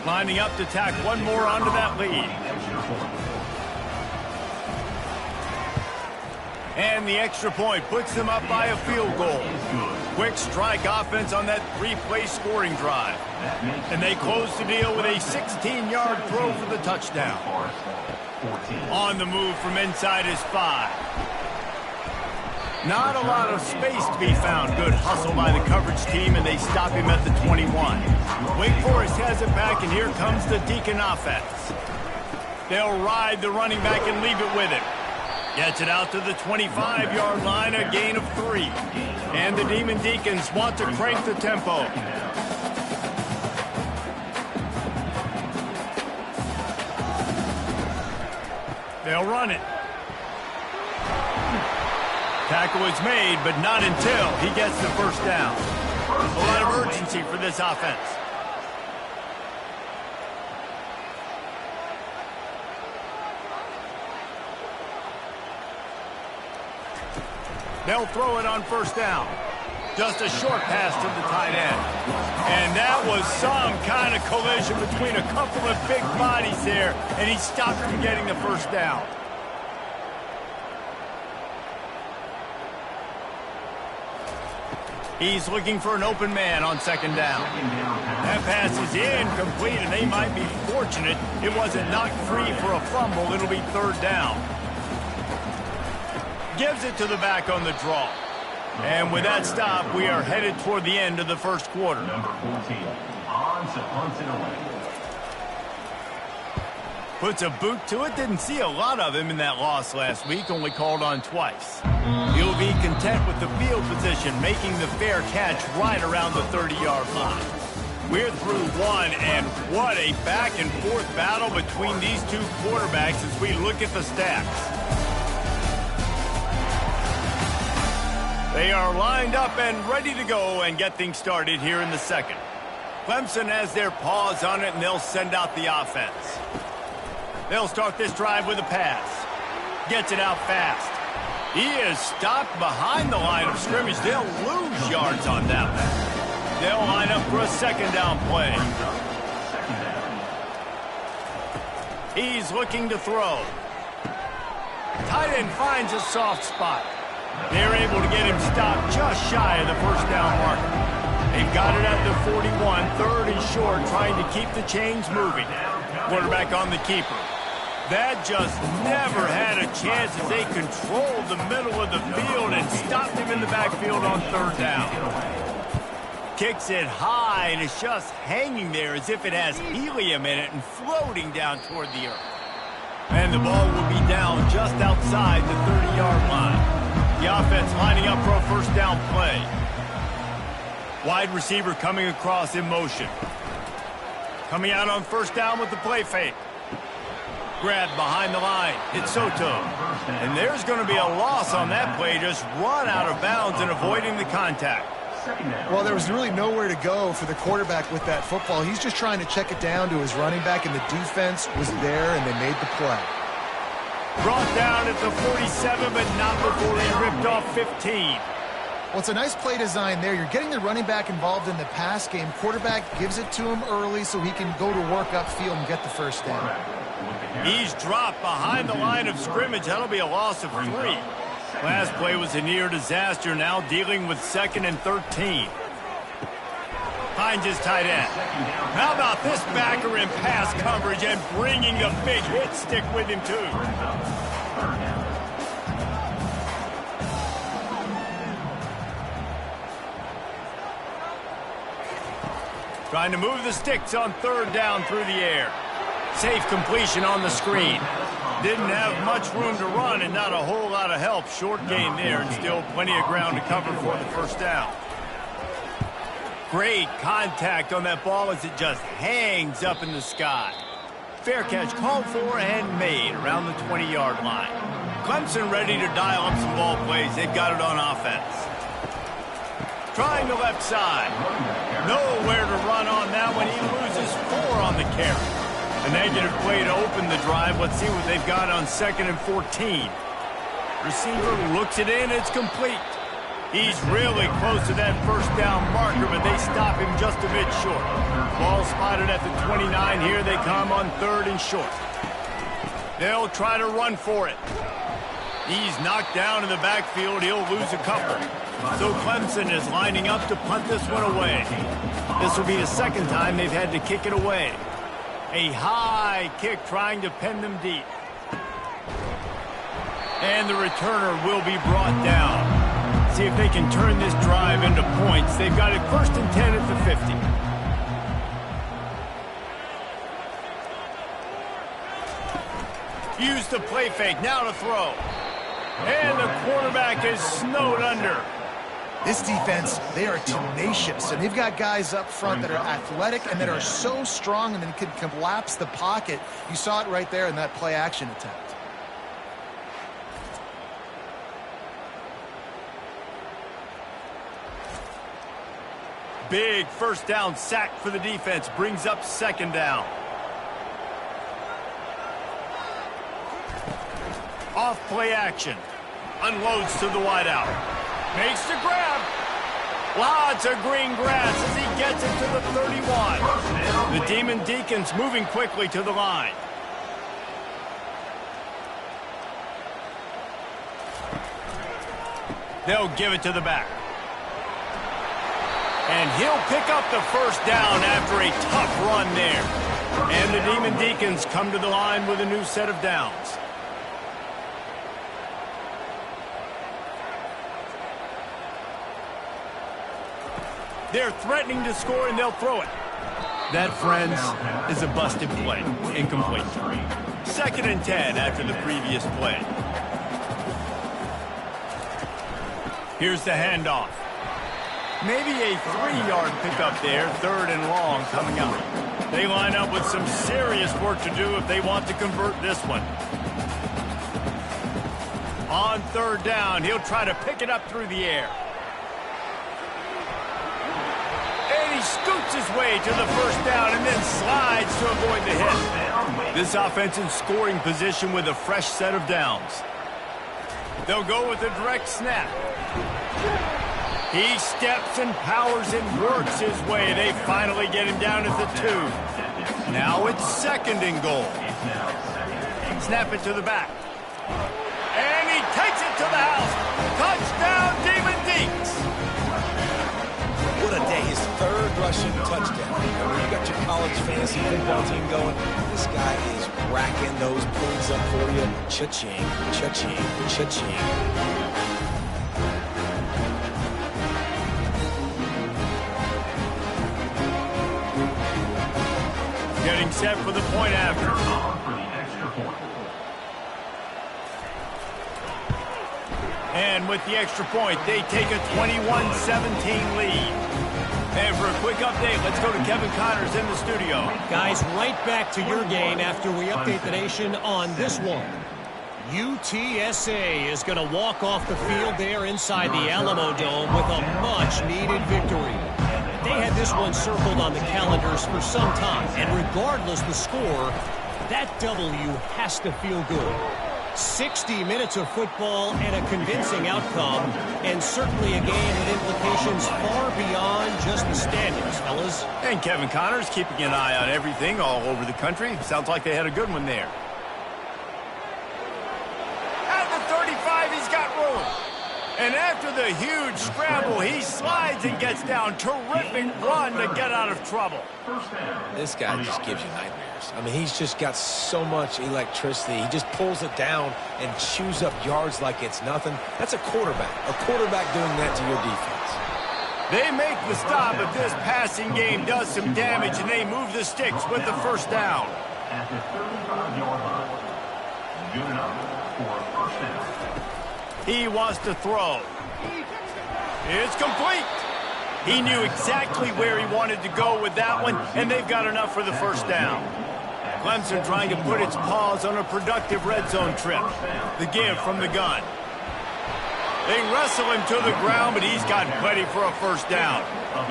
Speaker 1: Lining up to tack one more onto that lead. And the extra point puts them up by a field goal. Quick strike offense on that 3-play scoring drive. And they close the deal with a 16-yard throw for the touchdown. On the move from inside his 5. Not a lot of space to be found. Good hustle by the coverage team, and they stop him at the 21. Wake Forest has it back, and here comes the Deacon offense. They'll ride the running back and leave it with him. Gets it out to the 25-yard line, a gain of 3. And the Demon Deacons want to crank the tempo. They'll run it. Tackle is made, but not until he gets the first down. A lot of urgency for this offense. They'll throw it on first down. Just a short pass to the tight end. And that was some kind of collision between a couple of big bodies there, and he stopped from getting the first down. He's looking for an open man on second down. That pass is incomplete, and they might be fortunate it wasn't knocked free for a fumble. It'll be third down. Gives it to the back on the draw. And with that stop, we are headed toward the end of the first quarter.
Speaker 5: Number 14, on to punt it away.
Speaker 1: Puts a boot to it. Didn't see a lot of him in that loss last week, only called on twice. He'll be content with the field position, making the fair catch right around the 30-yard line. We're through one, and what a back-and-forth battle between these two quarterbacks as we look at the stats. They are lined up and ready to go and get things started here in the second. Clemson has their paws on it, and they'll send out the offense. They'll start this drive with a pass. Gets it out fast. He is stopped behind the line of scrimmage. They'll lose yards on that one. They'll line up for a second down play. He's looking to throw. Tight end finds a soft spot. They're able to get him stopped just shy of the first down marker. They've got it at the 41, third and short, trying to keep the chains moving. Quarterback on the keeper. That just never had a chance as they controlled the middle of the field and stopped him in the backfield on third down. Kicks it high, and it's just hanging there as if it has helium in it and floating down toward the earth. And the ball will be down just outside the 30-yard line. The offense lining up for a first down play. Wide receiver coming across in motion. Coming out on first down with the play fake. Grabbed behind the line. It's Soto. And there's going to be a loss on that play. Just run out of bounds and avoiding the contact.
Speaker 3: Well, there was really nowhere to go for the quarterback with that football. He's just trying to check it down to his running back, and the defense was there, and they made the play.
Speaker 1: Brought down at the 47, but not before he ripped off 15.
Speaker 3: Well, it's a nice play design there. You're getting the running back involved in the pass game. Quarterback gives it to him early so he can go to work upfield and get the first down.
Speaker 1: He's dropped behind the line of scrimmage. That'll be a loss of 3. Last play was a near disaster, now dealing with 2nd and 13. Finds his tight end. How about this backer in pass coverage and bringing the big hit stick with him, too. Trying to move the sticks on third down through the air. Safe completion on the screen. Didn't have much room to run and not a whole lot of help. Short gain there and still plenty of ground to cover for the first down. Great contact on that ball as it just hangs up in the sky. Fair catch called for and made around the 20-yard line. Clemson ready to dial up some ball plays. They've got it on offense. Trying the left side. Nowhere to run on that one. He loses 4 on the carry. A negative play to open the drive. Let's see what they've got on 2nd and 14. Receiver looks it in. It's complete. He's really close to that first down marker, but they stop him just a bit short. Ball spotted at the 29. Here they come on 3rd and short. They'll try to run for it. He's knocked down in the backfield. He'll lose a couple. So Clemson is lining up to punt this one away. This will be the second time they've had to kick it away. A high kick trying to pin them deep. And the returner will be brought down. See if they can turn this drive into points. They've got it 1st and 10 at the 50. Use the play fake, now to throw. And the quarterback is snowed under.
Speaker 3: This defense, they are tenacious, and they've got guys up front that are athletic and that are so strong and that can collapse the pocket. You saw it right there in that play-action attempt.
Speaker 1: Big first down sack for the defense. Brings up 2nd down. Off play action. Unloads to the wideout. Makes the grab. Lots of green grass as he gets it to the 31. The Demon Deacons moving quickly to the line. They'll give it to the back. And he'll pick up the 1st down after a tough run there. And the Demon Deacons come to the line with a new set of downs. They're threatening to score, and they'll throw it. That, friends, is a busted play. Incomplete. 2nd and 10 after the previous play. Here's the handoff. Maybe a 3-yard pickup there, 3rd and long coming up. They line up with some serious work to do if they want to convert this one. On 3rd down, he'll try to pick it up through the air. And he scoots his way to the 1st down and then slides to avoid the hit. This offense in scoring position with a fresh set of downs. They'll go with a direct snap. He steps and powers and works his way. They finally get him down at the 2. Now it's 2nd and goal. Snap it to the back. And he takes it to the house. Touchdown, Demon Deeks.
Speaker 2: What a day. His 3rd rushing touchdown. And when you got your college fantasy football team going, this guy is racking those points up for you. Cha-ching, cha-ching, cha-ching.
Speaker 1: Getting set for the point after. And with the extra point, they take a 21-17 lead. And for a quick update, let's go to Kevin Connors in the studio.
Speaker 4: Guys, right back to your game after we update the nation on this one. UTSA is going to walk off the field there inside the Alamo Dome with a much-needed victory. They had this one circled on the calendars for some time, and regardless the score, that W has to feel good. 60 minutes of football and a convincing outcome, and certainly a game with implications far beyond just the standings, fellas.
Speaker 1: And Kevin Connors keeping an eye on everything all over the country. Sounds like they had a good one there. At the 35, he's got room. And after the huge scramble, he slides and gets down. Terrific run to get out of trouble.
Speaker 2: This guy just gives you nightmares. I mean, he's just got so much electricity. He just pulls it down and chews up yards like it's nothing. That's a quarterback. A quarterback doing that to your defense.
Speaker 1: They make the stop, but this passing game does some damage, and they move the sticks with the 1st down.
Speaker 5: At the 35-yard line. Good enough for a 1st down.
Speaker 1: He wants to throw. It's complete. He knew exactly where he wanted to go with that one, and they've got enough for the 1st down. Clemson trying to put its paws on a productive red zone trip. The give from the gun. They wrestle him to the ground, but he's got plenty for a 1st down.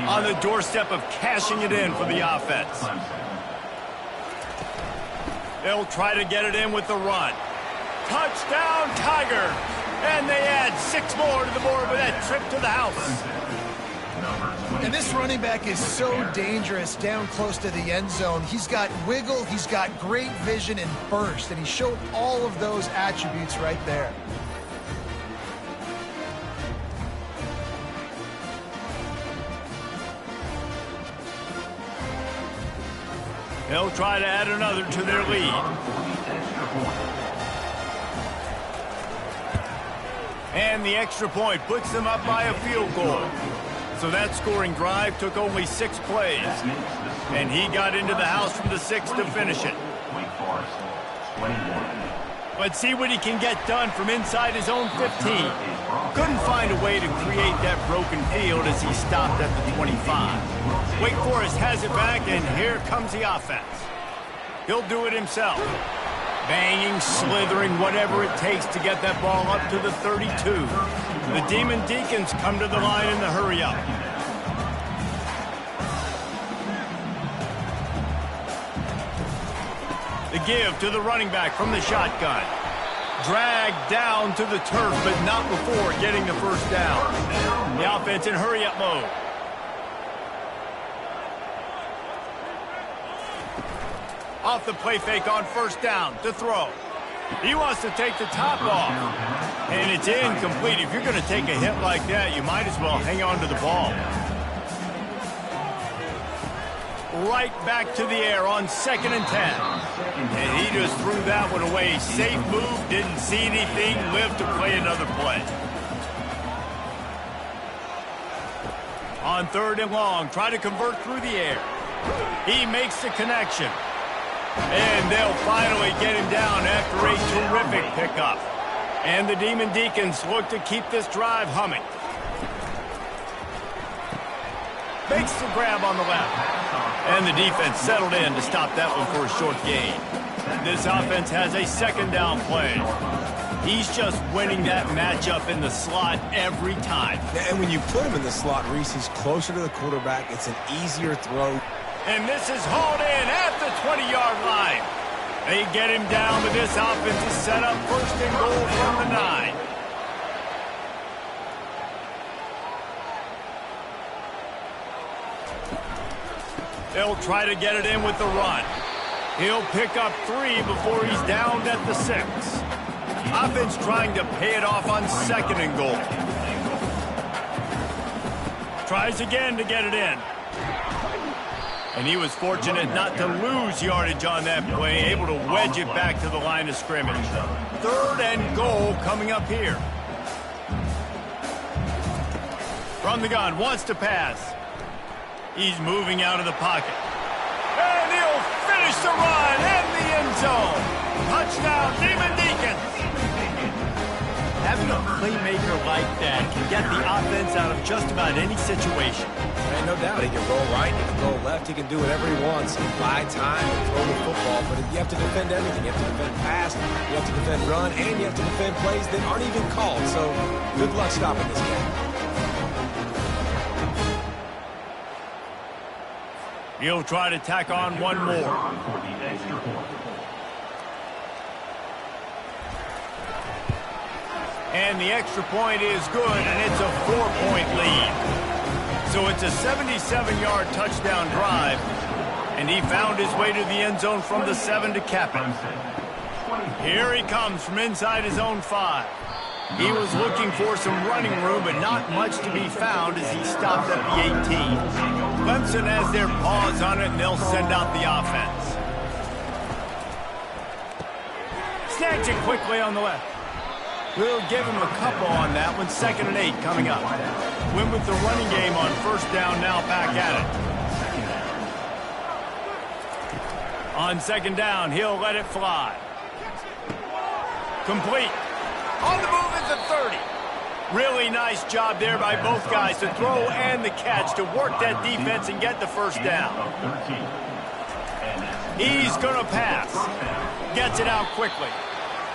Speaker 1: On the doorstep of cashing it in for the offense. They'll try to get it in with the run. Touchdown, Tiger! And they add 6 more to the board with that trip to the house.
Speaker 3: And this running back is so dangerous down close to the end zone. He's got wiggle, he's got great vision and burst, and he showed all of those attributes right there.
Speaker 1: They'll try to add another to their lead. And the extra point puts them up by a field goal. So that scoring drive took only 6 plays. And he got into the house from the 6 to finish it. Let's see what he can get done from inside his own 15. Couldn't find a way to create that broken field as he stopped at the 25. Wake Forest has it back, and here comes the offense. He'll do it himself. Banging, slithering, whatever it takes to get that ball up to the 32. The Demon Deacons come to the line in the hurry-up. The give to the running back from the shotgun. Dragged down to the turf, but not before getting the first down. The offense in hurry-up mode. Off the play fake on first down to throw. He wants to take the top off. And it's incomplete. If you're going to take a hit like that, you might as well hang on to the ball. Right back to the air on 2nd and 10. And he just threw that one away. Safe move, didn't see anything, lived to play another play. On 3rd and long, try to convert through the air. He makes the connection. And they'll finally get him down after a terrific pickup. And the Demon Deacons look to keep this drive humming. Makes the grab on the left. And the defense settled in to stop that one for a short gain. This offense has a 2nd down play. He's just winning that matchup in the slot every time.
Speaker 2: And when you put him in the slot, Reese, he's closer to the quarterback. It's an easier throw.
Speaker 1: And this is hauled in at the 20-yard line. They get him down, but this offense is set up 1st and goal from the 9. They'll try to get it in with the run. He'll pick up 3 before he's downed at the 6. Offense trying to pay it off on 2nd and goal. Tries again to get it in. And he was fortunate not to lose yardage on that play, able to wedge it back to the line of scrimmage. 3rd and goal coming up here. From the gun, wants to pass. He's moving out of the pocket. And he'll finish the run in the end zone. Touchdown, Demon Deacons. Having a playmaker like that can get the offense out of just about any situation.
Speaker 2: And no doubt, he can roll right, he can roll left, he can do whatever he wants. He can buy time and throw the football, but you have to defend everything. You have to defend pass, you have to defend run, and you have to defend plays that aren't even called. So good luck stopping this guy.
Speaker 1: He'll try to tack on one more. And the extra point is good, and it's a 4-point lead. So it's a 77-yard touchdown drive, and he found his way to the end zone from the 7 to cap it. Here he comes from inside his own 5. He was looking for some running room, but not much to be found as he stopped at the 18. Clemson has their paws on it, and they'll send out the offense. Snags it quickly on the left. We'll give him a couple on that one. 2nd and 8 coming up. Win with the running game on 1st down, now back at it. On 2nd down, he'll let it fly. Complete. On the move is the 30. Really nice job there by both guys to throw and the catch to work that defense and get the 1st down. He's going to pass. Gets it out quickly.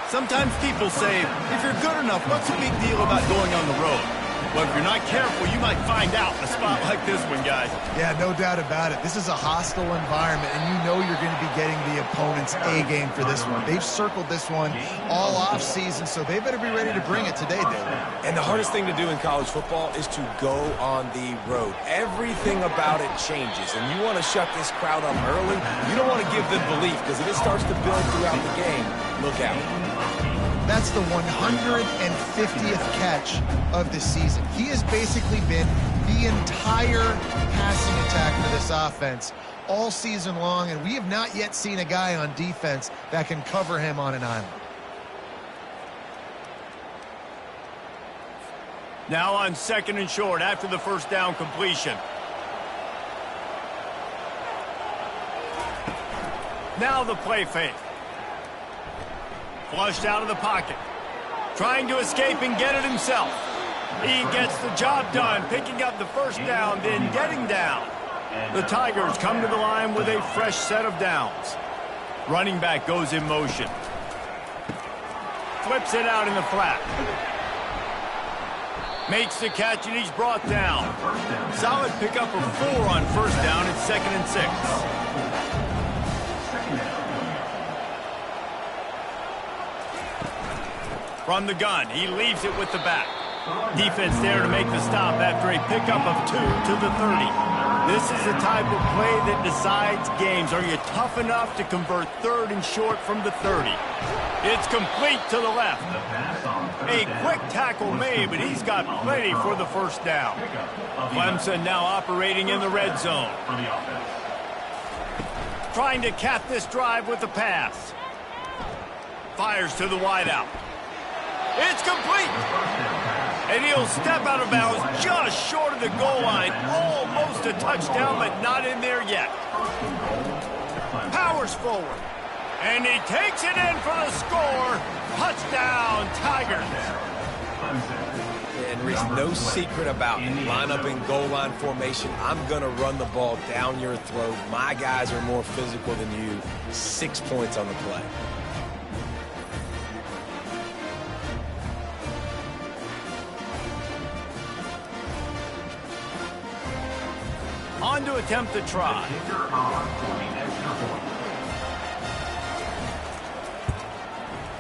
Speaker 1: Sometimes people say, if you're good enough, what's the big deal about going on the road? Well, if you're not careful, you might find out in a spot like this one, guys.
Speaker 3: Yeah, no doubt about it. This is a hostile environment, and you know you're going to be getting the opponent's A game for this one. They've circled this one all off season, so they better be ready to bring it today, David.
Speaker 2: And the hardest thing to do in college football is to go on the road. Everything about it changes, and you want to shut this crowd up early. You don't want to give them belief, because if it starts to build throughout the game, look out.
Speaker 3: That's the 150th catch of the season. He has basically been the entire passing attack for this offense all season long, and we have not yet seen a guy on defense that can cover him on an island.
Speaker 1: Now on 2nd and short after the first down completion. Now the play fake. Flushed out of the pocket. Trying to escape and get it himself. He gets the job done, picking up the first down, then getting down. The Tigers come to the line with a fresh set of downs. Running back goes in motion. Flips it out in the flat. Makes the catch, and he's brought down. Solid pickup of 4 on first down at 2nd and 6. From the gun, he leaves it with the back. Defense there to make the stop after a pickup of 2 to the 30. This is the type of play that decides games. Are you tough enough to convert 3rd and short from the 30? It's complete to the left. A quick tackle made, but he's got plenty for the first down. Clemson now operating in the red zone. Trying to cap this drive with the pass. Fires to the wideout. It's complete. And he'll step out of bounds just short of the goal line. Almost a touchdown, but not in there yet. Powers forward. And he takes it in for the score. Touchdown, Tigers.
Speaker 2: And Reese, no secret about it. Line up in goal line formation. I'm going to run the ball down your throat. My guys are more physical than you. 6 points on the play.
Speaker 1: On to attempt the try.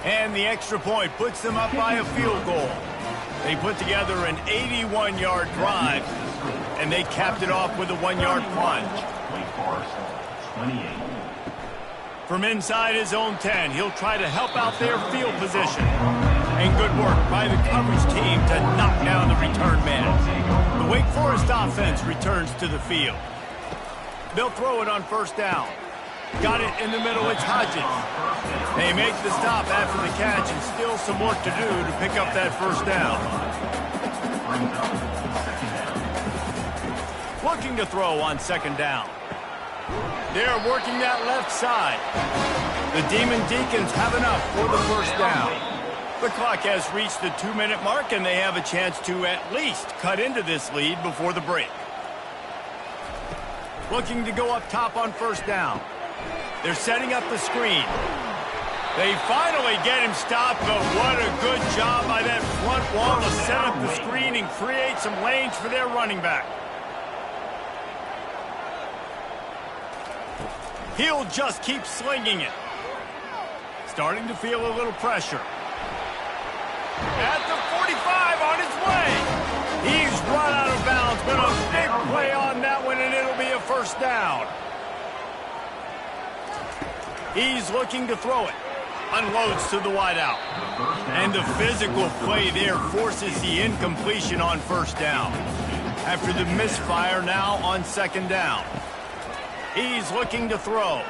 Speaker 1: And the extra point puts them up by a field goal. They put together an 81-yard drive, and they capped it off with a 1-yard plunge. From inside his own 10, he'll try to help out their field position. And good work by the coverage team to knock down the return man. The Wake Forest offense returns to the field. They'll throw it on first down. Got it in the middle, it's Hodges. They make the stop after the catch, and still some work to do to pick up that first down. Looking to throw on 2nd down. They're working that left side. The Demon Deacons have enough for the first down. The clock has reached the 2-minute mark, and they have a chance to at least cut into this lead before the break. Looking to go up top on first down. They're setting up the screen. They finally get him stopped, but what a good job by that front wall to set up the screen and create some lanes for their running back. He'll just keep slinging it. Starting to feel a little pressure. At the 45 on his way. He's run out of bounds, but a big play on that one, and it'll be a first down. He's looking to throw it. Unloads to the wideout. And the physical play there forces the incompletion on first down. After the misfire, now on 2nd down. He's looking to throw.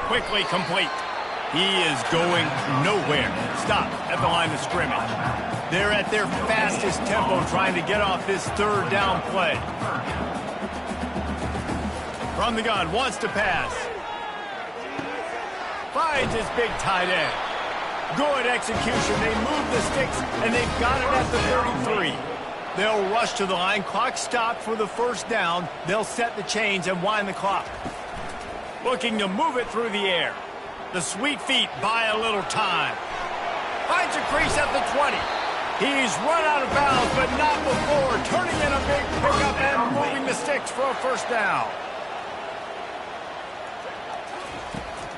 Speaker 1: Quickly complete. He is going nowhere. Stop at the line of scrimmage. They're at their fastest tempo trying to get off this 3rd down play. From the gun, wants to pass. Finds his big tight end. Good execution. They move the sticks, and they've got it at the 33. They'll rush to the line. Clock stopped for the first down. They'll set the chains and wind the clock. Looking to move it through the air. The sweet feet buy a little time. Finds a crease at the 20. He's run out of bounds, but not before. Turning in a big pickup and moving the sticks for a first down.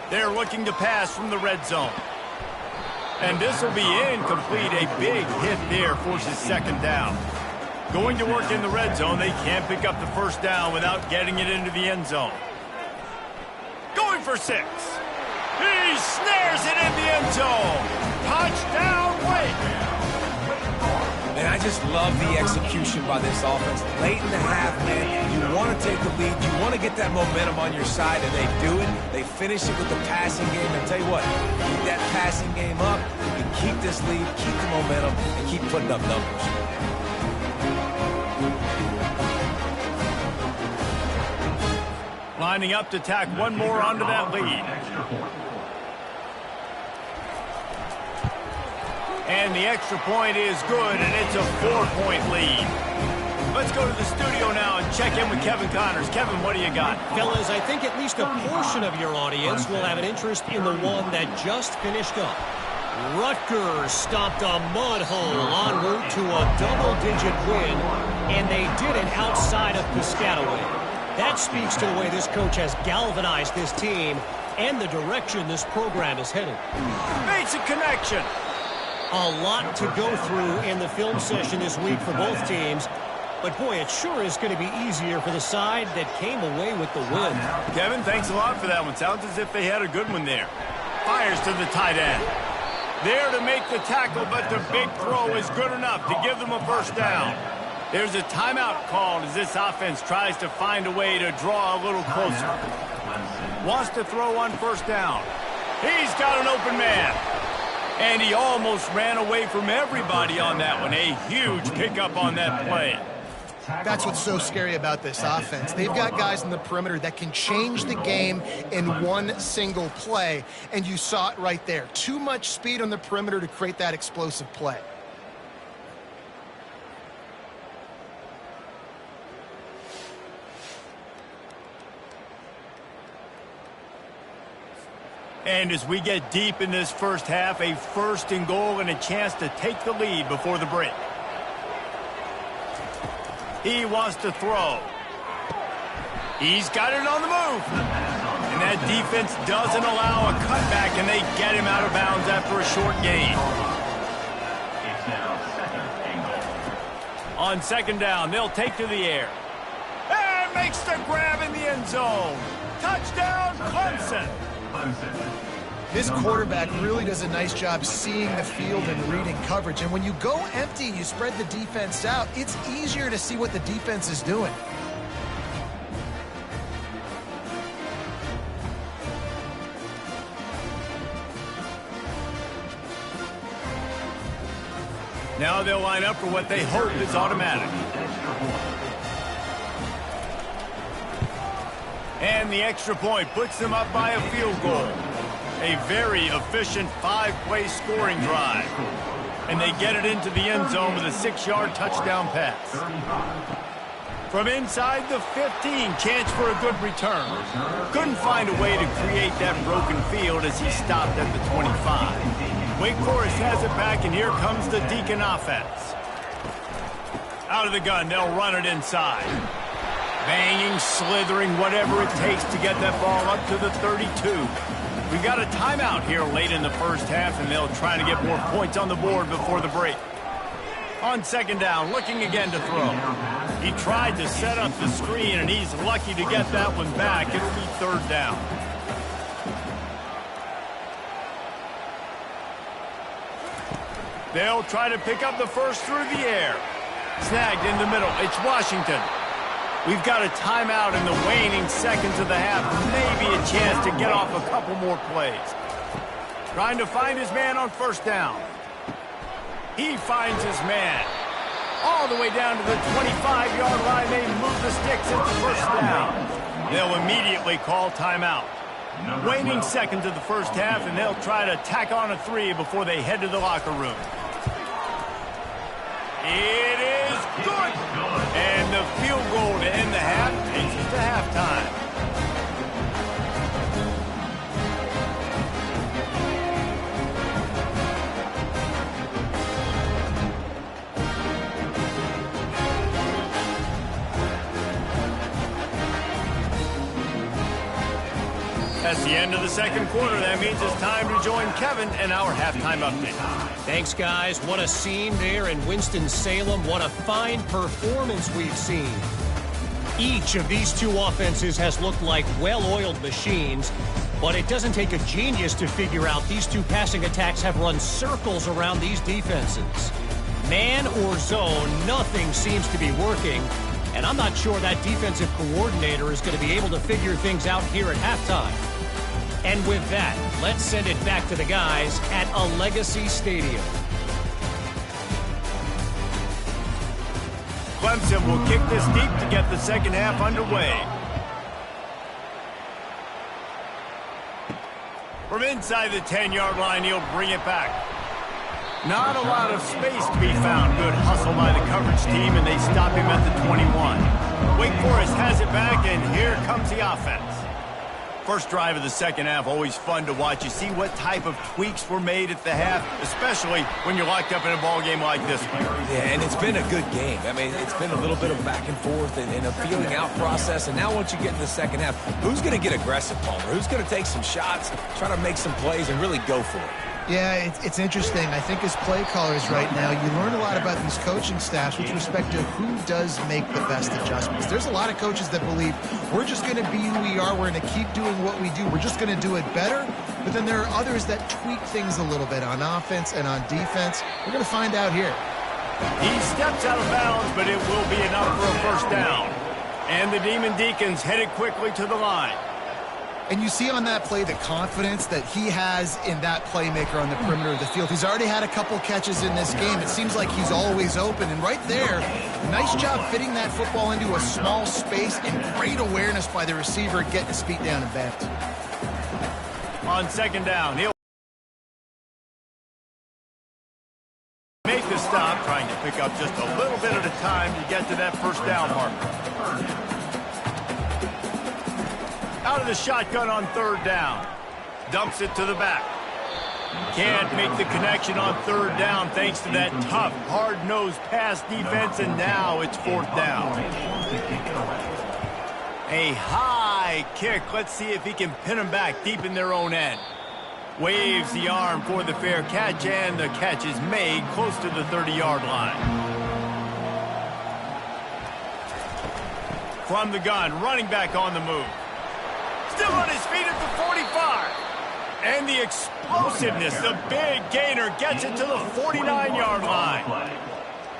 Speaker 1: They're looking to pass from the red zone. And this will be incomplete. A big hit there forces 2nd down. Going to work in the red zone. They can't pick up the first down without getting it into the end zone. Going for 6. He snares it in the end zone. Touchdown, Wake.
Speaker 2: And I just love the execution by this offense. Late in the half, man, you want to take the lead. You want to get that momentum on your side, and they do it. They finish it with the passing game. And tell you what, keep that passing game up. You can keep this lead, keep the momentum, and keep putting up numbers.
Speaker 1: Lining up to tack one more onto that lead. And the extra point is good, and it's a 4-point lead. Let's go to the studio now and check in with Kevin Connors. Kevin, what do you got?
Speaker 4: Fellas, I think at least a portion of your audience will have an interest in the one that just finished up. Rutgers stopped a mud hole en route to a double-digit win, and they did it outside of Piscataway. That speaks to the way this coach has galvanized this team and the direction this program is headed.
Speaker 1: Basic connection.
Speaker 4: A lot to go through in the film session this week for both teams. But, boy, it sure is going to be easier for the side that came away with the win.
Speaker 1: Kevin, thanks a lot for that one. Sounds as if they had a good one there. Fires to the tight end. There to make the tackle, but the big throw is good enough to give them a first down. There's a timeout called as this offense tries to find a way to draw a little closer. Wants to throw on first down. He's got an open man. And he almost ran away from everybody on that one. A huge pickup on that play.
Speaker 3: That's what's so scary about this offense. They've got guys in the perimeter that can change the game in one single play, and you saw it right there. Too much speed on the perimeter to create that explosive play.
Speaker 1: And as we get deep in this first half, a first and goal and a chance to take the lead before the break. He wants to throw. He's got it on the move. And that defense doesn't allow a cutback, and they get him out of bounds after a short gain.
Speaker 5: It's now second and goal.
Speaker 1: On second down, they'll take to the air. And makes the grab in the end zone. Touchdown, Clemson.
Speaker 3: This quarterback really does a nice job seeing the field and reading coverage. And when you go empty and you spread the defense out, it's easier to see what the defense is doing.
Speaker 1: Now they'll line up for what they hope is automatic. And the extra point puts them up by a field goal. A very efficient 5-play scoring drive. And they get it into the end zone with a 6-yard touchdown pass. From inside the 15, chance for a good return. Couldn't find a way to create that broken field as he stopped at the 25. Wake Forest has it back, and here comes the Deacon offense. Out of the gun, they'll run it inside. Banging, slithering, whatever it takes to get that ball up to the 32. We've got a timeout here late in the first half, and they'll try to get more points on the board before the break. On second down, looking again to throw. He tried to set up the screen, and he's lucky to get that one back. It'll be third down. They'll try to pick up the first through the air. Snagged in the middle. It's Washington. We've got a timeout in the waning seconds of the half. Maybe a chance to get off a couple more plays. Trying to find his man on first down. He finds his man. All the way down to the 25-yard line. They move the sticks at the first down. They'll immediately call timeout. Waning seconds of the first half, and they'll try to tack on a 3 before they head to the locker room. It is good. And the field goal to end the half takes us to halftime. That's the end of the second quarter. That means it's time to join Kevin in our halftime update.
Speaker 4: Thanks, guys. What a scene there in Winston-Salem. What a fine performance we've seen. Each of these two offenses has looked like well-oiled machines, but it doesn't take a genius to figure out these two passing attacks have run circles around these defenses. Man or zone, nothing seems to be working, and I'm not sure that defensive coordinator is going to be able to figure things out here at halftime. And with that, let's send it back to the guys at a Legacy Stadium.
Speaker 1: Clemson will kick this deep to get the second half underway. From inside the 10-yard line, he'll bring it back. Not a lot of space to be found. Good hustle by the coverage team, and they stop him at the 21. Wake Forest has it back, and here comes the offense. First drive of the second half, always fun to watch. You see what type of tweaks were made at the half, especially when you're locked up in a ball game like this one.
Speaker 2: Yeah, and it's been a good game. I mean, it's been a little bit of back and forth and a feeling out process. And now once you get in the second half, who's going to get aggressive, Palmer? Who's going to take some shots, try to make some plays, and really go for it?
Speaker 3: Yeah, it's interesting. I think as play callers right now, you learn a lot about these coaching staffs with respect to who does make the best adjustments. There's a lot of coaches that believe we're just going to be who we are. We're going to keep doing what we do. We're just going to do it better. But then there are others that tweak things a little bit on offense and on defense. We're going to find out here.
Speaker 1: He steps out of bounds, but it will be enough for a first down. And the Demon Deacons headed quickly to the line.
Speaker 3: And you see on that play the confidence that he has in that playmaker on the perimeter of the field. He's already had a couple catches in this game. It seems like he's always open. And right there, nice job fitting that football into a small space and great awareness by the receiver getting his feet down and bent.
Speaker 1: On second down, he'll make the stop, trying to pick up just a little bit at a time to get to that first down marker. Out of the shotgun on third down. Dumps it to the back. Can't make the connection on third down thanks to that tough, hard-nosed pass defense, and now it's fourth down. A high kick. Let's see if he can pin them back deep in their own end. Waves the arm for the fair catch, and the catch is made close to the 30-yard line. From the gun, running back on the move. Still on his feet at the 45. And the explosiveness, the big gainer gets it to the 49-yard line.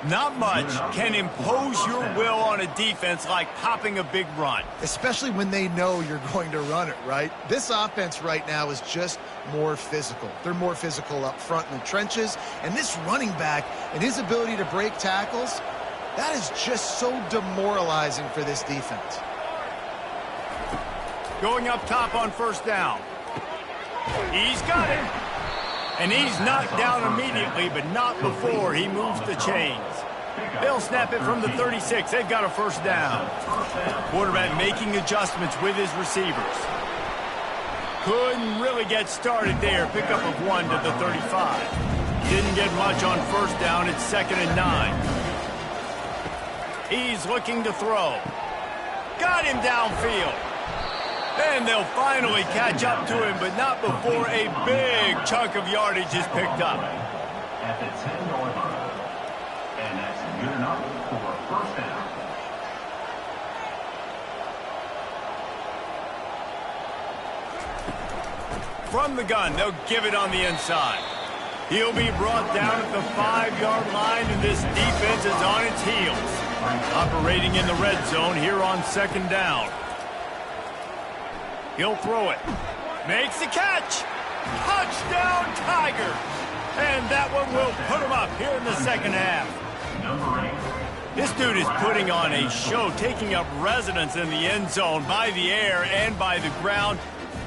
Speaker 1: Not much can impose your will on a defense like popping a big run.
Speaker 3: Especially when they know you're going to run it, right? This offense right now is just more physical. They're more physical up front in the trenches. And this running back and his ability to break tackles, that is just so demoralizing for this defense.
Speaker 1: Going up top on first down. He's got it. And he's knocked down immediately, but not before he moves the chains. They'll snap it from the 36. They've got a first down. Quarterback making adjustments with his receivers. Couldn't really get started there. Pickup of 1 to the 35. Didn't get much on first down. It's 2nd and 9. He's looking to throw. Got him downfield. And they'll finally catch up to him, but not before a big chunk of yardage is picked up.
Speaker 5: At the 10-yard line. And that's good enough for a first down.
Speaker 1: From the gun, they'll give it on the inside. He'll be brought down at the 5-yard line, and this defense is on its heels. Operating in the red zone here on 2nd down. He'll throw it. Makes the catch. Touchdown, Tiger. And that one will put him up here in the second half. This dude is putting on a show, taking up residence in the end zone by the air and by the ground,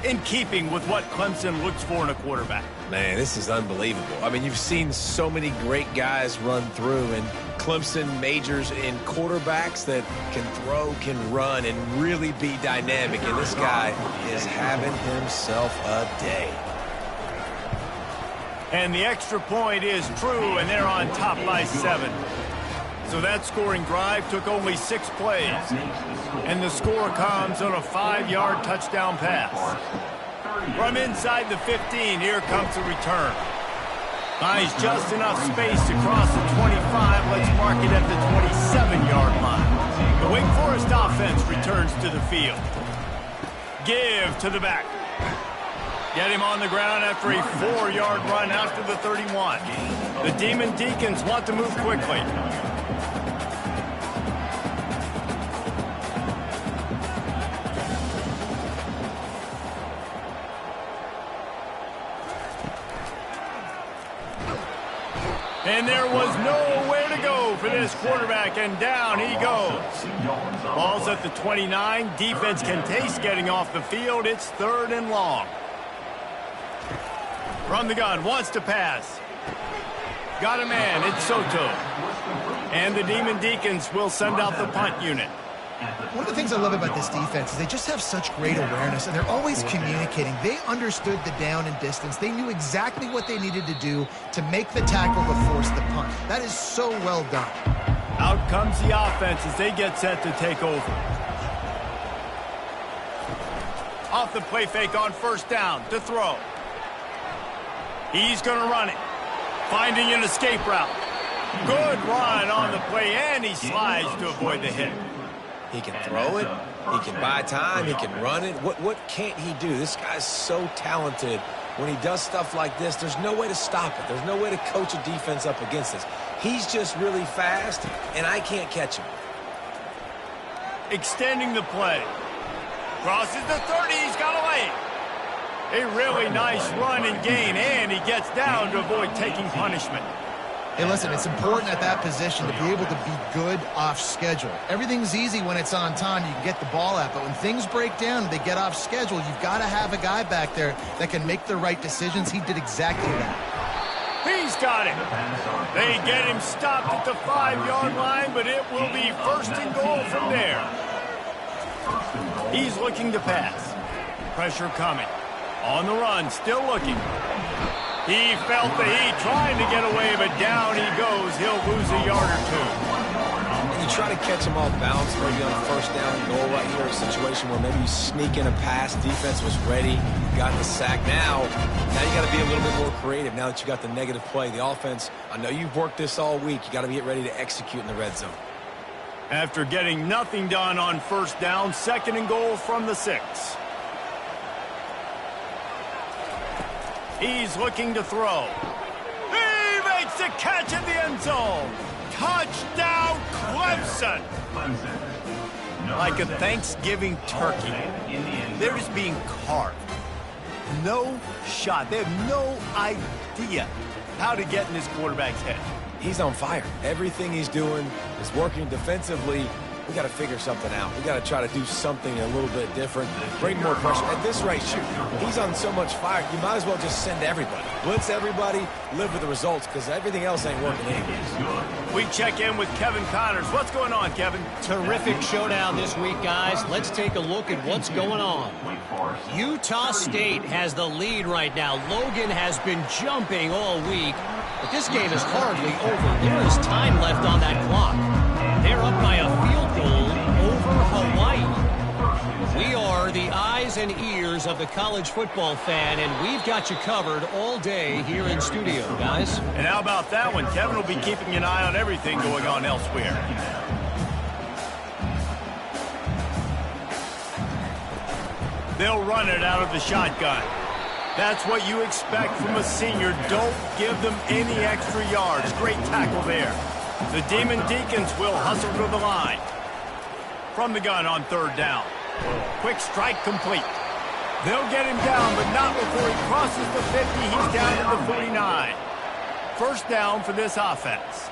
Speaker 1: in keeping with what Clemson looks for in a quarterback.
Speaker 2: Man, this is unbelievable. I mean, you've seen so many great guys run through, and Clemson majors in quarterbacks that can throw, can run, and really be dynamic. And this guy is having himself a day.
Speaker 1: And the extra point is true, and they're on top by 7. So that scoring drive took only 6 plays. And the score comes on a 5-yard touchdown pass. From inside the 15, here comes the return. Buys just enough space to cross the 25. Let's mark it at the 27-yard line. The Wake Forest offense returns to the field. Give to the back. Get him on the ground after a 4-yard run after the 31. The Demon Deacons want to move quickly. And there was nowhere to go for this quarterback, and down he goes. Ball's at the 29. Defense can taste getting off the field. It's 3rd and long. From the gun, wants to pass. Got a man, it's Soto. And the Demon Deacons will send out the punt unit.
Speaker 3: One of the things I love about this defense is they just have such great awareness, and they're always communicating. They understood the down and distance. They knew exactly what they needed to do to make the tackle to force the punt. That is so well done.
Speaker 1: Out comes the offense as they get set to take over. Off the play fake on first down to throw. He's going to run it. Finding an escape route. Good run on the play, and he slides to avoid the hit.
Speaker 2: He can throw it. He can buy time. He can run it. What can't he do? This guy's so talented. When he does stuff like this, there's no way to stop it. There's no way to coach a defense up against this. He's just really fast, and I can't catch him.
Speaker 1: Extending the play. Crosses the 30. He's got a lane. A really nice run and gain, and he gets down to avoid taking punishment.
Speaker 3: Hey, listen, it's important at that position to be able to be good off schedule. Everything's easy when it's on time. You can get the ball out, but when things break down and they get off schedule, you've got to have a guy back there that can make the right decisions. He did exactly that.
Speaker 1: He's got it. They get him stopped at the 5-yard line, but it will be first and goal from there. He's looking to pass. Pressure coming. On the run, still looking. He felt the heat, trying to get away, but down he goes. He'll lose a yard or two.
Speaker 2: And you try to catch him off balance, maybe on a first down and goal right here, a situation where maybe you sneak in a pass, defense was ready, got the sack. Now you got to be a little bit more creative now that you got the negative play. The offense, I know you've worked this all week. You got to get ready to execute in the red zone.
Speaker 1: After getting nothing done on first down, second and goal from the 6. He's looking to throw. He makes the catch in the end zone. Touchdown, Clemson. Like a Thanksgiving turkey, they're just being carved. No shot. They have no idea how to get in this quarterback's head.
Speaker 2: He's on fire. Everything he's doing is working defensively. We got to figure something out. We got to try to do something a little bit different. Bring more pressure. At this rate, shoot, he's on so much fire, you might as well just send everybody. Blitz everybody, live with the results, because everything else ain't working anyways.
Speaker 1: We check in with Kevin Connors. What's going on, Kevin?
Speaker 4: Terrific showdown this week, guys. Let's take a look at what's going on. Utah State has the lead right now. Logan has been jumping all week, but this game is hardly over. There is time left on that clock. They're up by a field goal over Hawaii. We are the eyes and ears of the college football fan, and we've got you covered all day here in studio, guys.
Speaker 1: And how about that one? Kevin will be keeping an eye on everything going on elsewhere. They'll run it out of the shotgun. That's what you expect from a senior. Don't give them any extra yards. Great tackle there. The Demon Deacons will hustle to the line. From the gun on third down. Quick strike complete. They'll get him down, but not before he crosses the 50. He's down to the 49. First down for this offense.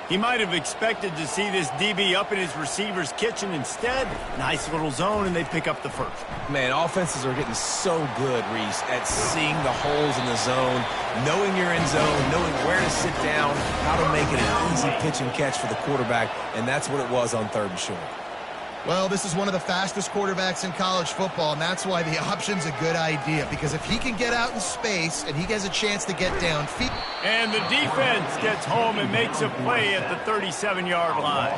Speaker 1: He might have expected to see this DB up in his receiver's kitchen. Instead, nice little zone, and they pick up the first.
Speaker 2: Man, offenses are getting so good, Reese, at seeing the holes in the zone, knowing you're in zone, knowing where to sit down, how to make it an easy pitch and catch for the quarterback, and that's what it was on third and short.
Speaker 3: Well, this is one of the fastest quarterbacks in college football, and that's why the option's a good idea, because if he can get out in space and he gets a chance to get downfield.
Speaker 1: And the defense gets home and makes a play at the 37-yard line.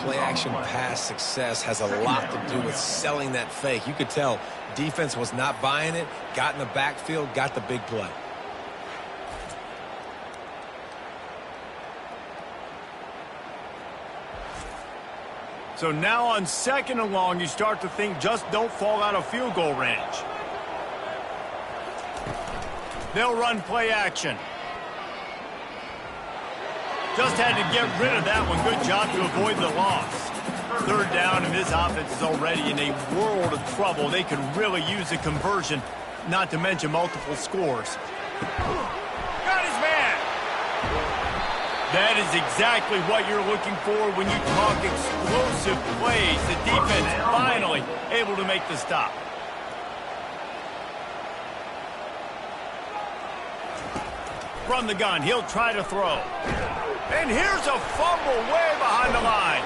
Speaker 2: Play-action pass success has a lot to do with selling that fake. You could tell defense was not buying it, got in the backfield, got the big play.
Speaker 1: So now on second and long, you start to think just don't fall out of field goal range. They'll run play action. Just had to get rid of that one. Good job to avoid the loss. Third down, and this offense is already in a world of trouble. They could really use a conversion, not to mention multiple scores. Got his man. That is exactly what you're looking for when you talk explosive plays. The defense finally able to make the stop. From the gun, he'll try to throw. And here's a fumble way behind the line.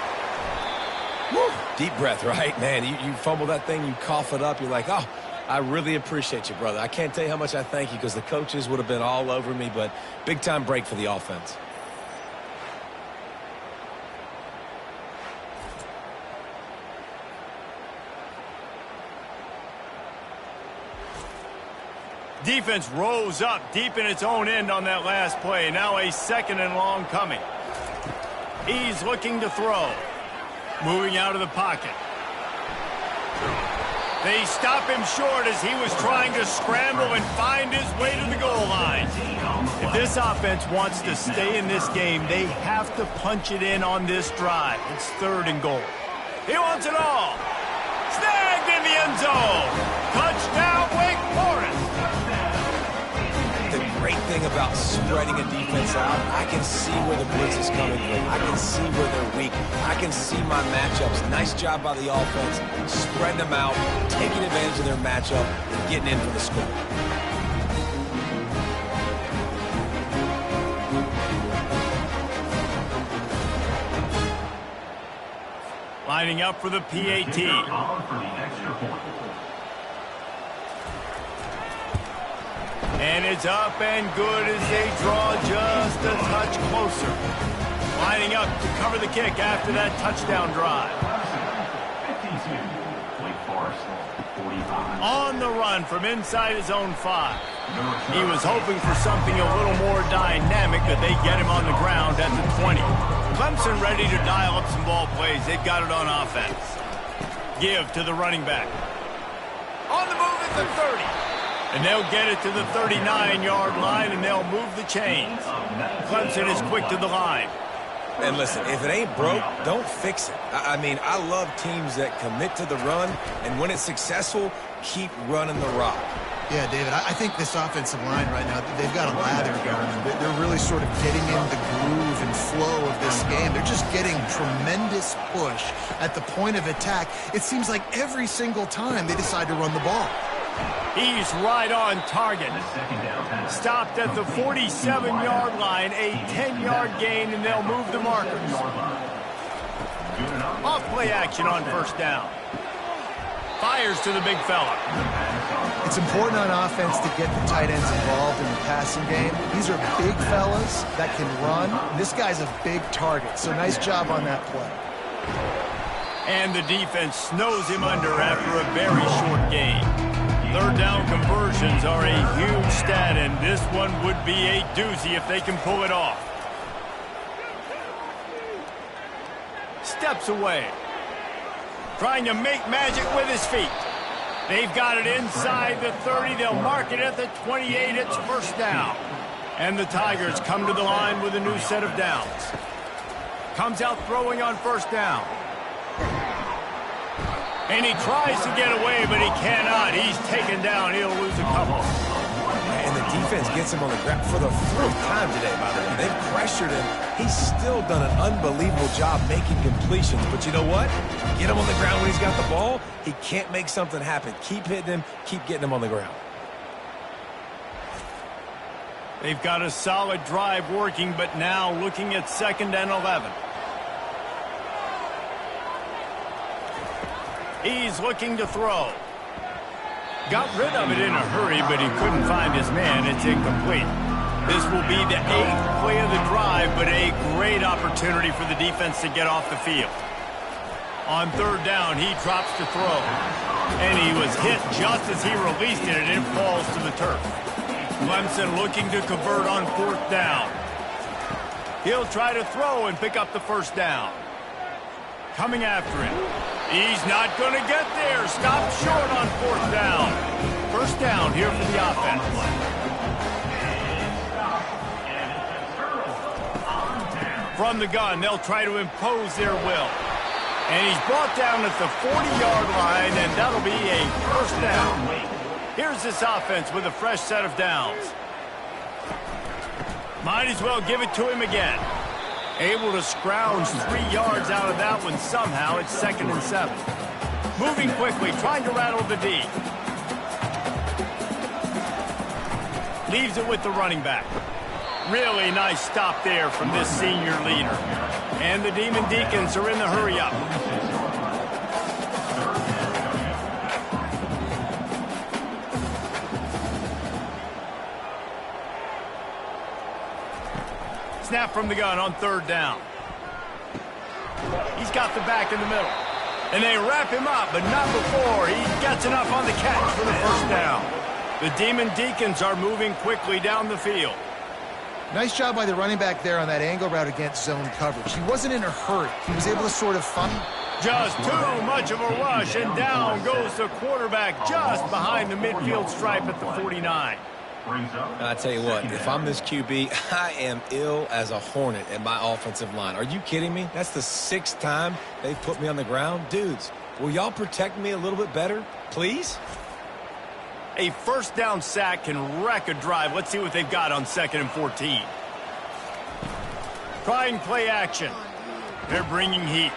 Speaker 2: Woo. Deep breath, right? Man, you fumble that thing, you cough it up, you're like, oh, I really appreciate you, brother. I can't tell you how much I thank you because the coaches would have been all over me, but big-time break for the offense.
Speaker 1: Defense rose up deep in its own end on that last play. Now a 2nd and long coming. He's looking to throw. Moving out of the pocket. They stop him short as he was trying to scramble and find his way to the goal line. If this offense wants to stay in this game, they have to punch it in on this drive. It's 3rd and goal. He wants it all. Snagged in the end zone. Touchdown, Wake Forest.
Speaker 2: The great thing about spreading a defense out, I can see where the blitz is coming from. I can see where they're weak. I can see my matchups. Nice job by the offense, spreading them out, taking advantage of their matchup, and getting in for the score.
Speaker 1: Lining up for the PAT. And it's up and good as they draw just a touch closer. Lining up to cover the kick after that touchdown drive.
Speaker 5: 52, Wake Forest, 45.
Speaker 1: On the run from inside his own 5. He was hoping for something a little more dynamic, but they get him on the ground at the 20. Clemson ready to dial up some ball plays. They've got it on offense. Give to the running back. On the move at the 30. And they'll get it to the 39-yard line, and they'll move the chains. Clemson is quick to the line.
Speaker 2: And listen, if it ain't broke, don't fix it. I mean, I love teams that commit to the run, and when it's successful, keep running the rock.
Speaker 3: Yeah, David, I think this offensive line right now, they've got a lather going. They're really sort of getting in the groove and flow of this game. They're just getting tremendous push at the point of attack. It seems like every single time they decide to run the ball.
Speaker 1: He's right on target. Stopped at the 47-yard line, a 10-yard gain, and they'll move the markers. Off play action on 1st down. Fires to the big fella.
Speaker 3: It's important on offense to get the tight ends involved in the passing game. These are big fellas that can run. This guy's a big target, so nice job on that play.
Speaker 1: And the defense snows him under after a very short game. 3rd down conversions are a huge stat, and this one would be a doozy if they can pull it off. Steps away. Trying to make magic with his feet. They've got it inside the 30. They'll mark it at the 28. It's 1st down. And the Tigers come to the line with a new set of downs. Comes out throwing on 1st down. And he tries to get away, but he cannot. He's taken down. He'll lose a couple.
Speaker 2: And the defense gets him on the ground for the 4th time today, by the way. They've pressured him. He's still done an unbelievable job making completions. But you know what? Get him on the ground when he's got the ball. He can't make something happen. Keep hitting him. Keep getting him on the ground.
Speaker 1: They've got a solid drive working, but now looking at 2nd and 11. He's looking to throw. Got rid of it in a hurry, but he couldn't find his man. It's incomplete. This will be the 8th play of the drive, but a great opportunity for the defense to get off the field. On 3rd down, he drops to throw. And he was hit just as he released it, and it falls to the turf. Clemson looking to convert on 4th down. He'll try to throw and pick up the 1st down. Coming after him. He's not going to get there. Stopped short on 4th down. 1st down here for the offense. From the gun, they'll try to impose their will. And he's brought down at the 40-yard line, and that'll be a 1st down. Here's this offense with a fresh set of downs. Might as well give it to him again. Able to scrounge 3 yards out of that one somehow. It's 2nd and 7. Moving quickly, trying to rattle the D. Leaves it with the running back. Really nice stop there from this senior leader. And the Demon Deacons are in the hurry-up. Snap from the gun on 3rd down. He's got the back in the middle. And they wrap him up, but not before he gets enough on the catch for the 1st down. The Demon Deacons are moving quickly down the field.
Speaker 3: Nice job by the running back there on that angle route against zone coverage. He wasn't in a hurry. He was able to sort of find...
Speaker 1: Just too much of a rush, and down goes the quarterback just behind the midfield stripe at the 49.
Speaker 2: I tell you what, if I'm this QB, I am ill as a hornet at my offensive line. Are you kidding me? That's the 6th time they've put me on the ground. Dudes, will y'all protect me a little bit better, please?
Speaker 1: A 1st down sack can wreck a drive. Let's see what they've got on 2nd and 14. Trying play action. They're bringing heat.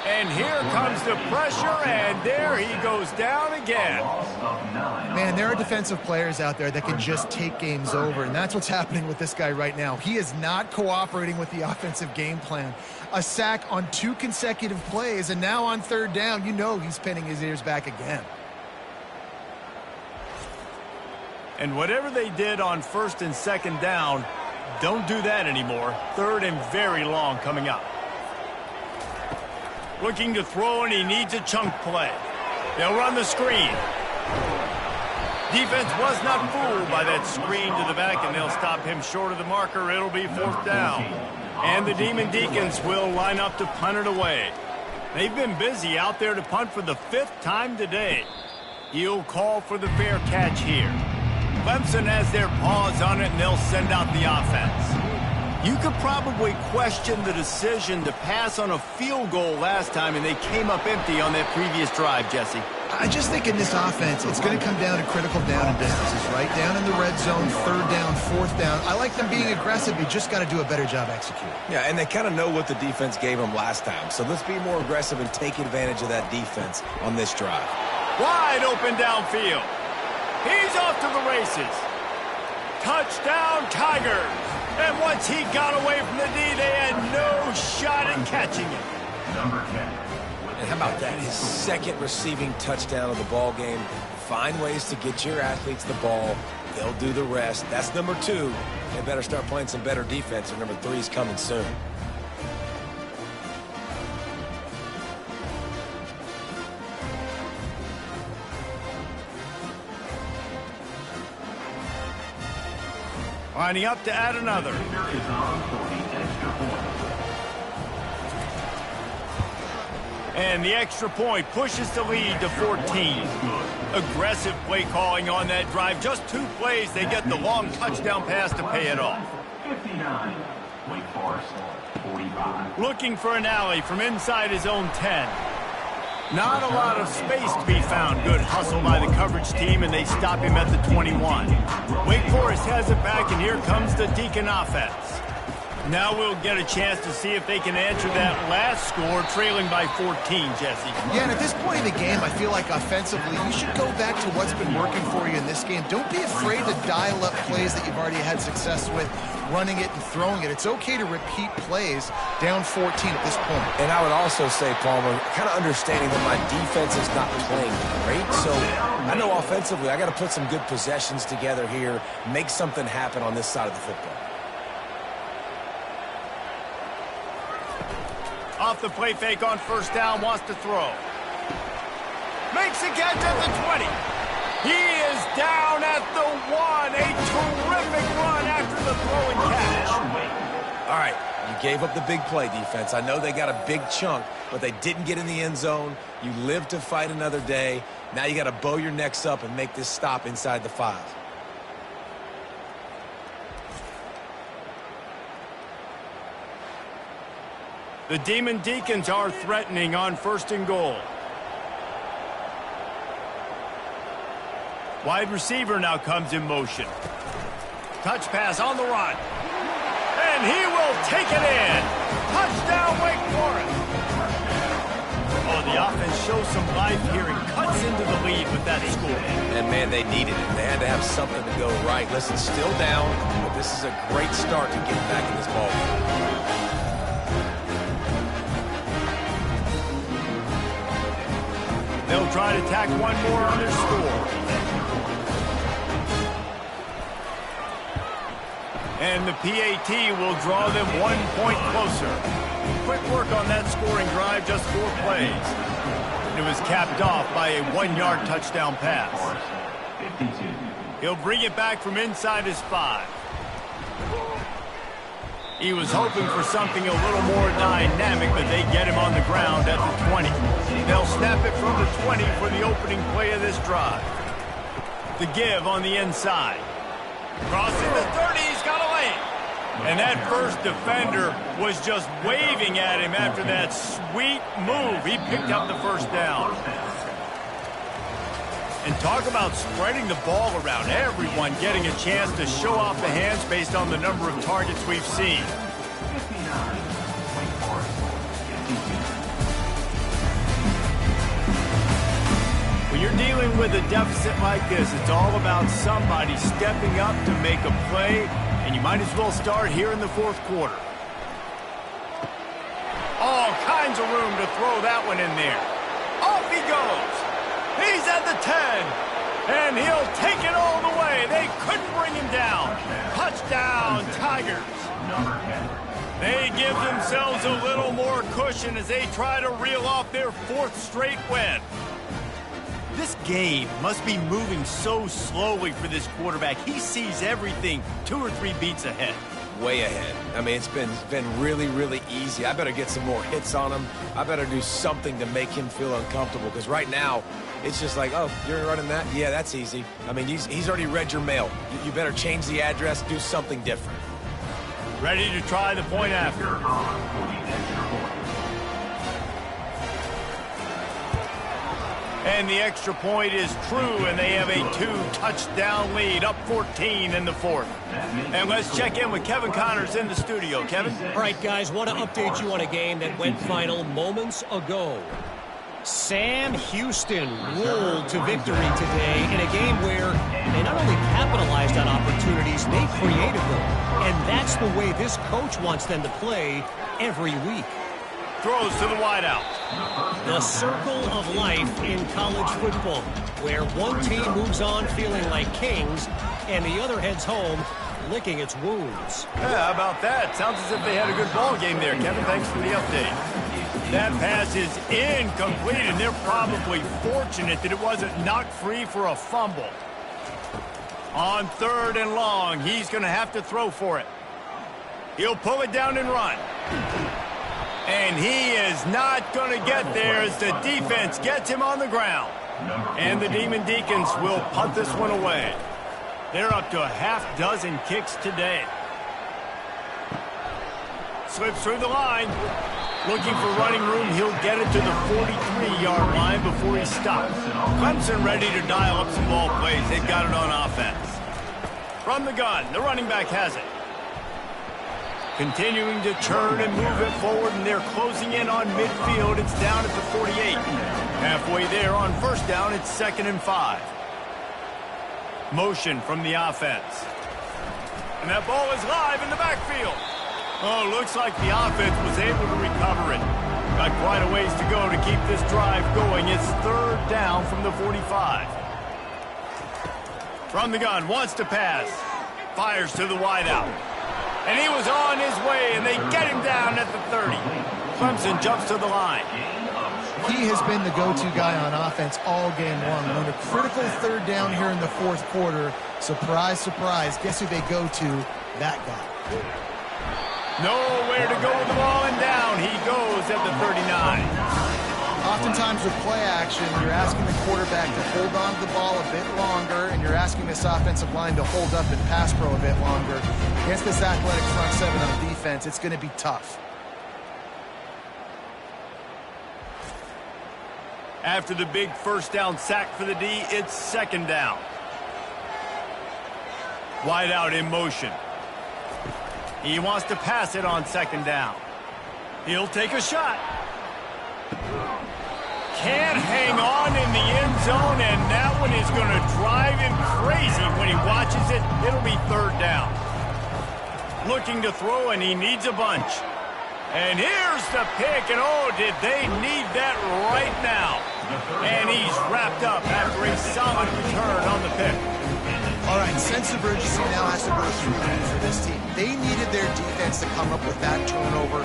Speaker 1: And here comes the pressure, and there he goes down again.
Speaker 3: Man, there are defensive players out there that can just take games over, and that's what's happening with this guy right now. He is not cooperating with the offensive game plan. A sack on 2 consecutive plays, and now on 3rd down, you know he's pinning his ears back again.
Speaker 1: And whatever they did on 1st and 2nd down, don't do that anymore. 3rd and very long coming up. Looking to throw, and he needs a chunk play. They'll run the screen. Defense was not fooled by that screen to the back, and they'll stop him short of the marker. It'll be 4th down. And the Demon Deacons will line up to punt it away. They've been busy out there to punt for the 5th time today. He'll call for the fair catch here. Clemson has their paws on it, and they'll send out the offense. You could probably question the decision to pass on a field goal last time, and they came up empty on that previous drive, Jesse.
Speaker 3: I just think in this offense, it's going to come down to critical down and distances, right? Down in the red zone, 3rd down, 4th down. I like them being aggressive. You just got to do a better job executing.
Speaker 2: Yeah, and they kind of know what the defense gave them last time. So let's be more aggressive and take advantage of that defense on this drive.
Speaker 1: Wide open downfield. He's off to the races. Touchdown, Tigers. And once he got away from the D, they had no shot at catching him.
Speaker 5: Number 10.
Speaker 2: And how about that? His 2nd receiving touchdown of the ball game. Find ways to get your athletes the ball. They'll do the rest. That's number 2. They better start playing some better defense, and number 3 is coming soon.
Speaker 1: Lining up to add another. And the extra point pushes the lead to 14. Aggressive play calling on that drive. Just 2 plays, they get the long touchdown pass to pay it off.
Speaker 5: 59. Wake Forest. 45.
Speaker 1: Looking for an alley from inside his own 10. Not a lot of space to be found. Good hustle by the coverage team, and they stop him at the 21. Wake Forest has it back, and here comes the Deacon offense. Now we'll get a chance to see if they can answer that last score, trailing by 14, Jesse.
Speaker 3: Yeah, and at this point in the game, I feel like offensively, you should go back to what's been working for you in this game. Don't be afraid to dial up plays that you've already had success with, running it and throwing it. It's okay to repeat plays down 14 at this point.
Speaker 2: And I would also say, Palmer, kind of understanding that my defense is not playing great. So I know offensively I got to put some good possessions together here, make something happen on this side of the football.
Speaker 1: Off the play fake on 1st down, wants to throw. Makes a catch at the 20. He is down at the 1. A terrific run after the throw and catch.
Speaker 2: All right, you gave up the big play, defense. I know they got a big chunk, but they didn't get in the end zone. You live to fight another day. Now you got to bow your necks up and make this stop inside the 5.
Speaker 1: The Demon Deacons are threatening on 1st and goal. Wide receiver now comes in motion. Touch pass on the run. And he will take it in. Touchdown, Wake Forest. Oh, the offense show some life here and cuts into the lead with that score.
Speaker 2: And, man, they needed it. They had to have something to go right. Listen, still down, but this is a great start to getting back in this ball game.
Speaker 1: They'll try to tack one more on their score. And the PAT will draw them 1 point closer. Quick work on that scoring drive, just 4 plays. It was capped off by a 1-yard touchdown pass. He'll bring it back from inside his 5. He was hoping for something a little more dynamic, but they get him on the ground at the 20. They'll snap it from the 20 for the opening play of this drive. The give on the inside. Crossing the 30, he's got a lane. And that first defender was just waving at him after that sweet move. He picked up the first down. And talk about spreading the ball around. Everyone getting a chance to show off the hands based on the number of targets we've seen. When you're dealing with a deficit like this, it's all about somebody stepping up to make a play, and you might as well start here in the 4th quarter. All kinds of room to throw that one in there. Off he goes. He's at the 10, and he'll take it all the way. They couldn't bring him down. Touchdown, Tigers. They give themselves a little more cushion as they try to reel off their 4th straight win. This game must be moving so slowly for this quarterback. He sees everything 2 or 3 beats ahead.
Speaker 2: Way ahead. I mean, it's been really, really easy. I better get some more hits on him. I better do something to make him feel uncomfortable, because right now, it's just like, oh, you're running that? Yeah, that's easy. I mean, he's already read your mail. You better change the address, do something different.
Speaker 1: Ready to try the point after. And the extra point is true, and they have a 2-touchdown lead, up 14 in the 4th. And let's check in with Kevin Connors in the studio. Kevin?
Speaker 4: All right, guys, want to update you on a game that went final moments ago. Sam Houston rolled to victory today in a game where they not only capitalized on opportunities, they created them. And that's the way this coach wants them to play every week.
Speaker 1: Throws to the wideout.
Speaker 4: The circle of life in college football, where one team moves on feeling like kings and the other heads home licking its wounds.
Speaker 1: Yeah, how about that? Sounds as if they had a good ball game there. Kevin, thanks for the update. That pass is incomplete, and they're probably fortunate that it wasn't knocked free for a fumble. On 3rd and long, he's going to have to throw for it. He'll pull it down and run. And he is not going to get there as the defense gets him on the ground. And the Demon Deacons will punt this one away. They're up to a half-dozen kicks today. Slips through the line. Looking for running room, he'll get it to the 43-yard line before he stops. Clemson ready to dial up some ball plays. They've got it on offense. From the gun, the running back has it. Continuing to turn and move it forward, and they're closing in on midfield. It's down at the 48. Halfway there on 1st down, it's 2nd and 5. Motion from the offense. And that ball is live in the backfield. Oh, looks like the offense was able to recover it. Got quite a ways to go to keep this drive going. It's 3rd down from the 45. From the gun, wants to pass. Fires to the wideout. And he was on his way, and they get him down at the 30. Clemson jumps to the line.
Speaker 3: He has been the go-to guy on offense all game long. On a critical 3rd down here in the 4th quarter, surprise, surprise, guess who they go to? That guy.
Speaker 1: Nowhere to go with the ball, and down he goes at the 39.
Speaker 3: Oftentimes with play action, you're asking the quarterback to hold on to the ball a bit longer, and you're asking this offensive line to hold up and pass pro a bit longer. Against this athletic front 7 on defense, it's going to be tough.
Speaker 1: After the big 1st down sack for the D, it's 2nd down. Wide out in motion. He wants to pass it on 2nd down. He'll take a shot. can't hang on in the end zone, and that one is going to drive him crazy when he watches it. It'll be third down. Looking to throw, and he needs a bunch. And here's the pick, and oh, did they need that right now. And he's wrapped up after a solid return on the pick.
Speaker 3: All right, sense of urgency now has to go through for this team. They needed their defense to come up with that turnover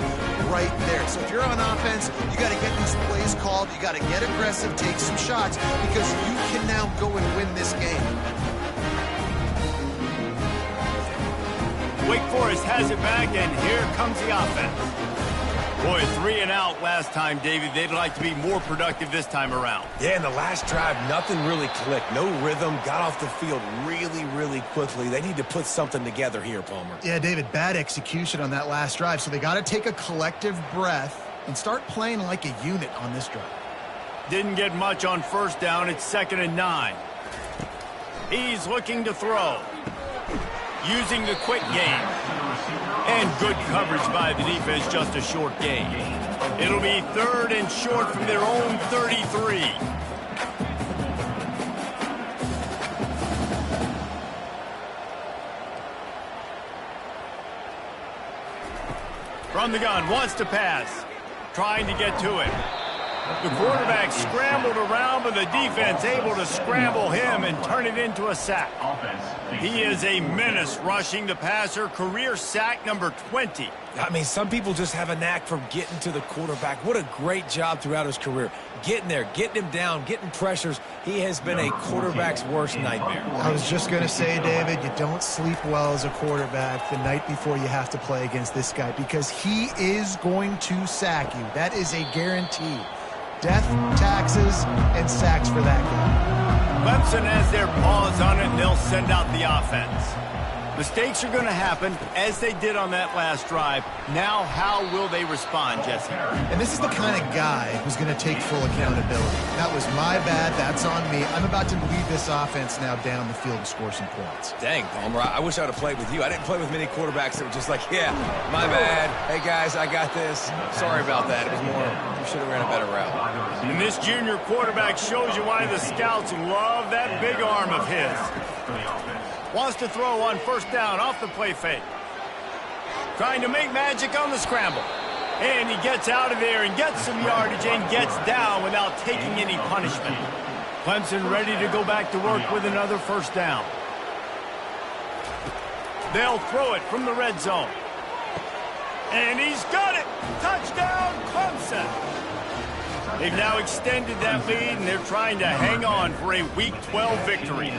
Speaker 3: right there. So if you're on offense, you got to get these plays called. You got to get aggressive, take some shots, because you can now go and win this game.
Speaker 1: Wake Forest has it back, and here comes the offense. Boy, 3 and out last time, David. They'd like to be more productive this time around.
Speaker 2: Yeah, in the last drive, nothing really clicked. No rhythm, got off the field really, really quickly. They need to put something together here, Palmer.
Speaker 3: Yeah, David, bad execution on that last drive, so they got to take a collective breath and start playing like a unit on this drive.
Speaker 1: Didn't get much on first down. It's 2nd and 9. He's looking to throw. Using the quick game. And good coverage by the defense, just a short gain. It'll be 3rd and short from their own 33. From the gun, wants to pass. Trying to get to it. The quarterback scrambled around, but the defense able to scramble him and turn it into a sack. He is a menace rushing the passer, career sack number 20.
Speaker 2: I mean, some people just have a knack for getting to the quarterback. What a great job throughout his career. Getting there, getting him down, getting pressures. He has been a quarterback's worst nightmare.
Speaker 3: I was just going to say, David, you don't sleep well as a quarterback the night before you have to play against this guy, because he is going to sack you. That is a guarantee. Death, taxes, and sacks for that guy.
Speaker 1: Clemson has their paws on it, and they'll send out the offense. Mistakes are going to happen, as they did on that last drive. Now, how will they respond, Jesse?
Speaker 3: And this is the kind of guy who's going to take full accountability. That was my bad. That's on me. I'm about to lead this offense now down the field and score some points.
Speaker 2: Dang, Palmer, I wish I would have played with you. I didn't play with many quarterbacks that were just like, yeah, my bad. Hey, guys, I got this. Sorry about that. It was more, we should have ran a better route.
Speaker 1: And this junior quarterback shows you why the scouts love that big arm of his. Wants to throw on first down off the play fake. Trying to make magic on the scramble. And he gets out of there and gets some yardage and gets down without taking any punishment. Clemson ready to go back to work with another first down. They'll throw it from the red zone. And he's got it. Touchdown, Clemson. They've now extended that lead, and they're trying to hang on for a Week 12 victory.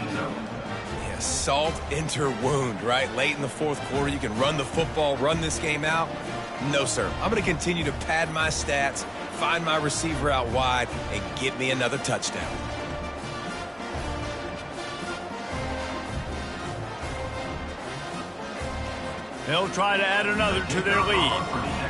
Speaker 2: Salt into wound, right? Late in the fourth quarter, you can run the football, run this game out. No, sir. I'm going to continue to pad my stats, find my receiver out wide, and get me another touchdown.
Speaker 1: They'll try to add another to their lead.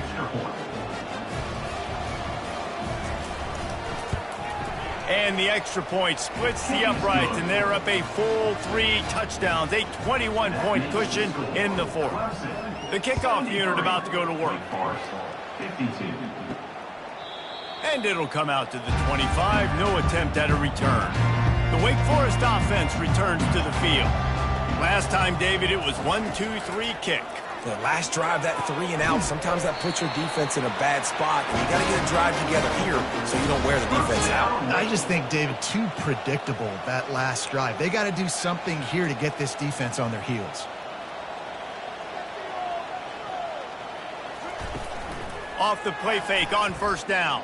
Speaker 1: And the extra point splits the uprights, and they're up a full 3 touchdowns, a 21-point cushion in the fourth. The kickoff unit about to go to work. And it'll come out to the 25, no attempt at a return. The Wake Forest offense returns to the field. Last time, David, it was 1-2-3 kick.
Speaker 2: The last drive, that 3 and out, sometimes that puts your defense in a bad spot, and you got to get a drive together here so you don't wear the defense out.
Speaker 3: I just think, David, too predictable, that last drive. They got to do something here to get this defense on their heels.
Speaker 1: Off the play fake on first down.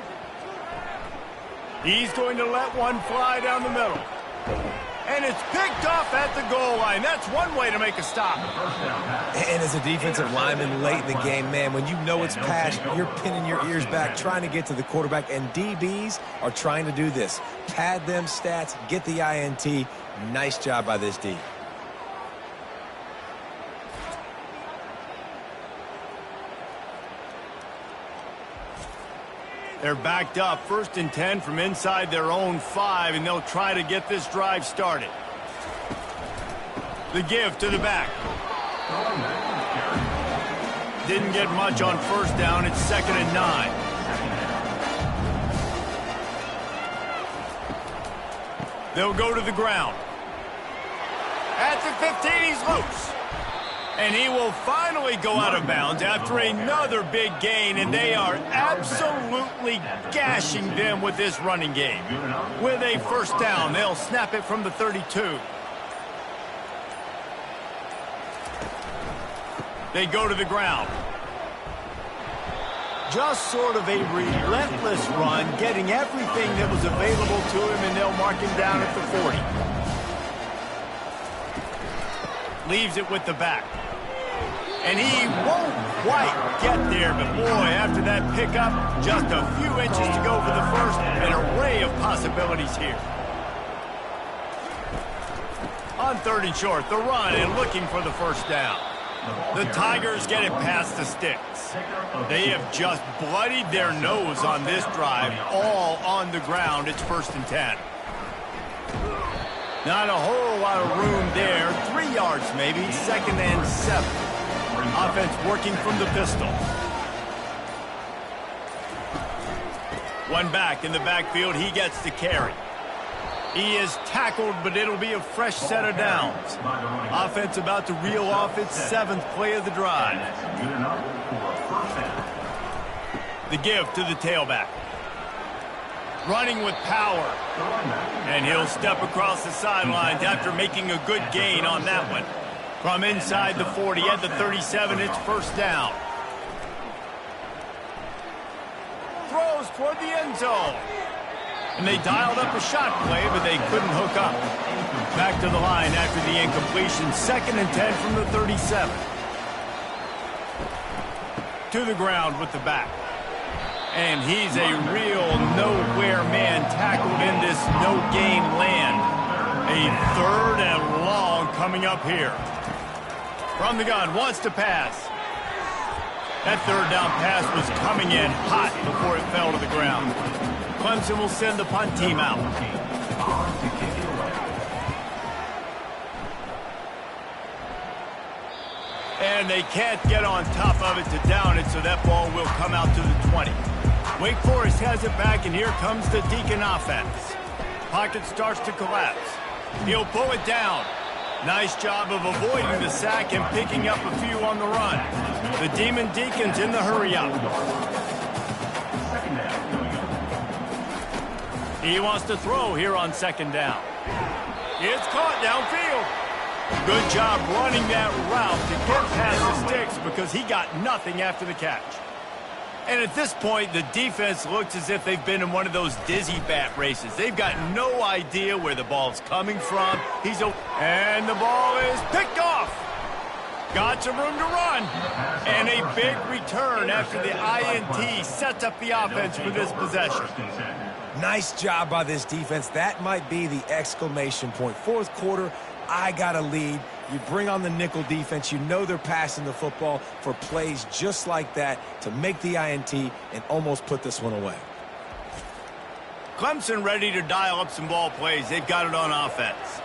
Speaker 1: He's going to let one fly down the middle. And it's picked off at the goal line. That's one way to make a stop.
Speaker 2: And as a defensive lineman late in the game, man, when you know it's past, you're pinning your ears back, trying to get to the quarterback. And DBs are trying to do this. Pad them stats, get the INT. Nice job by this D.
Speaker 1: They're backed up, 1st and 10 from inside their own 5, and they'll try to get this drive started. The give to the back. Didn't get much on first down. It's 2nd and 9. They'll go to the ground. At the 15, he's loose. And he will finally go out of bounds after another big gain, and they are absolutely gashing them with this running game. With a first down, they'll snap it from the 32. They go to the ground. Just sort of a relentless run, getting everything that was available to him, and they'll mark him down at the 40. Leaves it with the back. And he won't quite get there, but boy, after that pickup, just a few inches to go for the first. An array of possibilities here. On 3rd and short, the run and looking for the first down. The Tigers get it past the sticks. They have just bloodied their nose on this drive, all on the ground. It's 1st and 10. Not a whole lot of room there. 3 yards maybe, 2nd and 7. Offense working from the pistol. One back in the backfield. He gets the carry. He is tackled, but it'll be a fresh set of downs. Offense about to reel off its 7th play of the drive. The give to the tailback. Running with power. And he'll step across the sidelines after making a good gain on that one. From inside the 40 at the 37, it's first down. Throws toward the end zone. And they dialed up a shot play, but they couldn't hook up. Back to the line after the incompletion. 2nd and 10 from the 37. To the ground with the back. And he's a real nowhere man tackled in this no-gain land. A 3rd and long coming up here. From the gun, wants to pass. That 3rd down pass was coming in hot before it fell to the ground. Clemson will send the punt team out. And they can't get on top of it to down it, so that ball will come out to the 20. Wake Forest has it back, and here comes the Deacon offense. Pocket starts to collapse. He'll pull it down. Nice job of avoiding the sack and picking up a few on the run. The Demon Deacons in the hurry-up. He wants to throw here on 2nd down. It's caught downfield. Good job running that route to get past the sticks because he got nothing after the catch. And at this point, the defense looks as if they've been in one of those dizzy bat races. They've got no idea where the ball's coming from. And the ball is picked off. Got some room to run. And a big return after the INT sets up the offense for this possession.
Speaker 2: Nice job by this defense. That might be the exclamation point. 4th quarter, I got a lead. You bring on the nickel defense. You know they're passing the football for plays just like that to make the INT and almost put this one away.
Speaker 1: Clemson ready to dial up some ball plays. They've got it on offense.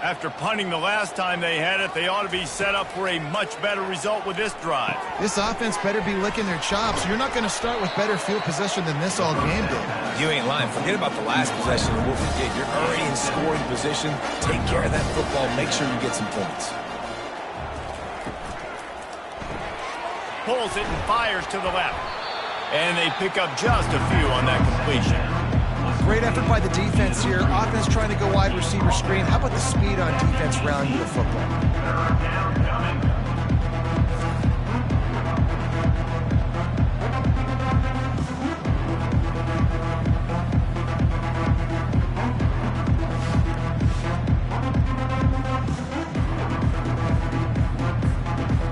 Speaker 1: After punting the last time they had it, they ought to be set up for a much better result with this drive.
Speaker 3: This offense better be licking their chops. You're not going to start with better field possession than this all game did.
Speaker 2: You ain't lying. Forget about the last possession and what we did. You're already in scoring position. Take care of that football. Make sure you get some points.
Speaker 1: Pulls it and fires to the left. And they pick up just a few on that completion.
Speaker 3: Great effort by the defense here. Offense trying to go wide receiver screen. How about the speed on defense rounding the football?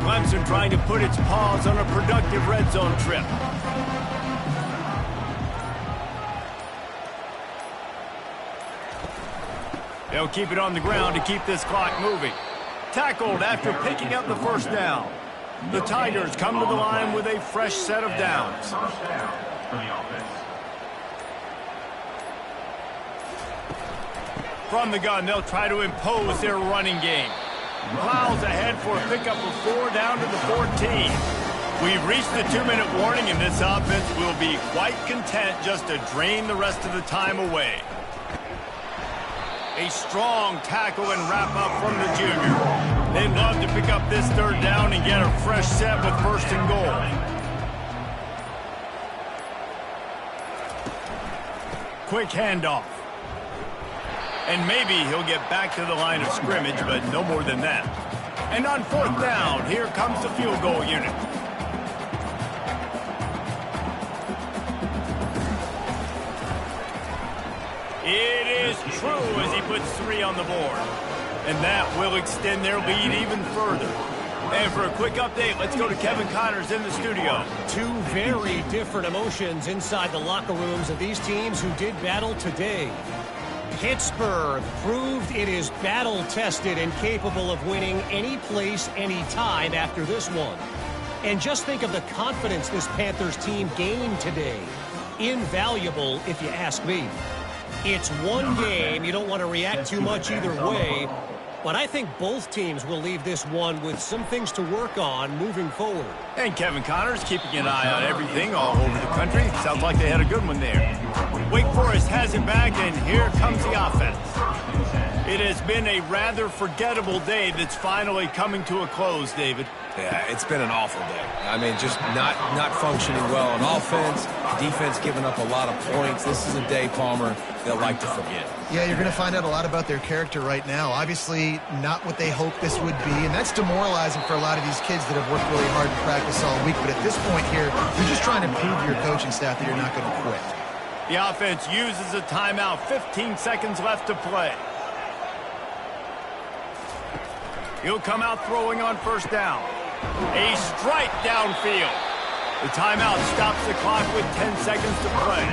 Speaker 1: Clemson trying to put its paws on a productive red zone trip. They'll keep it on the ground to keep this clock moving. Tackled after picking up the first down. The Tigers come to the line with a fresh set of downs. From the gun, they'll try to impose their running game. Plows ahead for a pickup of 4 down to the 14. We've reached the 2-minute warning, and this offense will be quite content just to drain the rest of the time away. A strong tackle and wrap up from the junior. They'd love to pick up this third down and get a fresh set with first and goal. Quick handoff. And maybe he'll get back to the line of scrimmage, but no more than that. And on fourth down, here comes the field goal unit. It is true as he puts 3 on the board. And that will extend their lead even further. And for a quick update, let's go to Kevin Connors in the studio.
Speaker 4: Two very different emotions inside the locker rooms of these teams who did battle today. Pittsburgh proved it is battle-tested and capable of winning any place, any time after this one. And just think of the confidence this Panthers team gained today. Invaluable, if you ask me. It's one game. You don't want to react too much either way. But I think both teams will leave this one with some things to work on moving forward.
Speaker 1: And Kevin Connors keeping an eye on everything all over the country. Sounds like they had a good one there. Wake Forest has it back, and here comes the offense. It has been a rather forgettable day that's finally coming to a close, David.
Speaker 2: Yeah, it's been an awful day. I mean, just not functioning well on offense. Defense giving up a lot of points. This is a day, Palmer, they'll like to forget.
Speaker 3: Yeah, you're going to find out a lot about their character right now. Obviously, not what they hoped this would be, and that's demoralizing for a lot of these kids that have worked really hard in practice all week. But at this point here, you're just trying to prove to your coaching staff that you're not going to quit.
Speaker 1: The offense uses a timeout. 15 seconds left to play. He'll come out throwing on first down. A strike downfield. The timeout stops the clock with 10 seconds to play.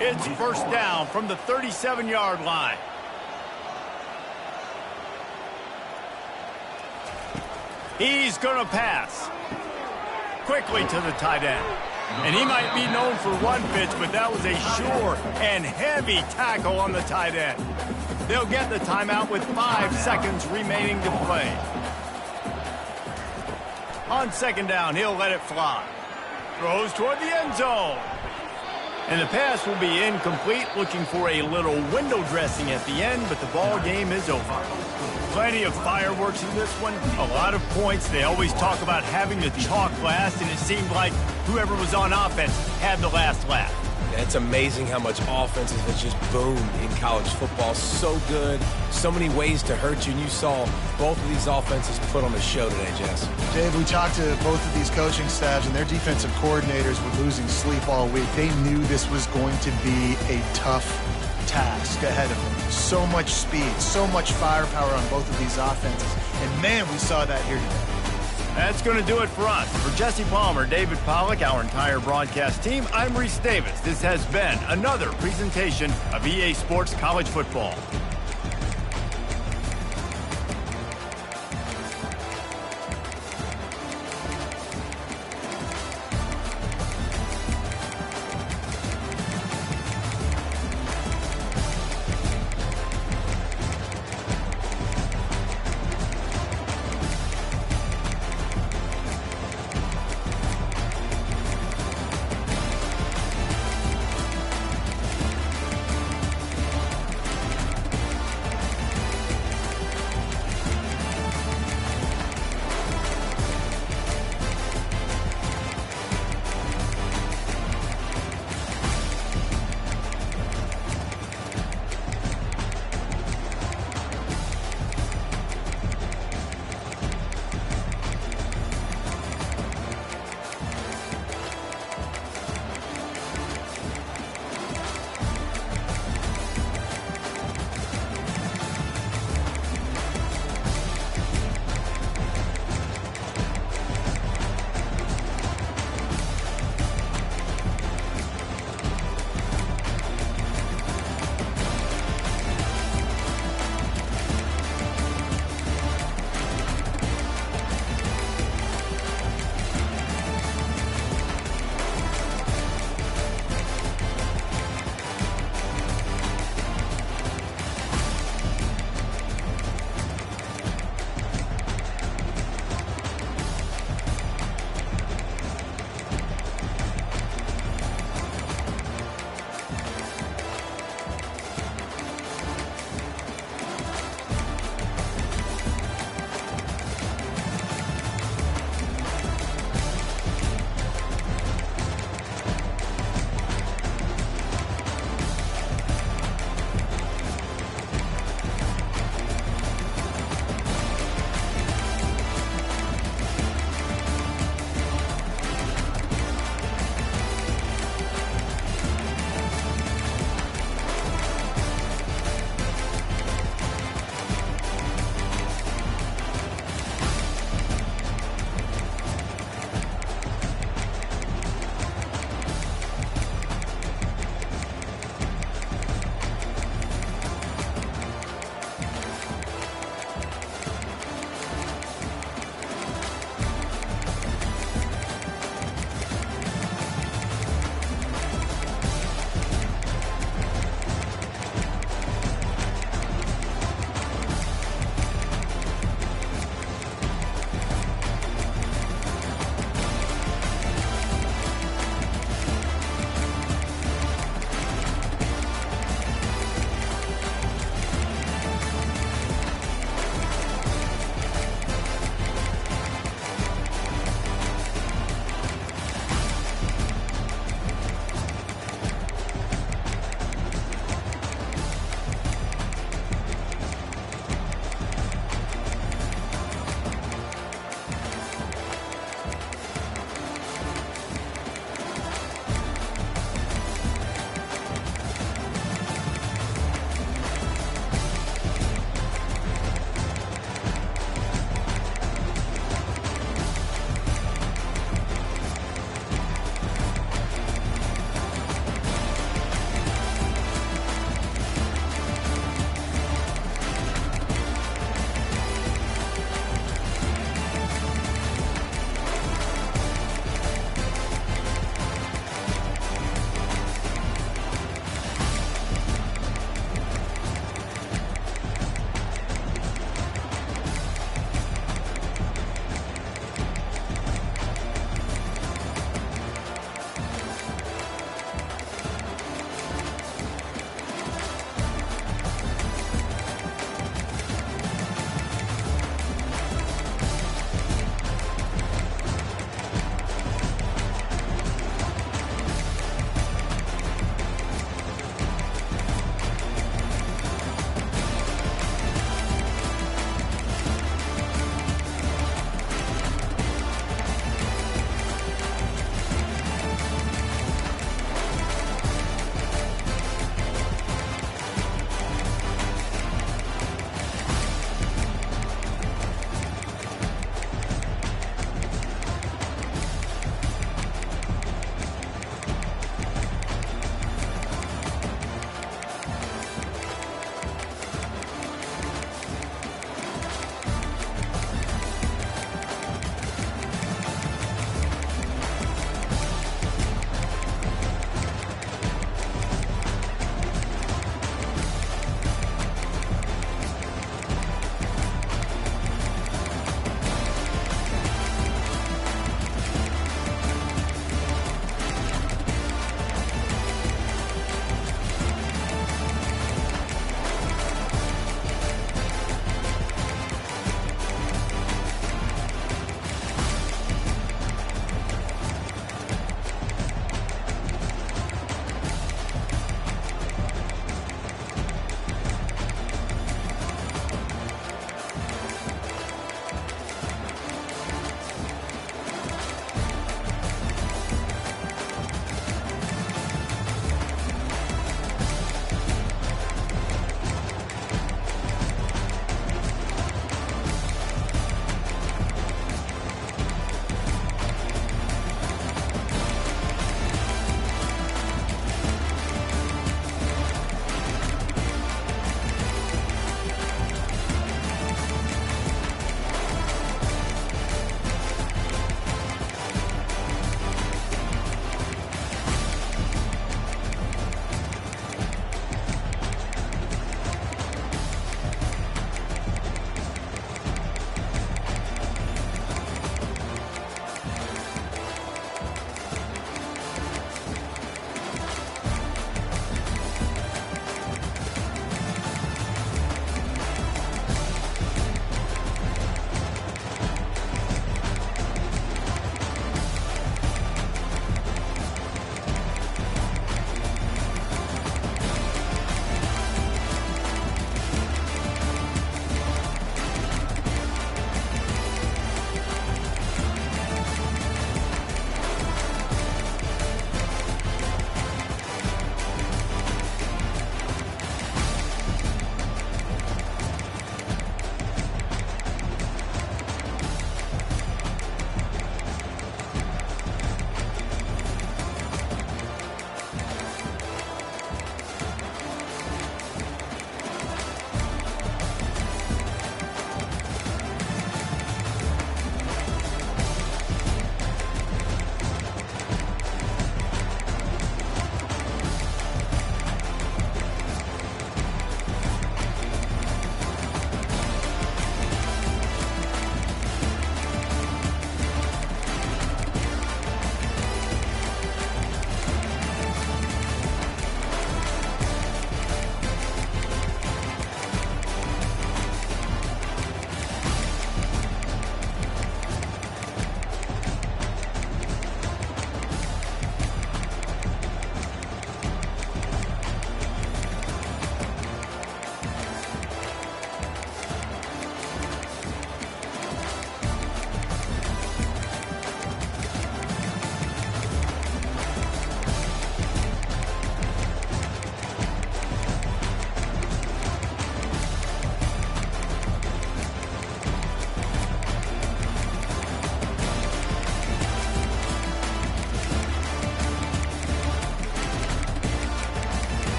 Speaker 1: It's first down from the 37-yard line. He's going to pass. Quickly to the tight end. And he might be known for one pitch, but that was a sure and heavy tackle on the tight end. They'll get the timeout with 5 seconds remaining to play. On second down, he'll let it fly. Throws toward the end zone. And the pass will be incomplete, looking for a little window dressing at the end, but the ball game is over. Plenty of fireworks in this one, a lot of points. They always talk about having the chalk last, and it seemed like whoever was on offense had the last laugh.
Speaker 2: It's amazing how much offense has just boomed in college football. So good, so many ways to hurt you, and you saw both of these offenses put on a show today, Jess.
Speaker 3: Dave, we talked to both of these coaching staffs, and their defensive coordinators were losing sleep all week. They knew this was going to be a tough task ahead of them. So much speed, so much firepower on both of these offenses. And, man, we saw that here today.
Speaker 1: That's going to do it for us. For Jesse Palmer, David Pollack, our entire broadcast team, I'm Reese Davis. This has been another presentation of EA Sports College Football.